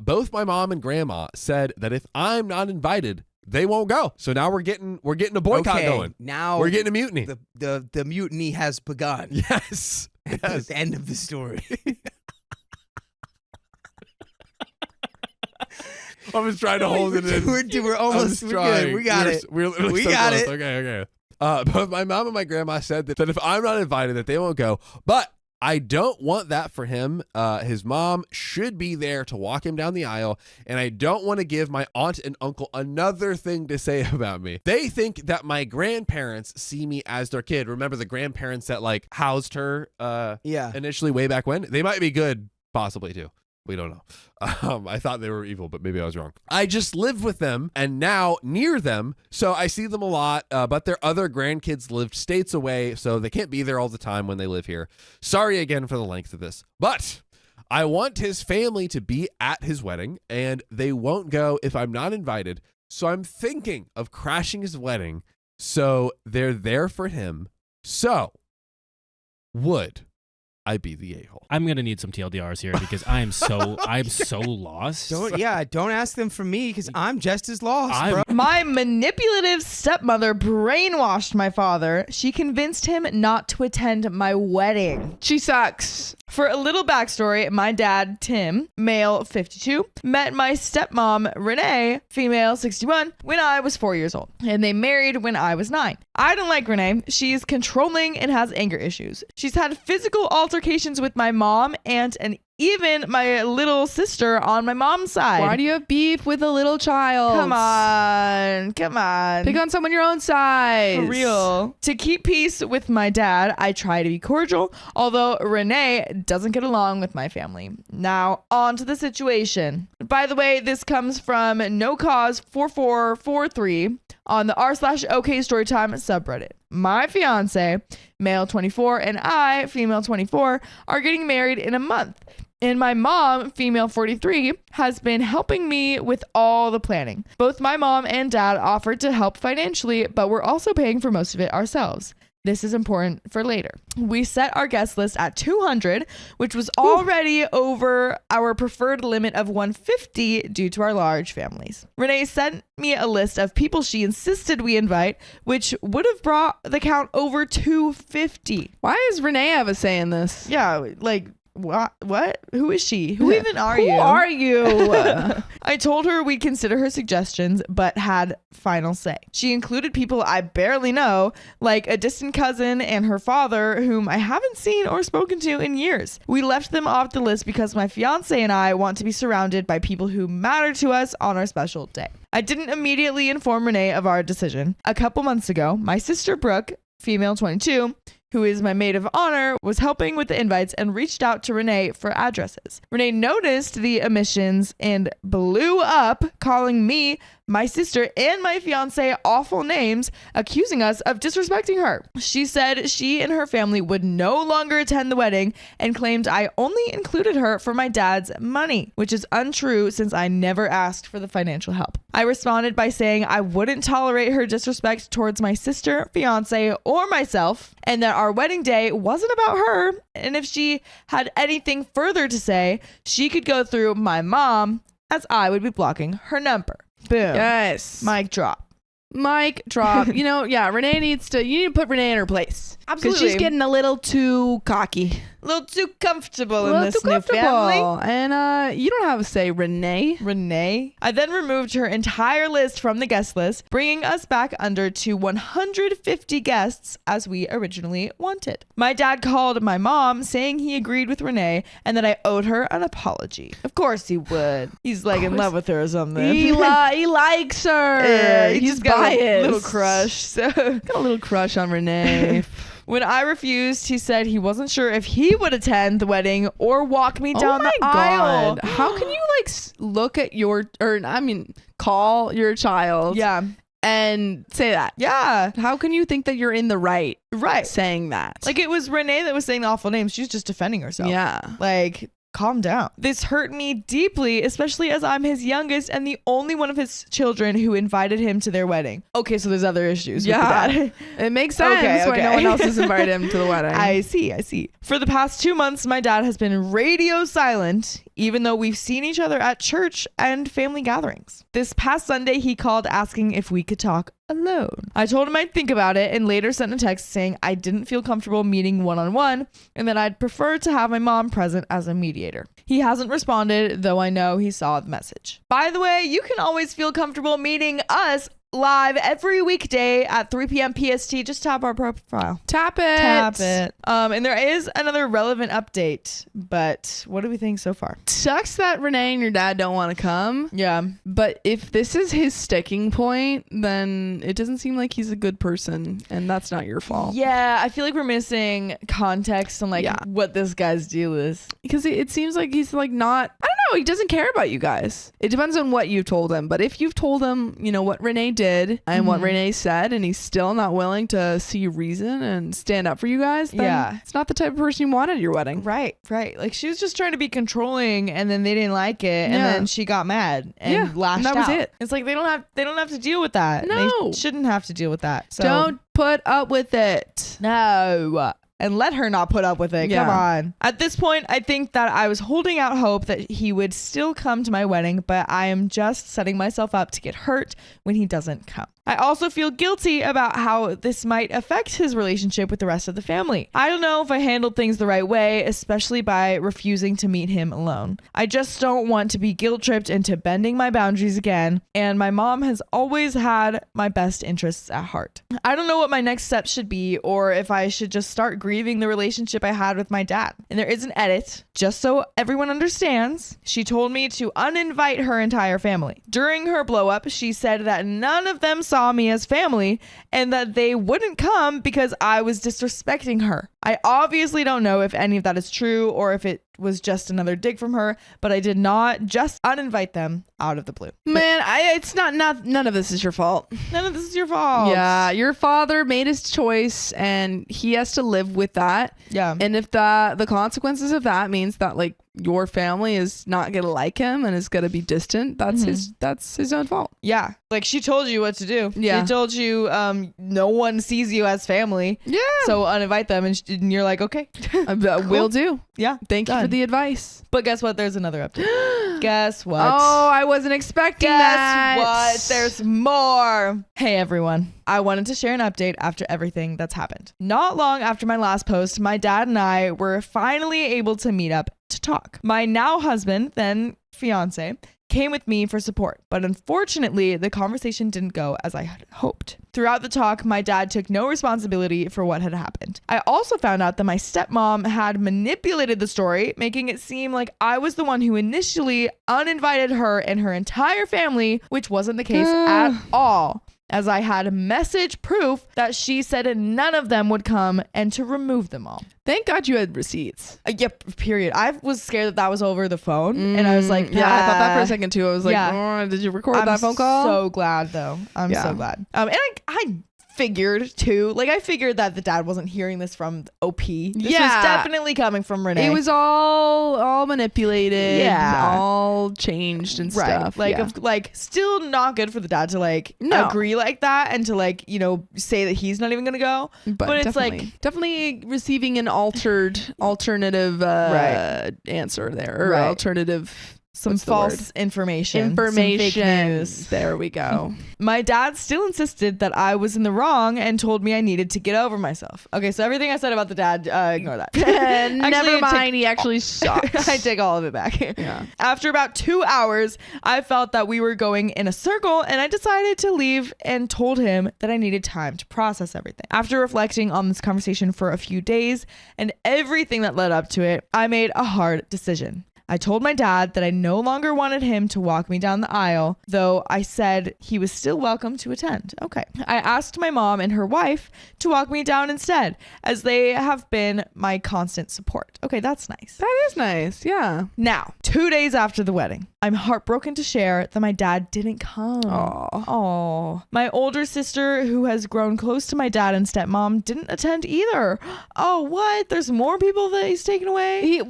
both my mom and grandma said that if I'm not invited, they won't go. So now we're getting a boycott going. Now we're getting a mutiny. The mutiny has begun. Yes. At the end of the story. I was trying to hold it in. We're almost good. We got it. We're We so got close. it. Okay. But my mom and my grandma said that if I'm not invited, that they won't go. But I don't want that for him. His mom should be there to walk him down the aisle, and I don't want to give my aunt and uncle another thing to say about me. They think that my grandparents see me as their kid. Remember the grandparents that like housed her initially way back when? They might be good, possibly too. We don't know. I thought they were evil, but maybe I was wrong. I just live with them and now near them, so I see them a lot, but their other grandkids lived states away, so they can't be there all the time when they live here. Sorry again for the length of this, but I want his family to be at his wedding, and they won't go if I'm not invited, so I'm thinking of crashing his wedding so they're there for him. So, would I be the a-hole? I'm gonna need some TLDRs here because I'm so lost. Don't ask them for me because I'm just as lost, bro. My manipulative stepmother brainwashed my father. She convinced him not to attend my wedding. She sucks. For a little backstory, my dad, Tim, male 52, met my stepmom, Renee, female 61, when I was 4 years old, and they married when I was 9. I don't like Renee. She's controlling and has anger issues. She's had physical altercations with my mom and even my little sister on my mom's side. Why do you have beef with a little child? Come on. Pick on someone your own size. For real. To keep peace with my dad, I try to be cordial, although Renee doesn't get along with my family. Now, on to the situation. By the way, this comes from NoCause4443 on the r/OK Storytime subreddit. My fiance, male 24, and I, female 24, are getting married in a month. And my mom, female 43, has been helping me with all the planning. Both my mom and dad offered to help financially, but we're also paying for most of it ourselves. This is important for later. We set our guest list at 200, which was already over our preferred limit of 150 due to our large families. Renee sent me a list of people she insisted we invite, which would have brought the count over 250. Why does Renee have a say in this? Yeah, like, what? Who is she? Who even are you? Who are you? I told her we'd consider her suggestions, but had final say. She included people I barely know, like a distant cousin and her father, whom I haven't seen or spoken to in years. We left them off the list because my fiance and I want to be surrounded by people who matter to us on our special day. I didn't immediately inform Renee of our decision. A couple months ago, my sister Brooke, female 22, who is my maid of honor, was helping with the invites and reached out to Renee for addresses. Renee noticed the omissions and blew up, calling me, my sister, and my fiance awful names, accusing us of disrespecting her. She said she and her family would no longer attend the wedding and claimed I only included her for my dad's money, which is untrue since I never asked for the financial help. I responded by saying I wouldn't tolerate her disrespect towards my sister, fiance, or myself, and that our wedding day wasn't about her, and if she had anything further to say, she could go through my mom, as I would be blocking her number. Boom. Yes. Mic drop. Mic drop. Renee you need to put Renee in her place. Absolutely. Because she's getting a little too cocky. A little too comfortable in this new family. And you don't have a say, Renee. I then removed her entire list from the guest list, bringing us back under to 150 guests as we originally wanted. My dad called my mom saying he agreed with Renee and that I owed her an apology. Of course he would. He's like in love with her or something. He likes her. Yeah, he He's just got biased. a little crush. So got a little crush on Renee. When I refused, he said he wasn't sure if he would attend the wedding or walk me down the aisle. How can you look at call your child? Yeah. And say that. Yeah. How can you think that you're in the right Right. saying that? Like, it was Renee that was saying the awful names. She's just defending herself. Yeah. Like, calm down. This hurt me deeply, especially as I'm his youngest and the only one of his children who invited him to their wedding. Okay, so there's other issues with the dad. It makes sense why no one else has invited him to the wedding. I see. For the past 2 months, my dad has been radio silent, even though we've seen each other at church and family gatherings. This past Sunday, he called asking if we could talk alone. I told him I'd think about it and later sent a text saying I didn't feel comfortable meeting one-on-one and that I'd prefer to have my mom present as a mediator. He hasn't responded, though I know he saw the message. By the way, you can always feel comfortable meeting us live every weekday at 3 p.m. PST. Just tap our profile. Tap it. And there is another relevant update, but what do we think so far? Sucks that Renee and your dad don't want to come. Yeah. But if this is his sticking point, then it doesn't seem like he's a good person, and that's not your fault. Yeah, I feel like we're missing context on what this guy's deal is. Because it seems like he's not, I don't know, he doesn't care about you guys. It depends on what you told him. But if you've told him, what Renee did and what Renee said, and he's still not willing to see reason and stand up for you guys, then it's not the type of person you want at your wedding. Right. Like, she was just trying to be controlling, and then they didn't like it, and then she got mad and lashed out. And that was it. It's like they don't have to deal with that. No. They shouldn't have to deal with that. So don't put up with it. No. And let her not put up with it. Yeah. Come on. At this point, I think that I was holding out hope that he would still come to my wedding, but I am just setting myself up to get hurt when he doesn't come. I also feel guilty about how this might affect his relationship with the rest of the family. I don't know if I handled things the right way, especially by refusing to meet him alone. I just don't want to be guilt-tripped into bending my boundaries again, and my mom has always had my best interests at heart. I don't know what my next steps should be, or if I should just start grieving the relationship I had with my dad. And there is an edit, just so everyone understands. She told me to uninvite her entire family. During her blow-up, she said that none of them saw me as family and that they wouldn't come because I was disrespecting her. I obviously don't know if any of that is true or if it was just another dig from her, but I did not just uninvite them out of the blue. Man, it's not none of this is your fault. None of this is your fault. Yeah, your father made his choice and he has to live with that. Yeah. And if the consequences of that means that like your family is not gonna like him and is gonna be distant, that's his own fault. Yeah. Like she told you what to do. Yeah. She told you no one sees you as family. Yeah. So uninvite them and you're like, okay. Will do. Yeah. Thank you for the advice. But guess what? There's another update. Guess what? Oh, I wasn't expecting that. Guess what? There's more. Hey, everyone. I wanted to share an update after everything that's happened. Not long after my last post, my dad and I were finally able to meet up to talk. My now husband, then fiance, came with me for support, but unfortunately, the conversation didn't go as I had hoped. Throughout the talk, my dad took no responsibility for what had happened. I also found out that my stepmom had manipulated the story, making it seem like I was the one who initially uninvited her and her entire family, which wasn't the case at all, as I had message proof that she said none of them would come and to remove them all. Thank God you had receipts. Yep, period. I was scared that was over the phone, and I was like, yeah, I thought that for a second too. I was like, Yeah. oh, did you record that phone call? So glad though. I'm so glad. And I figured too, like I figured that the dad wasn't hearing this from OP. This was definitely coming from Renee. It was all manipulated, Yeah. all changed and right. stuff. Like, yeah. like still not good for the dad to like No. agree like that and to like, you know, say that he's not even gonna go. But it's like definitely receiving an alternative answer there, or Right. alternative. Some What's the false word? information. Some fake news. There we go. My dad still insisted that I was in the wrong and told me I needed to get over myself. Okay, so everything I said about the dad, ignore that. Never mind. He actually sucks. I take all of it back. Yeah. After about 2 hours, I felt that we were going in a circle and I decided to leave and told him that I needed time to process everything. After reflecting on this conversation for a few days and everything that led up to it, I made a hard decision. I told my dad that I no longer wanted him to walk me down the aisle, though I said he was still welcome to attend. Okay. I asked my mom and her wife to walk me down instead, as they have been my constant support. Okay, that's nice. That is nice. Yeah. Now, 2 days after the wedding, I'm heartbroken to share that my dad didn't come. Oh. My older sister, who has grown close to my dad and stepmom, didn't attend either. Oh, what? There's more people that he's taken away?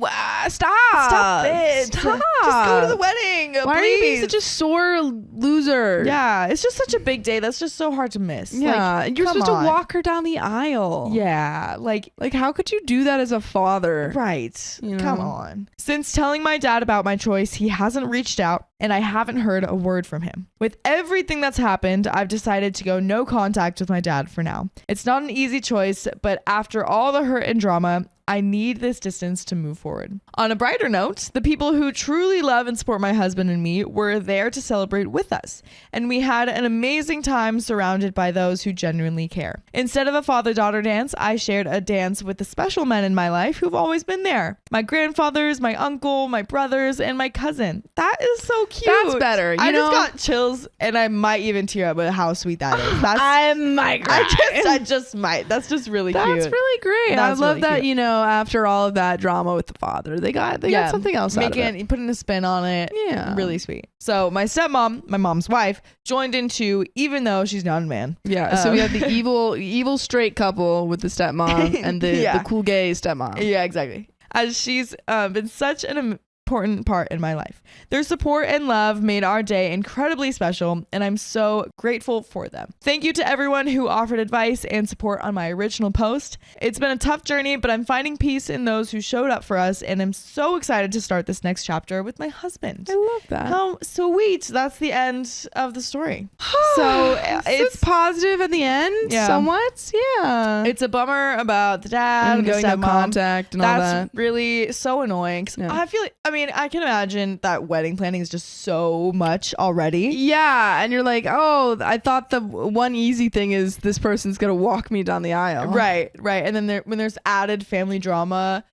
Stop it. Stop. Just go to the wedding. Why are you being such a sore loser? Yeah, it's just such a big day. That's just so hard to miss. Yeah, Like, you're come supposed on. to walk her down the aisle. Yeah, like How could you do that as a father? right. You Come know? on. Since telling my dad about my choice, he hasn't reached out and I haven't heard a word from him. With everything that's happened, I've decided to go no contact with my dad for now. It's not an easy choice, but after all the hurt and drama, I need this distance to move forward. On a brighter note, the people who truly love and support my husband and me were there to celebrate with us, and we had an amazing time surrounded by those who genuinely care. Instead of a father-daughter dance, I shared a dance with the special men in my life who've always been there. My grandfathers, my uncle, my brothers, and my cousin. That is so cute. That's better. I You know? just got chills, and I might even tear up at how sweet that is. That's, I might cry. I just might. That's just really cute. That's really great. That's I love really that, cute. you know, after all of that drama with the father, they got something else out of it. Putting a spin on it. Yeah. Really sweet. So my stepmom, my mom's wife, joined in too, even though she's not a man. Yeah. So we have the evil straight couple with the stepmom and the cool gay stepmom. Yeah, exactly. As she's been such an important part in my life. Their support and love made our day incredibly special, and I'm so grateful for them. Thank you to everyone who offered advice and support on my original post. It's been a tough journey, but I'm finding peace in those who showed up for us, and I'm so excited to start this next chapter with my husband. I love that. How sweet. That's the end of the story. So it's positive at the end, Yeah. somewhat. Yeah. it's a bummer about the dad and and the going no stepmom. contact and all That's that. really so annoying. 'Cause Yeah. I feel like, I mean, I can imagine that wedding planning is just so much already. Yeah, and you're like, oh, I thought the one easy thing is this person's gonna walk me down the aisle. Right. And then when there's added family drama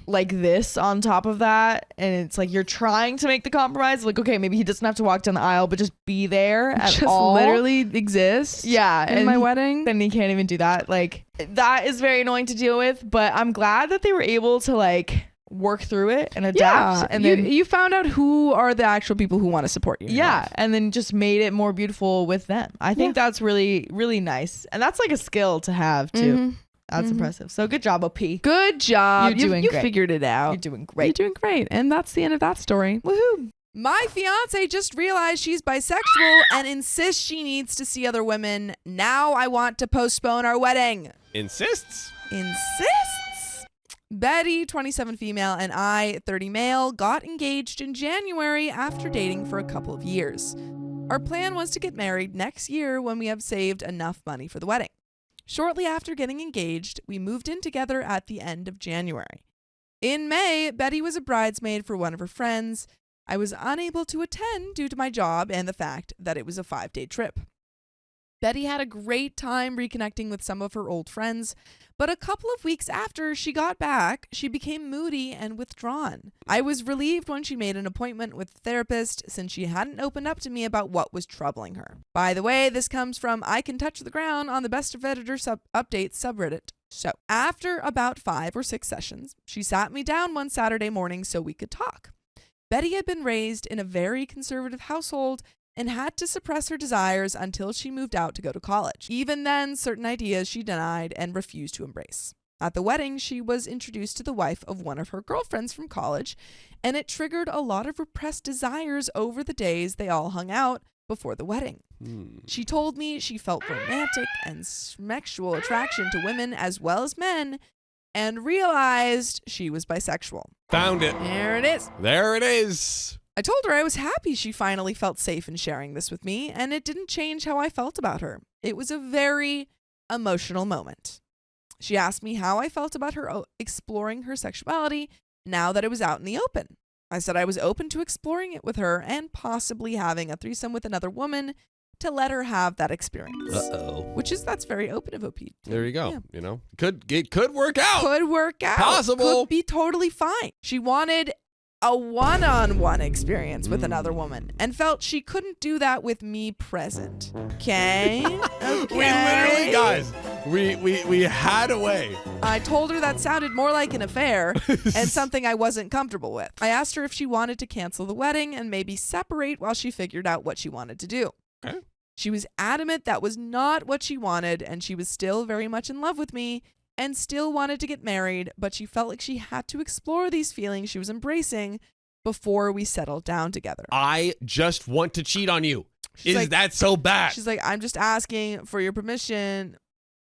like this on top of that, and it's like you're trying to make the compromise, like, okay, maybe he doesn't have to walk down the aisle, but just be there at Just all. literally exist. Yeah, in and my wedding. then he can't even do that. Like, that is very annoying to deal with, but I'm glad that they were able to like work through it and adapt. Yeah, And you, then you found out who are the actual people who want to support you. in your yeah, life. and then just made it more beautiful with them. I think that's really, really nice, and that's like a skill to have too. Mhm. That's impressive. So good job, OP. Good job. You're doing you great. figured it out. You're doing great. You're doing great. And that's the end of that story. Woohoo! My fiance just realized she's bisexual and insists she needs to see other women. Now I want to postpone our wedding. Insists. Insists. Betty, 27 female, and I, 30 male, got engaged in January after dating for a couple of years. Our plan was to get married next year when we have saved enough money for the wedding. Shortly after getting engaged, we moved in together at the end of January. In May, Betty was a bridesmaid for one of her friends. I was unable to attend due to my job and the fact that it was a 5-day trip. Betty had a great time reconnecting with some of her old friends, but a couple of weeks after she got back, she became moody and withdrawn. I was relieved when she made an appointment with a therapist since she hadn't opened up to me about what was troubling her. By the way, this comes from I Can Touch the Ground on the Best of Editor Update subreddit. So, after about 5 or 6 sessions, she sat me down one Saturday morning so we could talk. Betty had been raised in a very conservative household and had to suppress her desires until she moved out to go to college. Even then, certain ideas she denied and refused to embrace. At the wedding, she was introduced to the wife of one of her girlfriends from college, and it triggered a lot of repressed desires over the days they all hung out before the wedding. She told me she felt romantic and sexual attraction to women as well as men, and realized she was bisexual. Found it. There it is. There it is. I told her I was happy she finally felt safe in sharing this with me, and it didn't change how I felt about her. It was a very emotional moment. She asked me how I felt about her exploring her sexuality now that it was out in the open. I said I was open to exploring it with her and possibly having a threesome with another woman to let her have that experience. That's very open of OP. There you go. Yeah. You know, it could work out. Could work out. Possible. Could be totally fine. She wanted a one-on-one experience with another woman and felt she couldn't do that with me present. Okay? We literally, guys, we had a way. I told her that sounded more like an affair and something I wasn't comfortable with. I asked her if she wanted to cancel the wedding and maybe separate while she figured out what she wanted to do. Okay. She was adamant that was not what she wanted, and she was still very much in love with me and still wanted to get married, but she felt like she had to explore these feelings she was embracing before we settled down together. I just want to cheat on you. She's Is like- that so bad? She's like, I'm just asking for your permission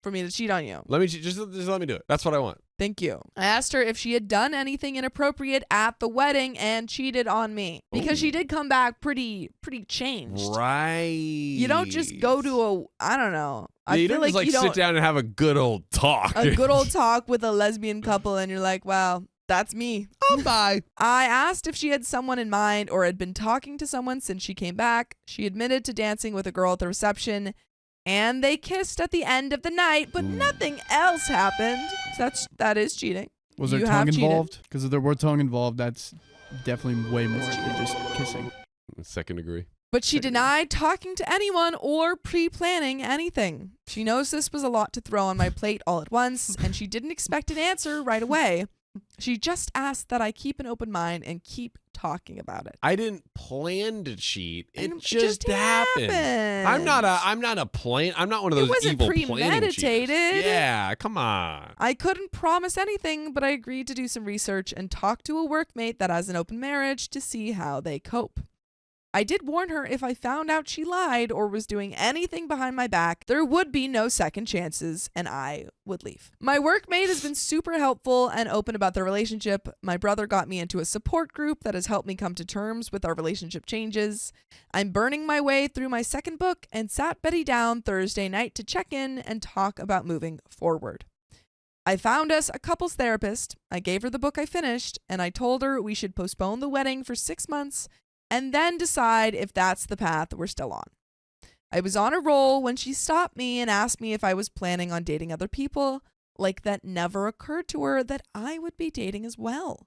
for me to cheat on you. Let me just let me do it. That's what I want. Thank you. I asked her if she had done anything inappropriate at the wedding and cheated on me, because she did come back pretty changed. Right. You don't just go to I don't know. I you feel don't just like you sit down and have a good old talk. a good old talk with a lesbian couple and you're like, wow, that's me. Oh, bye. I asked if she had someone in mind or had been talking to someone since she came back. She admitted to dancing with a girl at the reception, and they kissed at the end of the night, but nothing else happened. So that is cheating. Was there You tongue have cheated. involved? Because if there were tongue involved, that's definitely way more than just kissing. Second degree. But she denied talking to anyone or pre-planning anything. She knows this was a lot to throw on my plate all at once, and she didn't expect an answer right away. She just asked that I keep an open mind and keep talking about it. I didn't plan to cheat. It And just happened. I'm not one of those wasn't evil planning premeditated. cheaters. Yeah, come on. I couldn't promise anything, but I agreed to do some research and talk to a workmate that has an open marriage to see how they cope. I did warn her if I found out she lied or was doing anything behind my back, there would be no second chances and I would leave. My workmate has been super helpful and open about their relationship. My brother got me into a support group that has helped me come to terms with our relationship changes. I'm burning my way through my second book and sat Betty down Thursday night to check in and talk about moving forward. I found us a couples therapist. I gave her the book I finished and I told her we should postpone the wedding for 6 months and then decide if that's the path we're still on. I was on a roll when she stopped me and asked me if I was planning on dating other people, like that never occurred to her that I would be dating as well.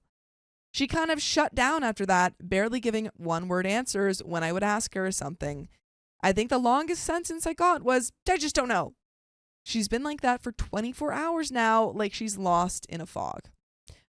She kind of shut down after that, barely giving one-word answers when I would ask her something. I think the longest sentence I got was, I just don't know. She's been like that for 24 hours now, like she's lost in a fog.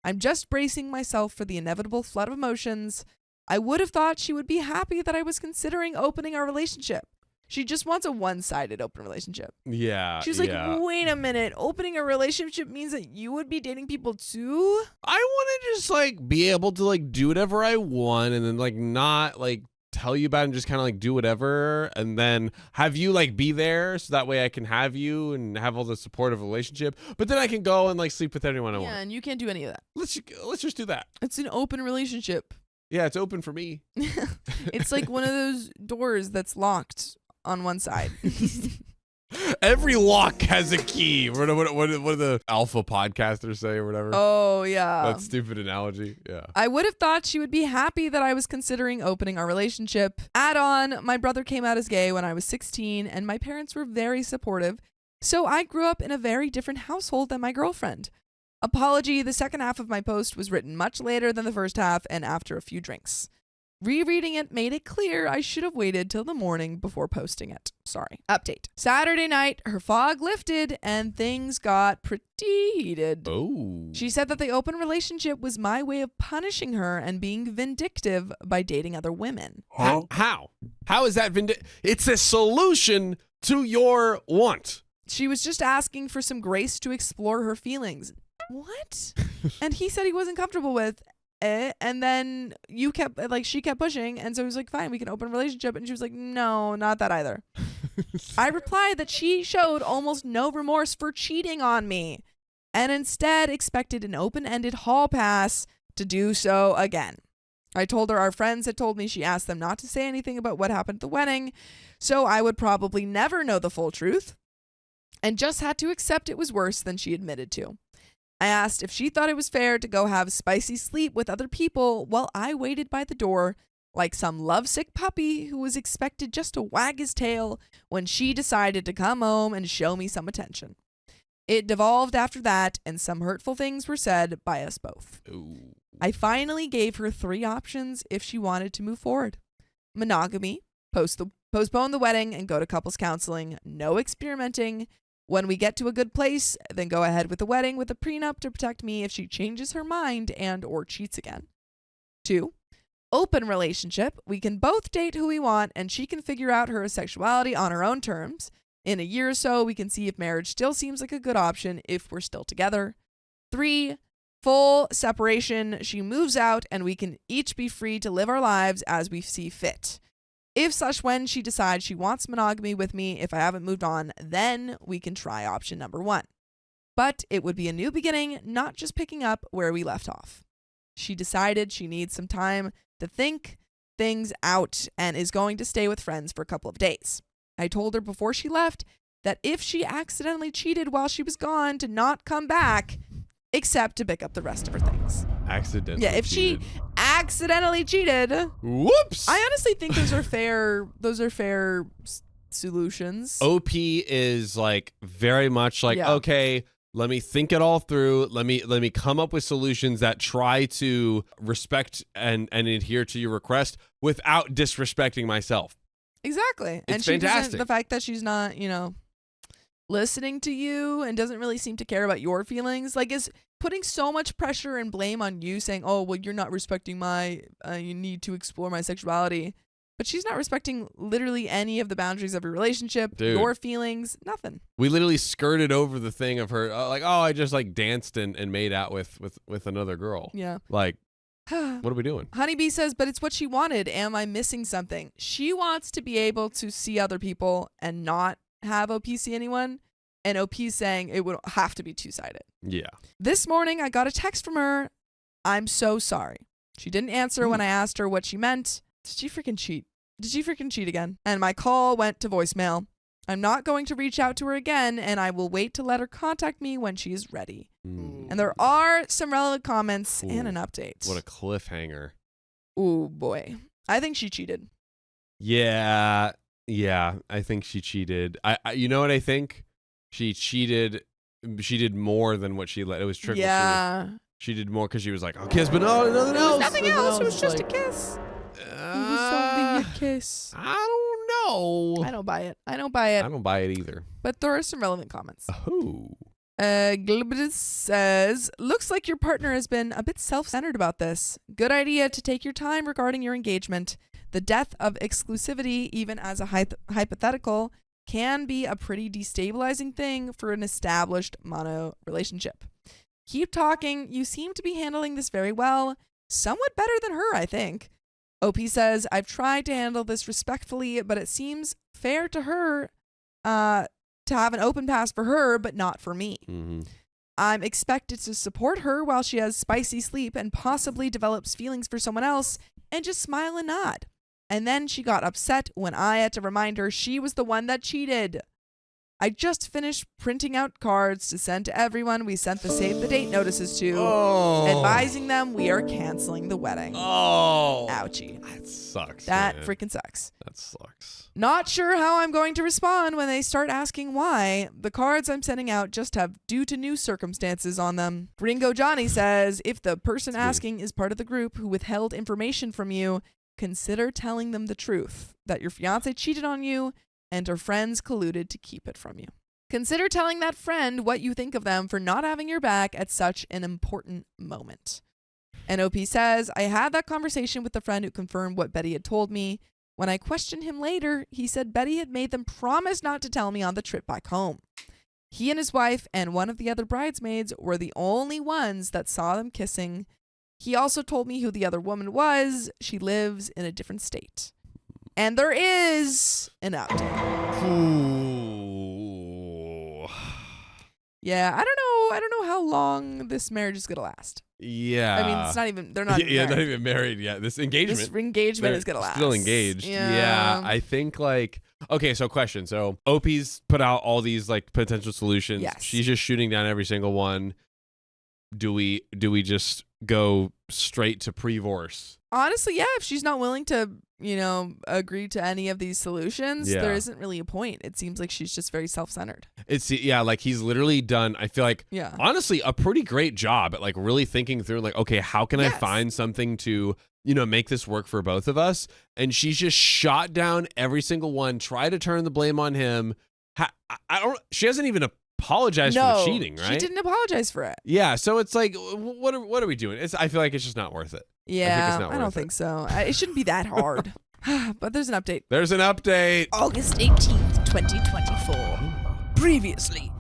I'm just bracing myself for the inevitable flood of emotions. I would have thought she would be happy that I was considering opening our relationship. She just wants a one-sided open relationship. Yeah. She's like, wait a minute, opening a relationship means that you would be dating people too? I want to just like be able to like do whatever I want and then like not like tell you about it and just kind of like do whatever and then have you like be there so that way I can have you and have all the support of a relationship, but then I can go and like sleep with anyone I want. Yeah, and you can't do any of that. Let's just do that. It's an open relationship. Yeah, it's open for me. It's like one of those doors that's locked on one side. Every lock has a key. What do the alpha podcasters say or whatever? Oh, yeah. That stupid analogy. Yeah. I would have thought she would be happy that I was considering opening our relationship. Add on, my brother came out as gay when I was 16, and my parents were very supportive. So I grew up in a very different household than my girlfriend. Apology, the second half of my post was written much later than the first half and after a few drinks. Rereading it made it clear I should have waited till the morning before posting it. Sorry. Update. Saturday night, her fog lifted and things got pretty heated. Oh. She said that the open relationship was my way of punishing her and being vindictive by dating other women. How? How is that It's a solution to your want. She was just asking for some grace to explore her feelings. What? And he said he wasn't comfortable with it. And then she kept pushing. And so he was like, fine, we can open a relationship. And she was like, no, not that either. I replied that she showed almost no remorse for cheating on me and instead expected an open-ended hall pass to do so again. I told her our friends had told me she asked them not to say anything about what happened at the wedding, so I would probably never know the full truth, and just had to accept it was worse than she admitted to. I asked if she thought it was fair to go have spicy sleep with other people while I waited by the door like some lovesick puppy who was expected just to wag his tail when she decided to come home and show me some attention. It devolved after that, and some hurtful things were said by us both. Ooh. I finally gave her 3 options if she wanted to move forward. Monogamy, postpone the wedding and go to couples counseling, no experimenting. When we get to a good place, then go ahead with the wedding with a prenup to protect me if she changes her mind and or cheats again. 2, open relationship. We can both date who we want and she can figure out her sexuality on her own terms. In a year or so, we can see if marriage still seems like a good option if we're still together. 3, full separation. She moves out and we can each be free to live our lives as we see fit. If/when she decides she wants monogamy with me, if I haven't moved on, then we can try option number 1. But it would be a new beginning, not just picking up where we left off. She decided she needs some time to think things out and is going to stay with friends for a couple of days. I told her before she left that if she accidentally cheated while she was gone, to not come back, except to pick up the rest of her things. Accidentally. Yeah, if cheated. she accidentally cheated. Whoops. I honestly think those are fair. Those are fair solutions. OP is like very much like, Yeah. okay, let me think it all through. Let me come up with solutions that try to respect and adhere to your request without disrespecting myself. Exactly. It's and she fantastic. The fact that she's not, listening to you and doesn't really seem to care about your feelings. Like, is putting so much pressure and blame on you, saying, oh, well, you're not respecting my, you need to explore my sexuality. But she's not respecting literally any of the boundaries of your relationship, Dude. your feelings, nothing. We literally skirted over the thing of her, like, oh, I just like danced and made out with another girl. Yeah. Like, what are we doing? Honeybee says, but it's what she wanted. Am I missing something? She wants to be able to see other people and not have OP see anyone. And OP saying it would have to be two-sided. Yeah. This morning, I got a text from her. I'm so sorry. She didn't answer when I asked her what she meant. Did she freaking cheat? Did she freaking cheat again? And my call went to voicemail. I'm not going to reach out to her again, and I will wait to let her contact me when she is ready. And there are some relevant comments and an update. What a cliffhanger. Ooh, boy. I think she cheated. Yeah, I think she cheated. I you know what I think? She cheated. She did more than what she let. It was trickle. Yeah. She did more because she was like, I'll kiss, but no, nothing else. Nothing else. It was just a kiss. It was only a kiss. I don't know. I don't buy it. I don't buy it. I don't buy it either. But there are some relevant comments. Oh. Glibidus says, looks like your partner has been a bit self-centered about this. Good idea to take your time regarding your engagement. The death of exclusivity, even as a hypothetical, can be a pretty destabilizing thing for an established mono relationship. Keep talking. You seem to be handling this very well. Somewhat better than her, I think. OP says, I've tried to handle this respectfully, but it seems fair to her to have an open pass for her, but not for me. Mm-hmm. I'm expected to support her while she has spicy sleep and possibly develops feelings for someone else and just smile and nod. And then she got upset when I had to remind her she was the one that cheated. I just finished printing out cards to send to everyone we sent the save the date notices to, advising them we are canceling the wedding. Oh. Ouchie. That sucks. That man. freaking sucks. That sucks. Not sure how I'm going to respond when they start asking why. The cards I'm sending out just have due to new circumstances on them. Gringo Johnny says, if the person asking is part of the group who withheld information from you, consider telling them the truth, that your fiancé cheated on you and her friends colluded to keep it from you. Consider telling that friend what you think of them for not having your back at such an important moment. And OP says, I had that conversation with the friend who confirmed what Betty had told me. When I questioned him later, he said Betty had made them promise not to tell me on the trip back home. He and his wife and one of the other bridesmaids were the only ones that saw them kissing. He also told me who the other woman was. She lives in a different state. And there is an update. Ooh. Yeah, I don't know how long this marriage is going to last. Yeah. I mean, it's not even, they're not even yeah, married. not even married yet. This engagement. This engagement They're is going to last. Still engaged. Yeah. I think like, okay, so question. So OP's put out all these like potential solutions. Yes. She's just shooting down every single one. Do we just go straight to pre-divorce? Honestly, yeah, if she's not willing to, agree to any of these solutions, Yeah. there isn't really a point. It seems like she's just very self-centered. Like he's literally done, I feel like, Yeah. honestly, a pretty great job at like really thinking through like, okay, how can I Yes. find something to, make this work for both of us? And she's just shot down every single one, try to turn the blame on him. She hasn't even apologized for the cheating, right? She didn't apologize for it. Yeah, so it's like, what are we doing? I feel like it's just not worth it. Yeah, not I don't worth think so. It shouldn't be that hard. But there's an update. There's an update. August 18th, 2024. Previously,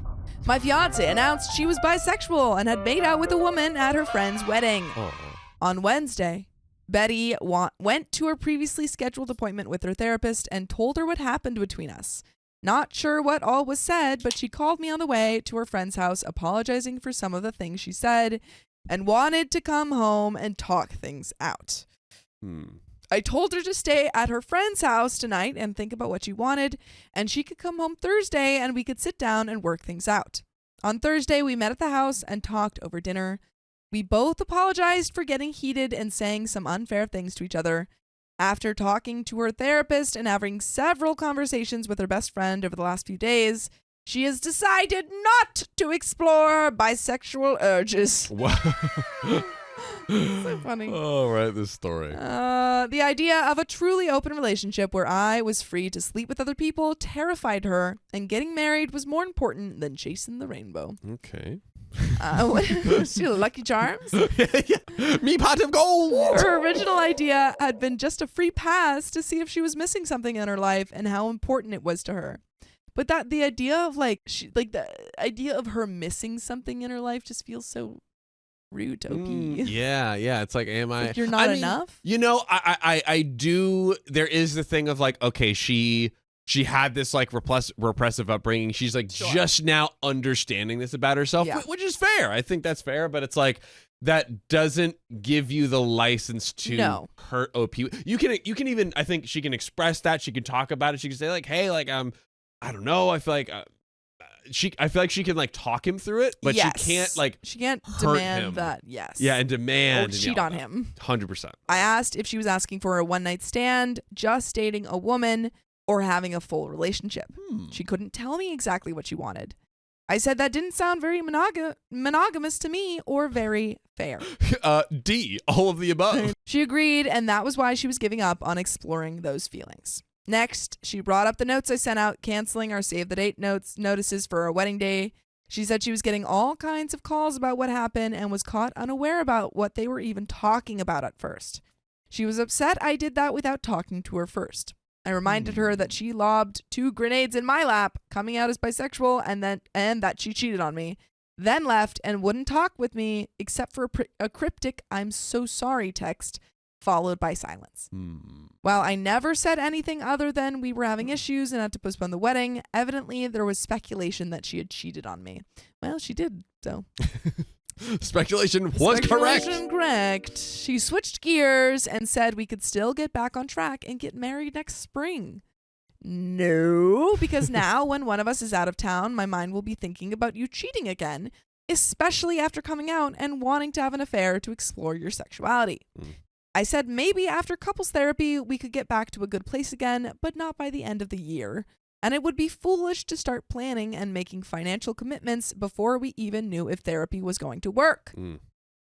my fiance announced she was bisexual and had made out with a woman at her friend's wedding. Oh. On Wednesday, Betty went to her previously scheduled appointment with her therapist and told her what happened between us. Not sure what all was said, but she called me on the way to her friend's house apologizing for some of the things she said and wanted to come home and talk things out. I told her to stay at her friend's house tonight and think about what she wanted, and she could come home Thursday and we could sit down and work things out. On Thursday, we met at the house and talked over dinner. We both apologized for getting heated and saying some unfair things to each other. After talking to her therapist and having several conversations with her best friend over the last few days, she has decided not to explore bisexual urges. What? So funny. Oh, right, this story. The idea of a truly open relationship where I was free to sleep with other people terrified her, and getting married was more important than chasing the rainbow. Okay. She Lucky Charms? Me pot of gold. Her original idea had been just a free pass to see if she was missing something in her life and how important it was to her. But the idea of the idea of her missing something in her life just feels so rude to OP. Yeah. It's like, am I? Like you're not I mean, enough. You know, I do. There is the thing of like, okay, she had this like repressive upbringing. She's like just now understanding this about herself, which is fair. I think that's fair. But it's like that doesn't give you the license to hurt OP. You can even. I think she can express that. She can talk about it. She can say like, hey, like I don't know. I feel like I feel like she can like talk him through it, but she can't demand him. that. Yes. Yeah, and demand or cheat on him. 100%. I asked if she was asking for a one night stand, just dating a woman, or having a full relationship. She couldn't tell me exactly what she wanted. I said that didn't sound very monogamous to me or very fair. D, all of the above. She agreed, and that was why she was giving up on exploring those feelings. Next, she brought up the notes I sent out canceling our save the date notices for our wedding day. She said she was getting all kinds of calls about what happened and was caught unaware about what they were even talking about at first. She was upset I did that without talking to her first. I reminded her that she lobbed 2 grenades in my lap, coming out as bisexual, and that she cheated on me, then left and wouldn't talk with me except for a cryptic "I'm so sorry" text, followed by silence. While I never said anything other than we were having issues and had to postpone the wedding, evidently there was speculation that she had cheated on me. Well, she did, so. Speculation was correct. She switched gears and said we could still get back on track and get married next spring. No, because now when one of us is out of town, my mind will be thinking about you cheating again, especially after coming out and wanting to have an affair to explore your sexuality. I said maybe after couples therapy we could get back to a good place again, but not by the end of the year. And it would be foolish to start planning and making financial commitments before we even knew if therapy was going to work.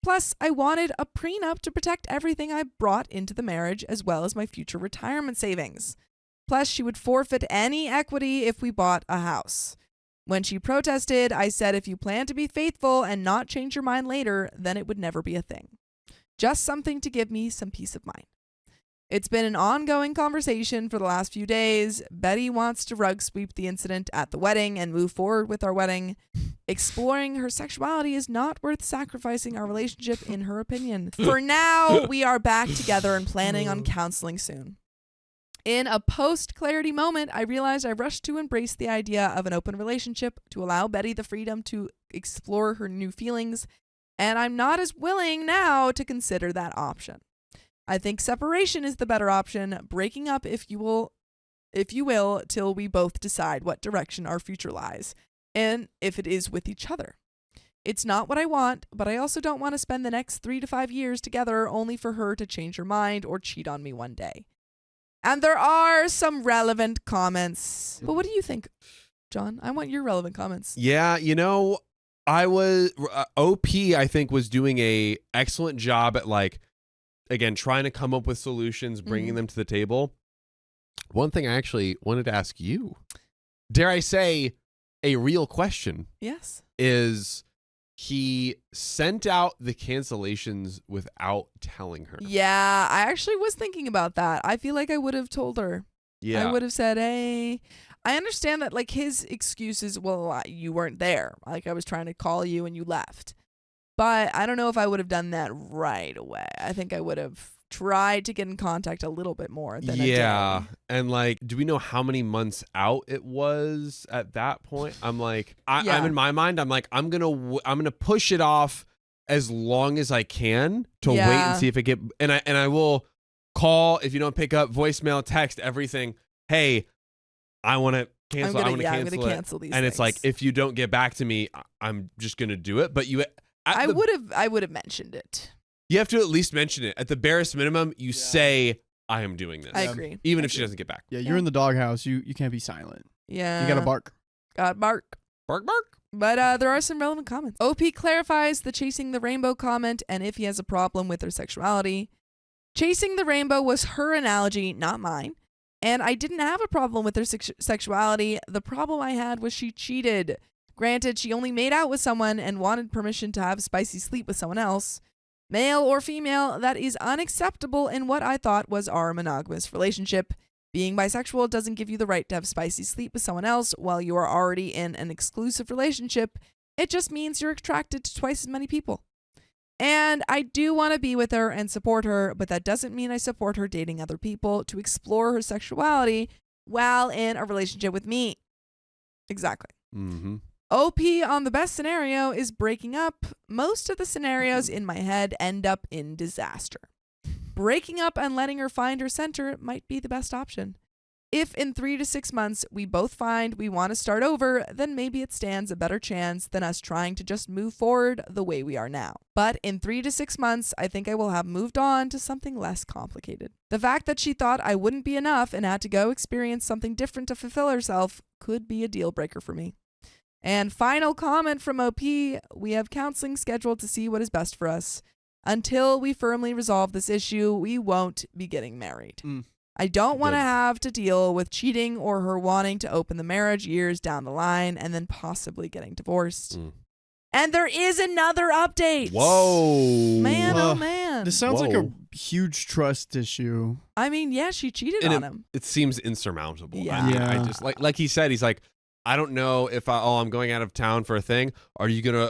Plus, I wanted a prenup to protect everything I brought into the marriage as well as my future retirement savings. Plus, she would forfeit any equity if we bought a house. When she protested, I said if you plan to be faithful and not change your mind later, then it would never be a thing. Just something to give me some peace of mind. It's been an ongoing conversation for the last few days. Betty wants to rug sweep the incident at the wedding and move forward with our wedding. Exploring her sexuality is not worth sacrificing our relationship, in her opinion. For now, we are back together and planning on counseling soon. In a post-clarity moment, I realized I rushed to embrace the idea of an open relationship to allow Betty the freedom to explore her new feelings, and I'm not as willing now to consider that option. I think separation is the better option, breaking up if you will, till we both decide what direction our future lies, and if it is with each other. It's not what I want, but I also don't want to spend the next 3 to 5 years together only for her to change her mind or cheat on me one day. And there are some relevant comments. But what do you think, John? I want your relevant comments. Yeah, you know, OP, I think, was doing a excellent job at, like, again, trying to come up with solutions, bringing them to the table. One thing I actually wanted to ask you, dare I say, a real question. Yes. Is he sent out the cancellations without telling her? Yeah, I actually was thinking about that. I feel like I would have told her. Yeah. I would have said, hey, I understand that, like, his excuses, well, you weren't there. Like, I was trying to call you and you left. But I don't know if I would have done that right away. I think I would have tried to get in contact a little bit more than a day. And, like, do we know how many months out it was at that point? I'm like, I'm in my mind, I'm like, I'm gonna push it off as long as I can to wait and see if it get, and I will call if you don't pick up, voicemail, text, everything. Hey, I want to cancel. I want to cancel these. And things. It's like, if you don't get back to me, I'm just gonna do it. But I would have mentioned it. You have to at least mention it. At the barest minimum, you say, I am doing this. I agree. Even if she doesn't get back. Yeah, you're in the doghouse. You can't be silent. Yeah. You gotta bark. Gotta bark. Bark, bark. But there are some relevant comments. OP clarifies the chasing the rainbow comment and if he has a problem with her sexuality. Chasing the rainbow was her analogy, not mine. And I didn't have a problem with her sexuality. The problem I had was she cheated. Granted, she only made out with someone and wanted permission to have spicy sleep with someone else. Male or female, that is unacceptable in what I thought was our monogamous relationship. Being bisexual doesn't give you the right to have spicy sleep with someone else while you are already in an exclusive relationship. It just means you're attracted to twice as many people. And I do want to be with her and support her, but that doesn't mean I support her dating other people to explore her sexuality while in a relationship with me. Exactly. Mm-hmm. OP on the best scenario is breaking up. Most of the scenarios in my head end up in disaster. Breaking up and letting her find her center might be the best option. If in 3 to 6 months we both find we want to start over, then maybe it stands a better chance than us trying to just move forward the way we are now. But in 3 to 6 months, I think I will have moved on to something less complicated. The fact that she thought I wouldn't be enough and had to go experience something different to fulfill herself could be a deal breaker for me. And final comment from OP, we have counseling scheduled to see what is best for us. Until we firmly resolve this issue, we won't be getting married. I don't want to have to deal with cheating or her wanting to open the marriage years down the line and then possibly getting divorced. And there is another update. Whoa. Man, oh man. This sounds like a huge trust issue. I mean, yeah, she cheated on him. It seems insurmountable. Yeah. I mean, I just like he said, he's like, I don't know if I'm going out of town for a thing. Are you gonna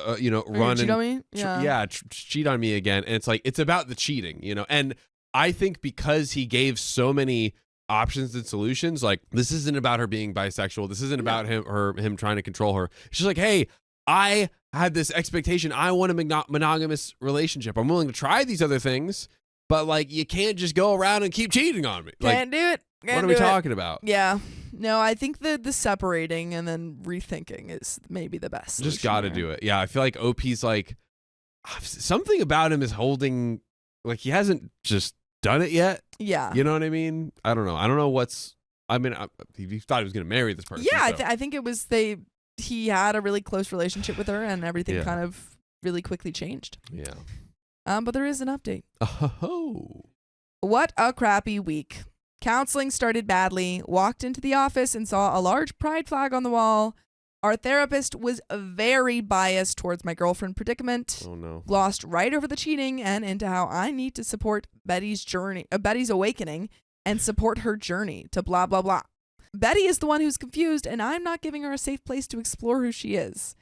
run cheat and on me? Yeah. Cheat on me again? And it's like it's about the cheating, And I think because he gave so many options and solutions, like this isn't about her being bisexual. This isn't about him trying to control her. She's like, hey, I had this expectation. I want a monogamous relationship. I'm willing to try these other things, but like you can't just go around and keep cheating on me. Can't do it. What are we talking about? Yeah. No, I think the separating and then rethinking is maybe the best. Just got to do it. Yeah, I feel like OP's like something about him is holding, like he hasn't just done it yet. Yeah. You know what I mean? I don't know. I don't know what's. I mean, he thought he was going to marry this person. Yeah, so. I think it was he had a really close relationship with her, and everything kind of really quickly changed. Yeah. But there is an update. Oh. What a crappy week. Counseling started badly, walked into the office and saw a large pride flag on the wall. Our therapist was very biased towards my girlfriend predicament. Oh no. Glossed right over the cheating and into how I need to support Betty's awakening and support her journey to blah, blah, blah. Betty is the one who's confused and I'm not giving her a safe place to explore who she is.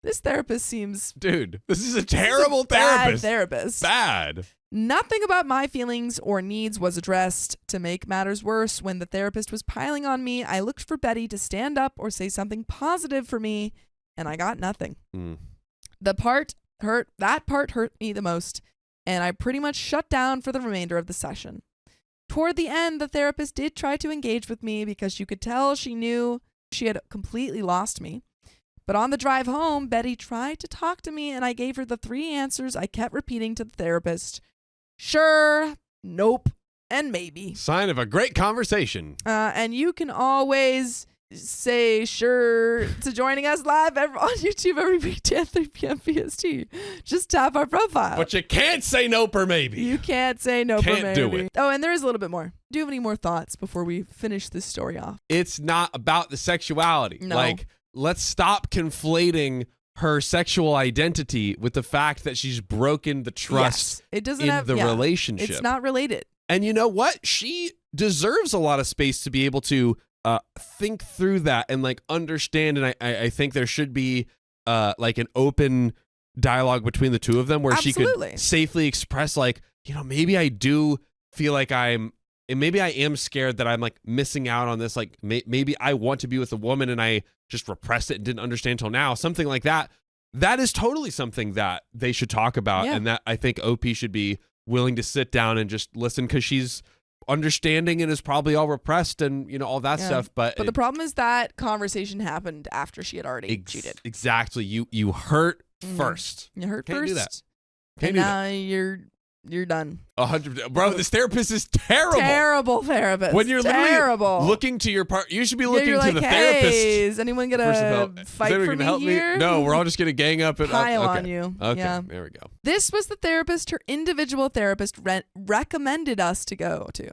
This therapist seems... Dude, this is a terrible therapist. Bad therapist. Bad. Nothing about my feelings or needs was addressed. To make matters worse, when the therapist was piling on me, I looked for Betty to stand up or say something positive for me, and I got nothing. That part hurt me the most, and I pretty much shut down for the remainder of the session. Toward the end, the therapist did try to engage with me because you could tell she knew she had completely lost me. But on the drive home, Betty tried to talk to me, and I gave her the 3 answers I kept repeating to the therapist. Sure, nope, and maybe. Sign of a great conversation. And you can always say sure to joining us live on YouTube every weekday at 3 p.m. PST. Just tap our profile. But you can't say nope or maybe. You can't say nope or maybe. Can't do it. Oh, and there is a little bit more. Do you have any more thoughts before we finish this story off? It's not about the sexuality. No. Like, let's stop conflating her sexual identity with the fact that she's broken the trust it doesn't in the relationship. It's not related. And you know what? She deserves a lot of space to be able to think through that and like understand. And I think there should be like an open dialogue between the two of them where she could safely express like, maybe I do feel like and maybe I am scared that I'm like missing out on this. Like maybe I want to be with a woman and I just repressed it and didn't understand till now. Something like that. That is totally something that they should talk about. Yeah. And that I think OP should be willing to sit down and just listen because she's understanding and is probably all repressed and all that stuff. But the problem is that conversation happened after she had already cheated. Exactly. You hurt first. You hurt Can't first. do that. And now you're You're done. 100%. Bro, this therapist is terrible. Terrible therapist. When you're terrible. literally looking to your part, you should be looking you're to like, the hey, therapist. is anyone for some gonna help. fight Is anyone for gonna me help here? No, we're all just gonna gang up and Pile okay. on you. Okay, Yeah. there we go. This was the therapist her individual therapist recommended us to go to.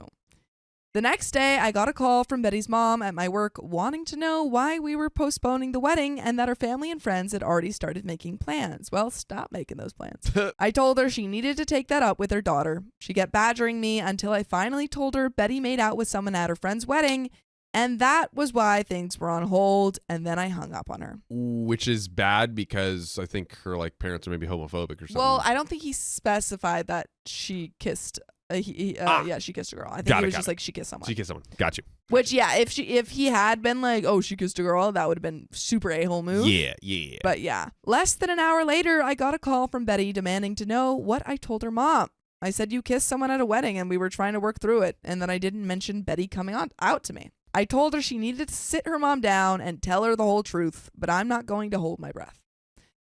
The next day, I got a call from Betty's mom at my work wanting to know why we were postponing the wedding and that her family and friends had already started making plans. Well, stop making those plans. I told her she needed to take that up with her daughter. She kept badgering me until I finally told her Betty made out with someone at her friend's wedding, and that was why things were on hold, and then I hung up on her. Which is bad because I think her like parents are maybe homophobic or something. Well, I don't think he specified that she kissed. Yeah, she kissed a girl. I think he was just like she kissed someone. She kissed someone. Got you. Which, yeah, if he had been like, oh, she kissed a girl, that would have been super a-hole move. Yeah. But yeah, less than an hour later, I got a call from Betty demanding to know what I told her mom. I said you kissed someone at a wedding and we were trying to work through it, and that I didn't mention Betty coming out to me. I told her she needed to sit her mom down and tell her the whole truth, but I'm not going to hold my breath.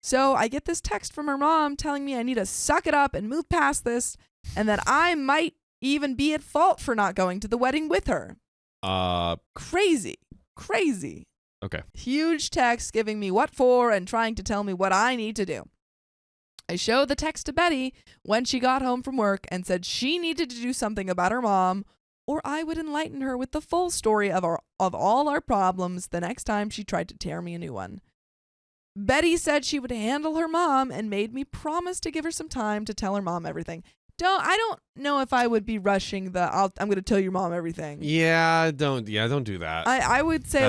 So I get this text from her mom telling me I need to suck it up and move past this, and that I might even be at fault for not going to the wedding with her. Crazy. Okay. Huge text giving me what for and trying to tell me what I need to do. I showed the text to Betty when she got home from work and said she needed to do something about her mom, or I would enlighten her with the full story of all our problems the next time she tried to tear me a new one. Betty said she would handle her mom and made me promise to give her some time to tell her mom everything. I don't know if I would be rushing I'm going to tell your mom everything. Yeah, don't do that. I would say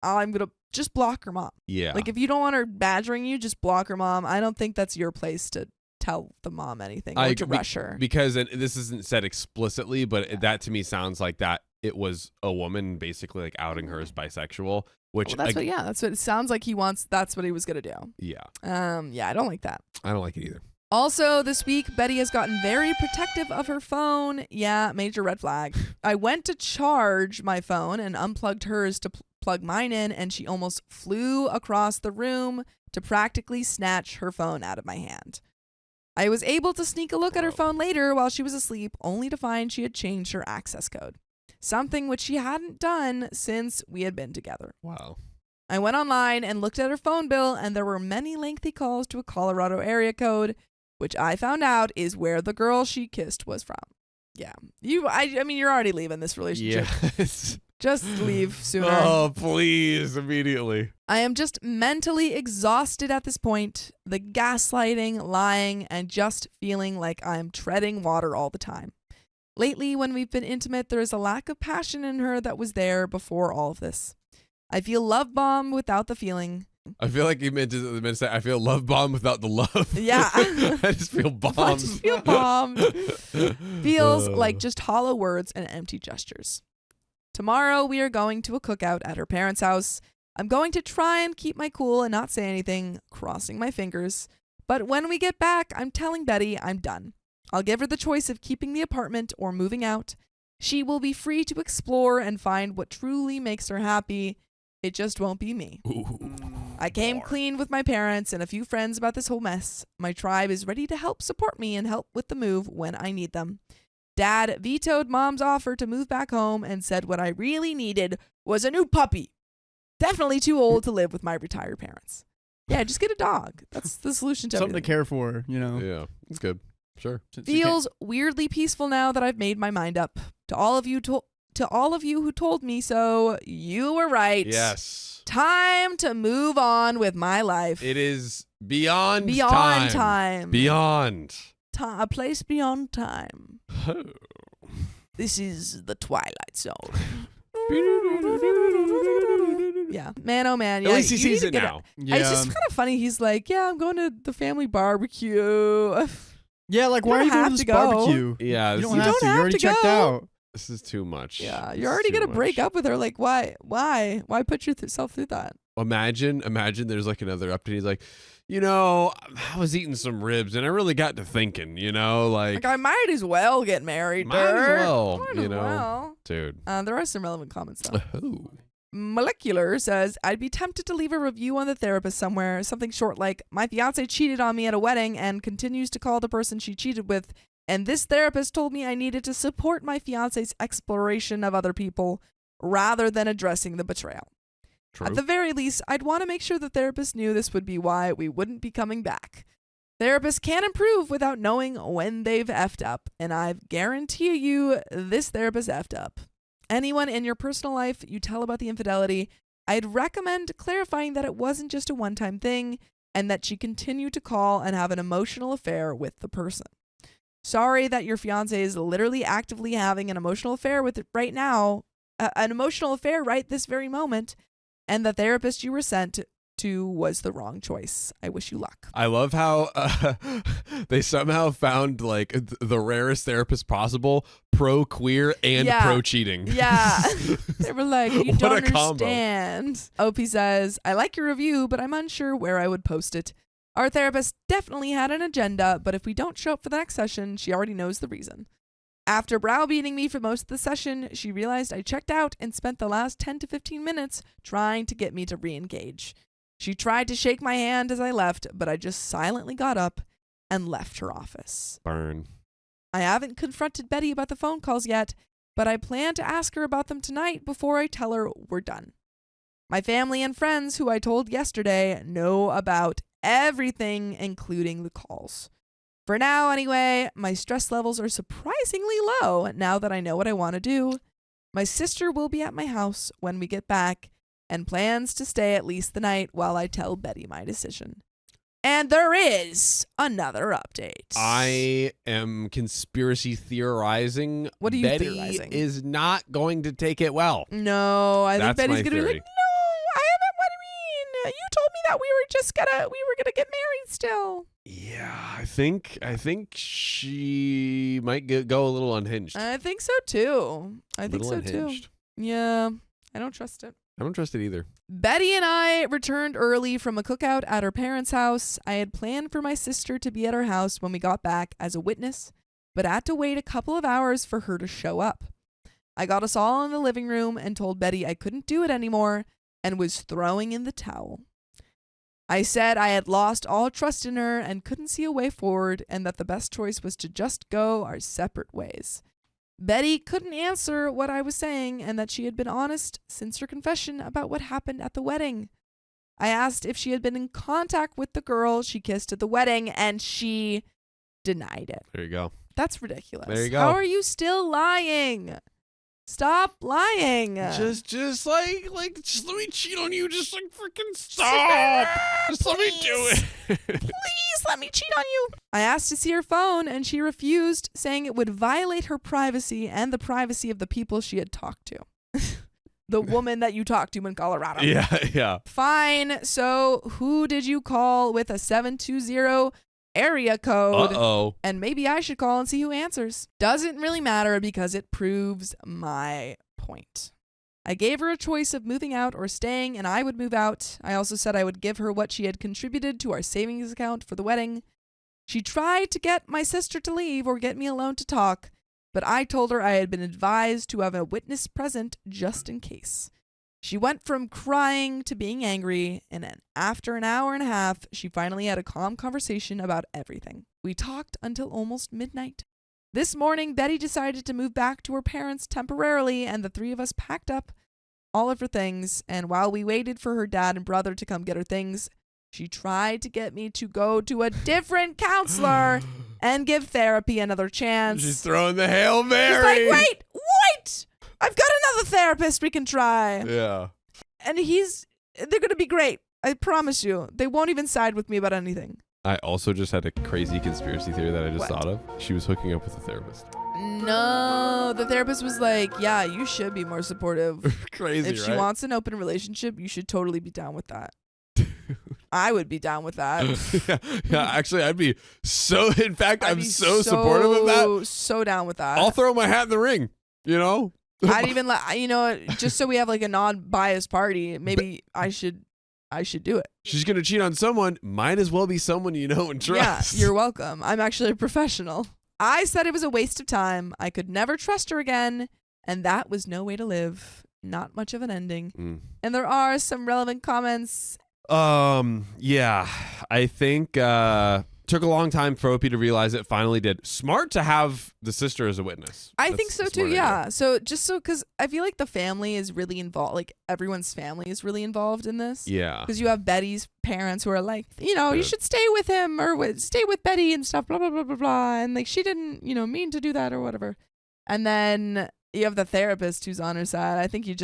I'm going to just block her mom. Yeah. Like if you don't want her badgering you, just block her mom. I don't think that's your place to tell the mom anything or to rush her. Because this isn't said explicitly, but that to me sounds like that it was a woman basically like outing her as bisexual, which that's what it sounds like he wants. That's what he was going to do. Yeah. Yeah, I don't like that. I don't like it either. Also, this week, Betty has gotten very protective of her phone. Yeah, major red flag. I went to charge my phone and unplugged hers to plug mine in, and she almost flew across the room to practically snatch her phone out of my hand. I was able to sneak a look at her phone later while she was asleep, only to find she had changed her access code, something which she hadn't done since we had been together. Wow. I went online and looked at her phone bill, and there were many lengthy calls to a Colorado area code, which I found out is where the girl she kissed was from. Yeah. I mean, you're already leaving this relationship. Yes. Just leave sooner. Oh, please, immediately. I am just mentally exhausted at this point. The gaslighting, lying, and just feeling like I'm treading water all the time. Lately, when we've been intimate, there is a lack of passion in her that was there before all of this. I feel love bombed without the feeling. I feel like you meant to say, I feel love bombed without the love. Yeah. I just feel bombed. I just feel bombed. Feels like just hollow words and empty gestures. Tomorrow, we are going to a cookout at her parents' house. I'm going to try and keep my cool and not say anything, crossing my fingers. But when we get back, I'm telling Betty I'm done. I'll give her the choice of keeping the apartment or moving out. She will be free to explore and find what truly makes her happy. It just won't be me. Ooh. I came clean with my parents and a few friends about this whole mess. My tribe is ready to help support me and help with the move when I need them. Dad vetoed Mom's offer to move back home and said what I really needed was a new puppy. Definitely too old to live with my retired parents. Yeah, just get a dog. That's the solution to Something to everything. care for, you know. Yeah, it's good. Sure. Feels weirdly peaceful now that I've made my mind up. To all of you who told me so, you were right. Yes. Time to move on with my life. It is beyond time. Beyond. A place beyond time. This is the Twilight Zone. Yeah. Man, oh man. Yeah, At least he you sees need it to get now. Yeah. It's just kind of funny. He's like, yeah, I'm going to the family barbecue. Yeah, like, You why are don't you going have to this to go. barbecue? Yeah, You this don't is, have to. have You already to checked go. out. this is too much. Yeah, This you're is already too going to break much. up with her. Like, why? Why put yourself through that? Imagine there's like another update. He's like, I was eating some ribs and I really got to thinking, Like, I might as well get married. Might as Dirk. well, Might as well. dude. There are some relevant comments, though. Oh. Molecular says, I'd be tempted to leave a review on the therapist somewhere, something short like, my fiance cheated on me at a wedding and continues to call the person she cheated with And this therapist told me I needed to support my fiance's exploration of other people rather than addressing the betrayal. True. At the very least, I'd want to make sure the therapist knew this would be why we wouldn't be coming back. Therapists can't improve without knowing when they've effed up, and I guarantee you this therapist effed up. Anyone in your personal life you tell about the infidelity, I'd recommend clarifying that it wasn't just a one-time thing and that she continued to call and have an emotional affair with the person. Sorry that your fiancé is literally actively having an emotional affair with it right now, an emotional affair right this very moment, and the therapist you were sent to was the wrong choice. I wish you luck. I love how they somehow found like the rarest therapist possible, pro-queer and pro-cheating. Yeah. They were like, you What don't a combo. understand. OP says, I like your review, but I'm unsure where I would post it. Our therapist definitely had an agenda, but if we don't show up for the next session, she already knows the reason. After browbeating me for most of the session, she realized I checked out and spent the last 10 to 15 minutes trying to get me to re-engage. She tried to shake my hand as I left, but I just silently got up and left her office. Burn. I haven't confronted Betty about the phone calls yet, but I plan to ask her about them tonight before I tell her we're done. My family and friends, who I told yesterday, know about everything, including the calls. For now, anyway, my stress levels are surprisingly low now that I know what I want to do. My sister will be at my house when we get back and plans to stay at least the night while I tell Betty my decision. And there is another update. I am conspiracy theorizing. What are you Betty theorizing? is not going to take it well. No, I think That's Betty's my going to be theory. like, no, I haven't. What do you mean? You told me that we were going to get married still. Yeah, I think she might go a little unhinged. I think so too. I think so unhinged. too. Yeah, I don't trust it. I don't trust it either. Betty and I returned early from a cookout at her parents' house. I had planned for my sister to be at our house when we got back as a witness, but had to wait a couple of hours for her to show up. I got us all in the living room and told Betty I couldn't do it anymore and was throwing in the towel. I said I had lost all trust in her and couldn't see a way forward and that the best choice was to just go our separate ways. Betty couldn't answer what I was saying and that she had been honest since her confession about what happened at the wedding. I asked if she had been in contact with the girl she kissed at the wedding and she denied it. There you go. That's ridiculous. There you go. How are you still lying? Stop lying. Just like just let me cheat on you. Just like freaking stop. Just let me do it. Please let me cheat on you. I asked to see her phone and she refused, saying it would violate her privacy and the privacy of the people she had talked to. The woman that you talked to in Colorado. Yeah. Fine. So who did you call with a 720 area code? Uh-oh. And maybe I should call and see who answers. Doesn't really matter because it proves my point. I gave her a choice of moving out or staying, and I would move out. I also said I would give her what she had contributed to our savings account for the wedding. She tried to get my sister to leave or get me alone to talk, but I told her I had been advised to have a witness present just in case. She went from crying to being angry, and after an hour and a half, she finally had a calm conversation about everything. We talked until almost midnight. This morning, Betty decided to move back to her parents temporarily, and the three of us packed up all of her things, and while we waited for her dad and brother to come get her things, she tried to get me to go to a different counselor and give therapy another chance. She's throwing the Hail Mary. She's like, wait! I've got another therapist we can try. Yeah. And they're going to be great. I promise you. They won't even side with me about anything. I also just had a crazy conspiracy theory that I just What? thought of. She was hooking up with a therapist. No, the therapist was like, yeah, you should be more supportive. Crazy, If she right? wants an open relationship, you should totally be down with that. I would be down with that. yeah, actually, I'd be so. In fact, I'd I'm be so supportive of that. So down with that. I'll throw my hat in the ring. You know. I'd even just so we have like a non-biased party. Maybe I should do it. She's gonna cheat on someone. Might as well be someone you know and trust. Yeah, you're welcome. I'm actually a professional. I said it was a waste of time. I could never trust her again, and that was no way to live. Not much of an ending. And there are some relevant comments. Yeah, I think Took a long time for Opie to realize it. Finally did. Smart to have the sister as a witness. I That's think so a too. smart Yeah. idea. So because I feel like the family is really involved. Like everyone's family is really involved in this. Yeah. Because you have Betty's parents who are like, you Good. should stay with him or stay with Betty and stuff, blah, blah, blah, blah, blah. And like, she didn't, mean to do that or whatever. And then you have the therapist who's on her side. I think you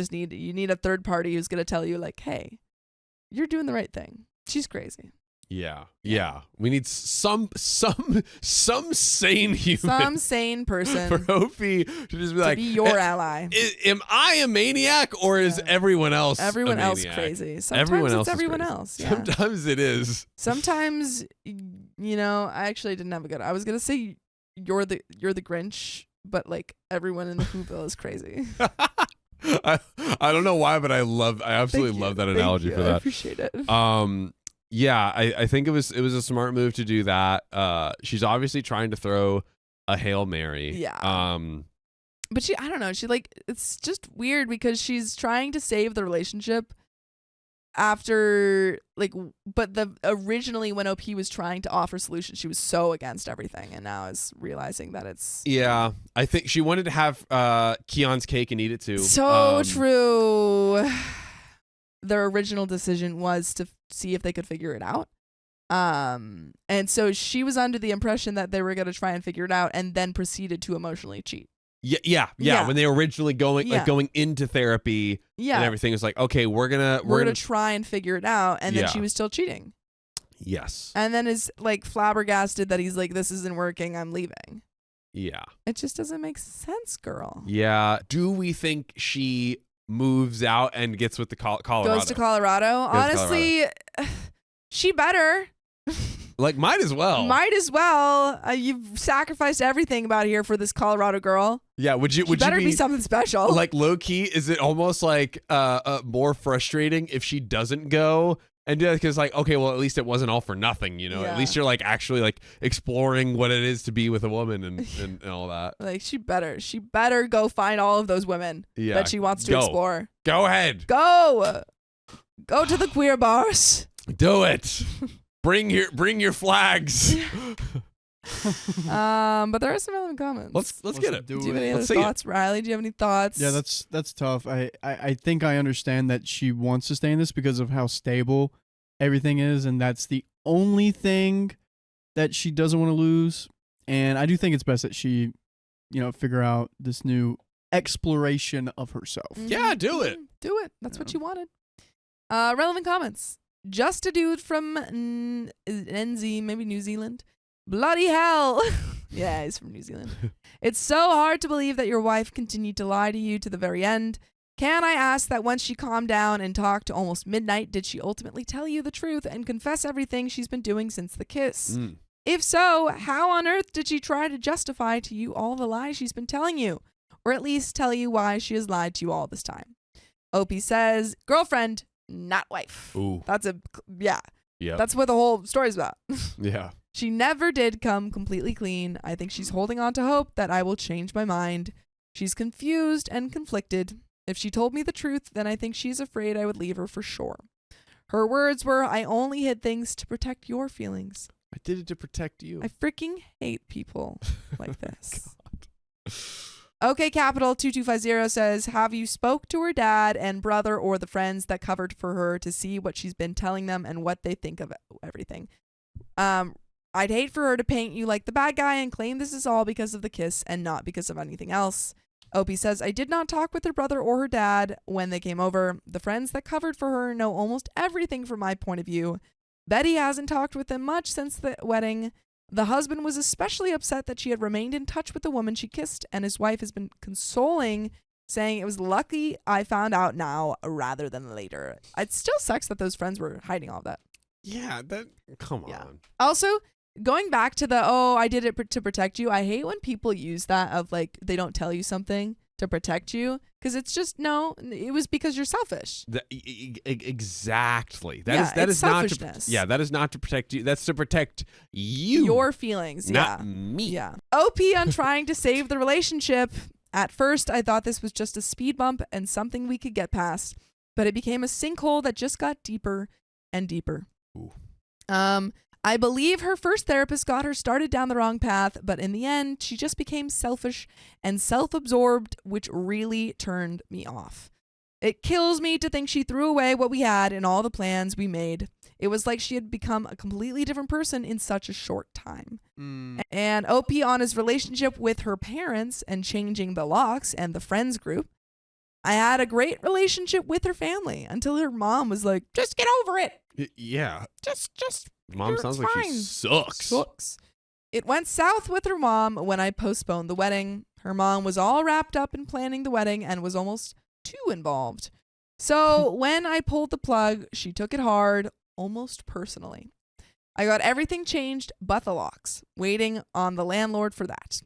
need a third party who's going to tell you like, hey, you're doing the right thing. She's crazy. Yeah. We need some sane human. Some sane person For Opie to just be to like, be your ally. Am I a maniac or is everyone else Everyone a else maniac? crazy. Sometimes Everyone else it's is everyone crazy. else. Yeah. Sometimes it is. Sometimes, I actually didn't have a good. I was gonna say you're the Grinch, but like everyone in the Whoville is crazy. I don't know why, but I absolutely love that analogy for I that. appreciate it. Yeah, I think it was a smart move to do that. She's obviously trying to throw a Hail Mary. Yeah. But I don't know. It's just weird because she's trying to save the relationship after but originally when OP was trying to offer solutions, she was so against everything, and now is realizing that it's Yeah, I think she wanted to have Keon's cake and eat it too. so true. Their original decision was to see if they could figure it out. And so she was under the impression that they were going to try and figure it out and then proceeded to emotionally cheat. Yeah. When they were originally going into therapy and everything, was like, okay, we're gonna try and figure it out, and then she was still cheating. Yes. And then is like flabbergasted that he's like, this isn't working, I'm leaving. Yeah. It just doesn't make sense, girl. Yeah. Do we think she moves out and gets with the Colorado? Goes to Colorado. Honestly, she better. Like, might as well. Might as well. You've sacrificed everything about here for this Colorado girl. Yeah. Would you better be something special? Like, low key, is it almost like more frustrating if she doesn't go and do that? Because like, okay, well, at least it wasn't all for nothing, Yeah. At least you're like actually like exploring what it is to be with a woman and all that. Like, she better go find all of those women that she wants to explore. Go ahead. Go to the queer bars. Do it. Bring your flags. But there are some relevant comments. Let's get it. Do you have any other Let's see thoughts, Riley? Do you have any thoughts? Yeah, that's tough. I think I understand that she wants to stay in this because of how stable everything is, and that's the only thing that she doesn't want to lose. And I do think it's best that she, figure out this new exploration of herself. Yeah, do it. Do it. That's what you wanted. Relevant comments. Just a dude from NZ, maybe New Zealand. Bloody hell. Yeah, he's from New Zealand. It's so hard to believe that your wife continued to lie to you to the very end. Can I ask that once she calmed down and talked to almost midnight, did she ultimately tell you the truth and confess everything she's been doing since the kiss? If so, how on earth did she try to justify to you all the lies she's been telling you? Or at least tell you why she has lied to you all this time? Opie says, girlfriend, not wife. Ooh. Yeah. Yeah. That's what the whole story's about. Yeah. She never did come completely clean. I think she's holding on to hope that I will change my mind. She's confused and conflicted. If she told me the truth, then I think she's afraid I would leave her for sure. Her words were, I only hid things to protect your feelings. I did it to protect you. I freaking hate people like this. Okay, Capital 2250 says, have you spoke to her dad and brother or the friends that covered for her to see what she's been telling them and what they think of everything? I'd hate for her to paint you like the bad guy and claim this is all because of the kiss and not because of anything else. Opie says, I did not talk with her brother or her dad when they came over. The friends that covered for her know almost everything from my point of view. Betty hasn't talked with them much since the wedding. The husband was especially upset that she had remained in touch with the woman she kissed, and his wife has been consoling, saying it was lucky I found out now rather than later. It still sucks that those friends were hiding all of that. Yeah, come on. Also, going back to I did it to protect you, I hate when people use that of like, they don't tell you something to protect you, because it's just, no, it was because you're selfish. Exactly. That Yeah, is it's not selfishness. that is not to protect you. That's to protect you. Your feelings. Not yeah. me. Yeah. OP on trying to save the relationship. At first, I thought this was just a speed bump and something we could get past, but it became a sinkhole that just got deeper and deeper. Ooh. I believe her first therapist got her started down the wrong path, but in the end, she just became selfish and self-absorbed, which really turned me off. It kills me to think she threw away what we had and all the plans we made. It was like she had become a completely different person in such a short time. And OP on his relationship with her parents and changing the locks and the friends group. I had a great relationship with her family until her mom was like, just get over it. Yeah. Just Mom it's sounds like she fine. sucks. It went south with her mom when I postponed the wedding. Her mom was all wrapped up in planning the wedding and was almost too involved. So when I pulled the plug, she took it hard, almost personally. I got everything changed but the locks, waiting on the landlord for that.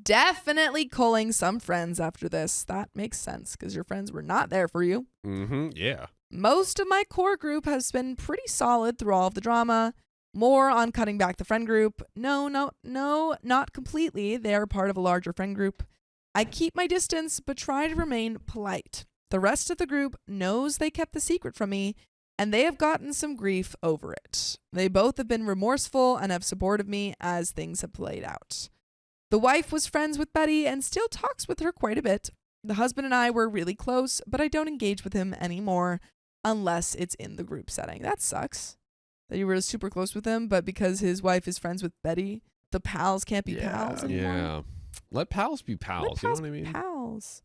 Definitely culling some friends after this. That makes sense because your friends were not there for you. Yeah. Most of my core group has been pretty solid through all of the drama. More on cutting back the friend group. No, not completely. They are part of a larger friend group. I keep my distance, but try to remain polite. The rest of the group knows they kept the secret from me, and they have gotten some grief over it. They both have been remorseful and have supported me as things have played out. The wife was friends with Betty and still talks with her quite a bit. The husband and I were really close, but I don't engage with him anymore unless it's in the group setting. That sucks that you were super close with him, but because his wife is friends with Betty, the pals can't be pals anymore. Yeah. Let pals be pals. You know what I mean? Pals.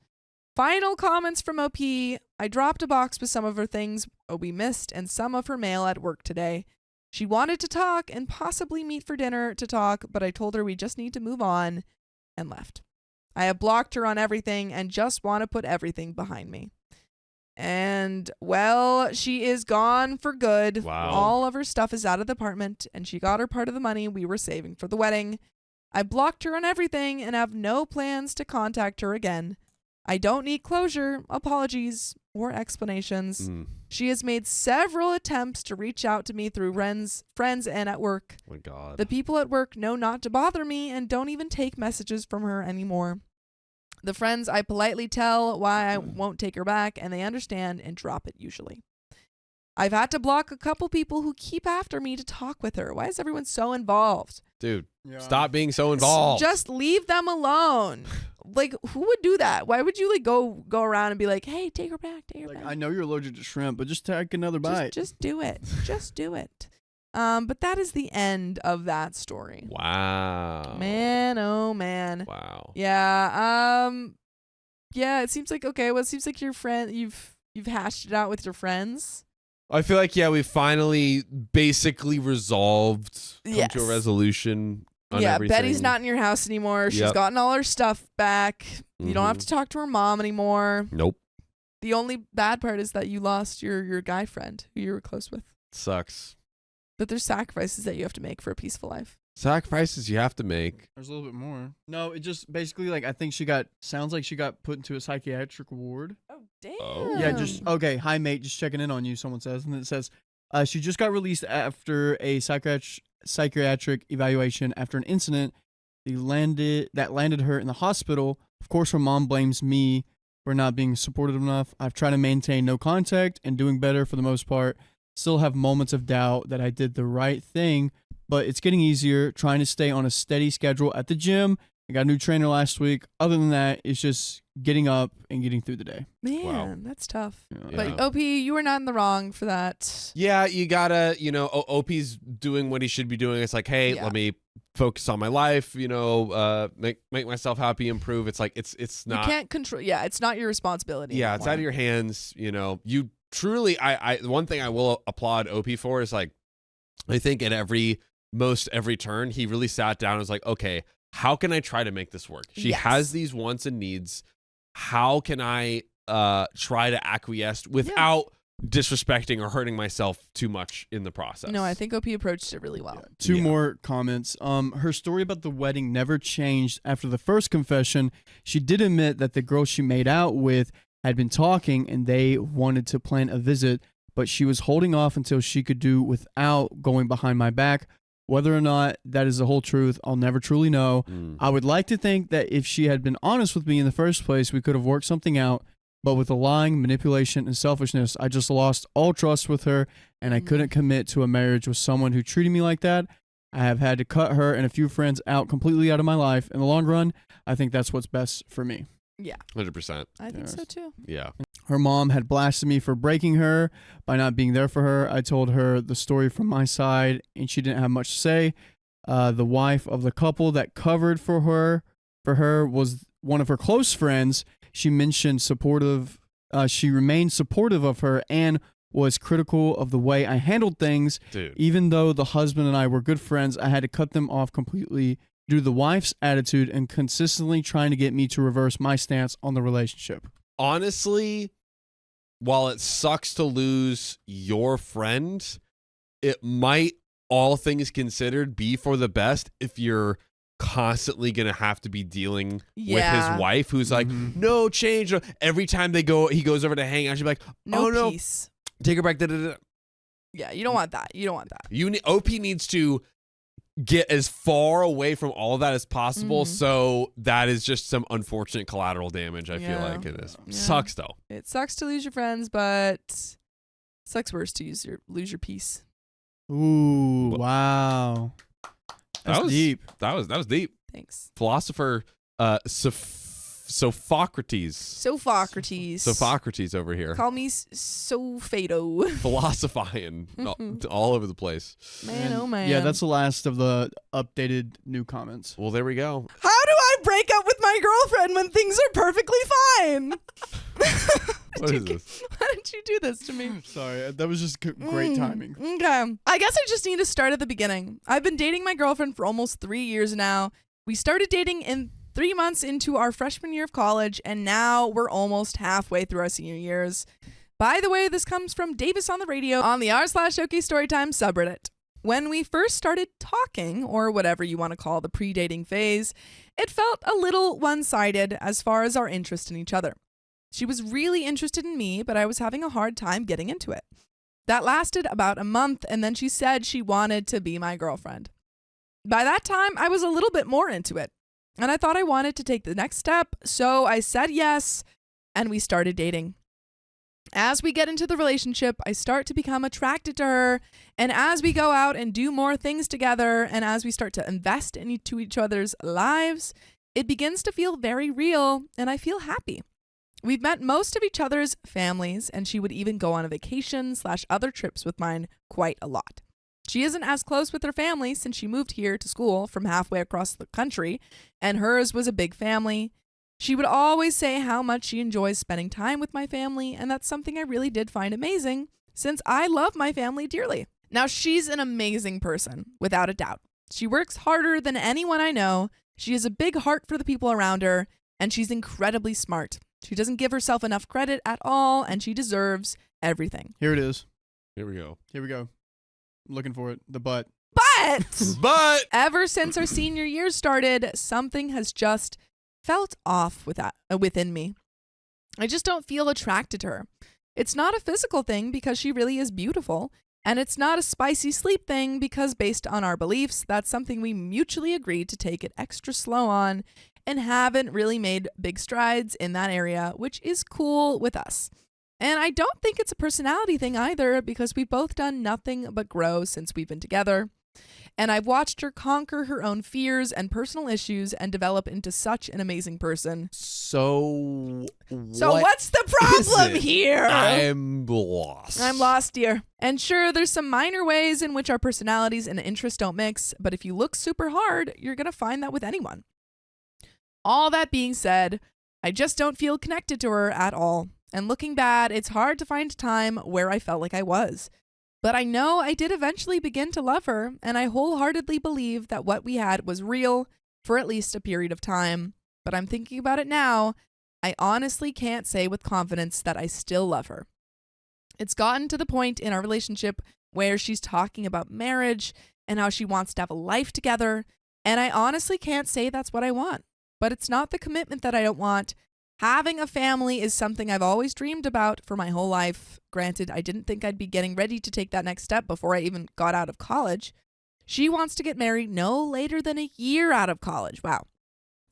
Final comments from OP. I dropped a box with some of her things we missed and some of her mail at work today. She wanted to talk and possibly meet for dinner to talk, but I told her we just need to move on and left. I have blocked her on everything and just want to put everything behind me. And, well, she is gone for good. Wow. All of her stuff is out of the apartment, and she got her part of the money we were saving for the wedding. I blocked her on everything and have no plans to contact her again. I don't need closure, apologies, or explanations. She has made several attempts to reach out to me through friends and at work. Oh my God. The people at work know not to bother me and don't even take messages from her anymore. The friends I politely tell why I won't take her back, and they understand and drop it usually. I've had to block a couple people who keep after me to talk with her. Why is everyone so involved? Dude, stop being so involved. Just leave them alone. Like, who would do that? Why would you like go around and be like, hey, take her back, take her back? I know you're allergic to shrimp, but just take another bite. Just do it. Just do it. But that is the end of that story. Wow. Man, oh man. Wow. Yeah. Yeah, it seems like okay, well it seems like your friend you've hashed it out with your friends. I feel like we finally basically resolved, come to a Yes. resolution on Yeah, everything. Betty's not in your house anymore. She's Yep. gotten all her stuff back. You don't have Mhm. to talk to her mom anymore. Nope. The only bad part is that you lost your guy friend who you were close with. Sucks. But there's sacrifices that you have to make for a peaceful life. Sacrifices you have to make. There's a little bit more. No, it just basically I think sounds like she got put into a psychiatric ward. Oh, damn. Oh. Yeah, just okay. Hi, mate. Just checking in on you. Someone says, and then it says she just got released after a psychiatric evaluation after an incident that landed her in the hospital. Of course, her mom blames me for not being supportive enough. I've tried to maintain no contact and doing better for the most part. Still have moments of doubt that I did the right thing, but it's getting easier. Trying to stay on a steady schedule at the gym. I got a new trainer last week. Other than that, it's just getting up and getting through the day. Man, that's tough. Yeah. But OP, you were not in the wrong for that. Yeah, you gotta, OP's doing what he should be doing. It's like, hey, Yeah. let me focus on my life, make myself happy, improve. It's like, it's not. You can't control. Yeah, it's not your responsibility. Yeah, it's out of your hands. You truly, I one thing I will applaud OP for is like, I think at every turn, he really sat down and was like, okay, how can I try to make this work? She Yes. has these wants and needs. How can I try to acquiesce without disrespecting or hurting myself too much in the process? No, I think OP approached it really well. Two more comments. Her story about the wedding never changed after the first confession. She did admit that the girl she made out with had been talking and they wanted to plan a visit, but she was holding off until she could do without going behind my back. Whether or not that is the whole truth, I'll never truly know. I would like to think that if she had been honest with me in the first place, we could have worked something out. But with the lying, manipulation, and selfishness, I just lost all trust with her, and I couldn't commit to a marriage with someone who treated me like that. I have had to cut her and a few friends out completely out of my life. In the long run, I think that's what's best for me. Yeah. 100%. I think so too. Yeah. Her mom had blasted me for breaking her by not being there for her. I told her the story from my side, and she didn't have much to say. The wife of the couple that covered for her was one of her close friends. She mentioned she remained supportive of her and was critical of the way I handled things. Dude. Even though the husband and I were good friends, I had to cut them off completely due to the wife's attitude and consistently trying to get me to reverse my stance on the relationship. Honestly, while it sucks to lose your friend, it might, all things considered, be for the best if you're constantly gonna have to be dealing with his wife, who's like, no change. Every time he goes over to hang out, she'll be like, no peace. Take her back. Da-da-da. Yeah, you don't want that. OP needs to get as far away from all of that as possible. So that is just some unfortunate collateral damage. I feel like it is. Yeah. Sucks though. It sucks to lose your friends, but it sucks worse to lose your peace. Ooh, wow. That's deep. That was deep. Thanks. Philosopher Sophocrates over here. Call me Sophado. Philosophizing all over the place. Man, oh man. Yeah, that's the last of the updated new comments. Well, there we go. How do I break up with my girlfriend when things are perfectly fine? What is this? Why did you do this to me? Sorry, that was just great timing. Okay. I guess I just need to start at the beginning. I've been dating my girlfriend for almost 3 years now. We started dating in 3 months into our freshman year of college, and now we're almost halfway through our senior years. By the way, this comes from Davis on the radio on the r/OK Storytime subreddit. When we first started talking, or whatever you want to call the pre-dating phase, it felt a little one-sided as far as our interest in each other. She was really interested in me, but I was having a hard time getting into it. That lasted about a month, and then she said she wanted to be my girlfriend. By that time, I was a little bit more into it, and I thought I wanted to take the next step, so I said yes, and we started dating. As we get into the relationship, I start to become attracted to her, and as we go out and do more things together, and as we start to invest into each other's lives, it begins to feel very real, and I feel happy. We've met most of each other's families, and she would even go on a vacation/other trips with mine quite a lot. She isn't as close with her family since she moved here to school from halfway across the country, and hers was a big family. She would always say how much she enjoys spending time with my family, and that's something I really did find amazing since I love my family dearly. Now, she's an amazing person, without a doubt. She works harder than anyone I know. She has a big heart for the people around her, and she's incredibly smart. She doesn't give herself enough credit at all, and she deserves everything. Here it is. Here we go. I'm looking for it. The butt. But ever since our senior year started, something has just felt off within me. I just don't feel attracted to her. It's not a physical thing because she really is beautiful, and it's not a spicy sleep thing because based on our beliefs, that's something we mutually agreed to take it extra slow on and haven't really made big strides in that area, which is cool with us. And I don't think it's a personality thing either because we've both done nothing but grow since we've been together. And I've watched her conquer her own fears and personal issues and develop into such an amazing person. So what's the problem here? I'm lost, dear. And sure, there's some minor ways in which our personalities and interests don't mix, but if you look super hard, you're going to find that with anyone. All that being said, I just don't feel connected to her at all. And looking back, it's hard to find time where I felt like I was. But I know I did eventually begin to love her, and I wholeheartedly believe that what we had was real for at least a period of time. But I'm thinking about it now, I honestly can't say with confidence that I still love her. It's gotten to the point in our relationship where she's talking about marriage and how she wants to have a life together, and I honestly can't say that's what I want. But it's not the commitment that I don't want. Having a family is something I've always dreamed about for my whole life. Granted, I didn't think I'd be getting ready to take that next step before I even got out of college. She wants to get married no later than a year out of college. Wow.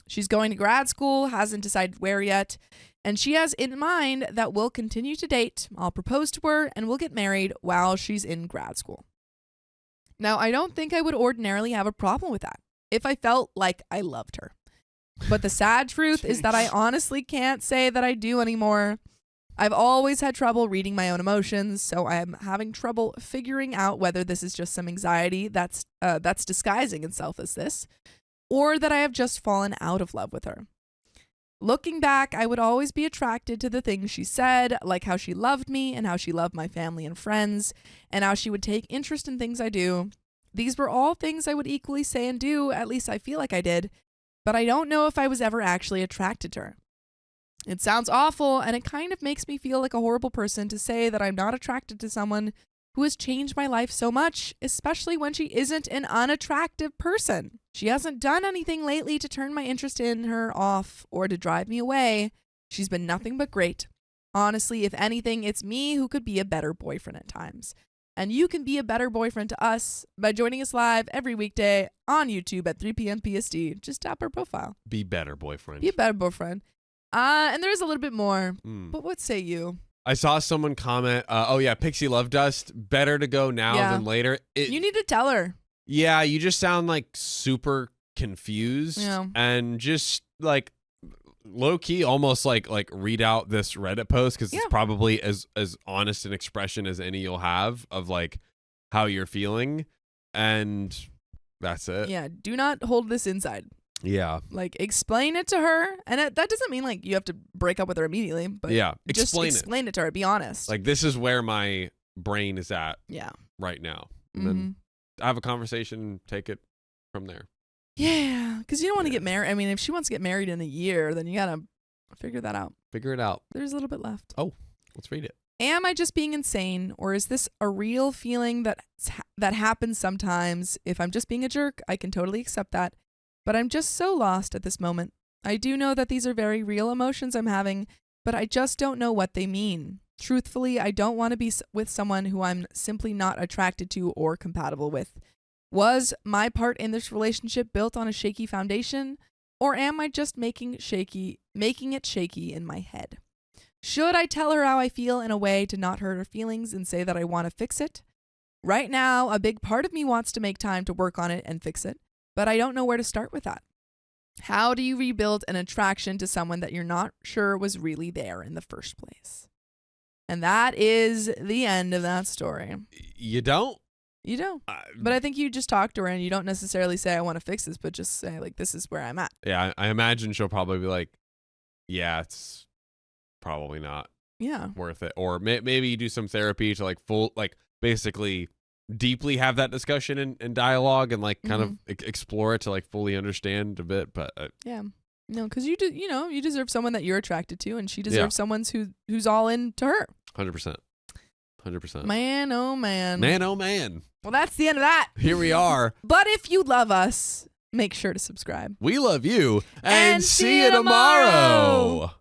She's going to grad school, hasn't decided where yet, and she has in mind that we'll continue to date. I'll propose to her and we'll get married while she's in grad school. Now, I don't think I would ordinarily have a problem with that if I felt like I loved her. But the sad truth is that I honestly can't say that I do anymore. I've always had trouble reading my own emotions, so I'm having trouble figuring out whether this is just some anxiety that's disguising itself as this, or that I have just fallen out of love with her. Looking back, I would always be attracted to the things she said, like how she loved me and how she loved my family and friends, and how she would take interest in things I do. These were all things I would equally say and do, at least I feel like I did, but I don't know if I was ever actually attracted to her. It sounds awful, and it kind of makes me feel like a horrible person to say that I'm not attracted to someone who has changed my life so much, especially when she isn't an unattractive person. She hasn't done anything lately to turn my interest in her off or to drive me away. She's been nothing but great. Honestly, if anything, it's me who could be a better boyfriend at times. And you can be a better boyfriend to us by joining us live every weekday on YouTube at 3 p.m. PST. Just tap our profile. Be better, boyfriend. Be a better boyfriend. And there is a little bit more, but what say you? I saw someone comment, oh yeah, Pixie Love Dust, better to go now than later. You need to tell her. Yeah, you just sound like super confused and just like low key almost like read out this Reddit post because it's probably as honest an expression as any you'll have of like how you're feeling, and that's it. Yeah, do not hold this inside. Yeah. Like, explain it to her. And that doesn't mean, like, you have to break up with her immediately. But just explain it to her. Be honest. Like, this is where my brain is at right now. And then have a conversation, take it from there. Yeah. Because you don't want to get married. I mean, if she wants to get married in a year, then you got to figure that out. Figure it out. There's a little bit left. Oh, let's read it. Am I just being insane, or is this a real feeling that happens sometimes? If I'm just being a jerk, I can totally accept that. But I'm just so lost at this moment. I do know that these are very real emotions I'm having, but I just don't know what they mean. Truthfully, I don't want to be with someone who I'm simply not attracted to or compatible with. Was my part in this relationship built on a shaky foundation, or am I just making it shaky in my head? Should I tell her how I feel in a way to not hurt her feelings and say that I want to fix it? Right now, a big part of me wants to make time to work on it and fix it. But I don't know where to start with that. How do you rebuild an attraction to someone that you're not sure was really there in the first place? And that is the end of that story. You don't? You don't. But I think you just talk to her and you don't necessarily say, I want to fix this, but just say, like, this is where I'm at. Yeah, I imagine she'll probably be like, yeah, it's probably not worth it. Or maybe you do some therapy to, like, basically deeply have that discussion and dialogue and like kind of explore it to like fully understand a bit, but no, because you deserve someone that you're attracted to, and she deserves someone who's all in to her. 100%. Man, oh man. Well, that's the end of that. Here we are. But if you love us, make sure to subscribe. We love you, and see you tomorrow.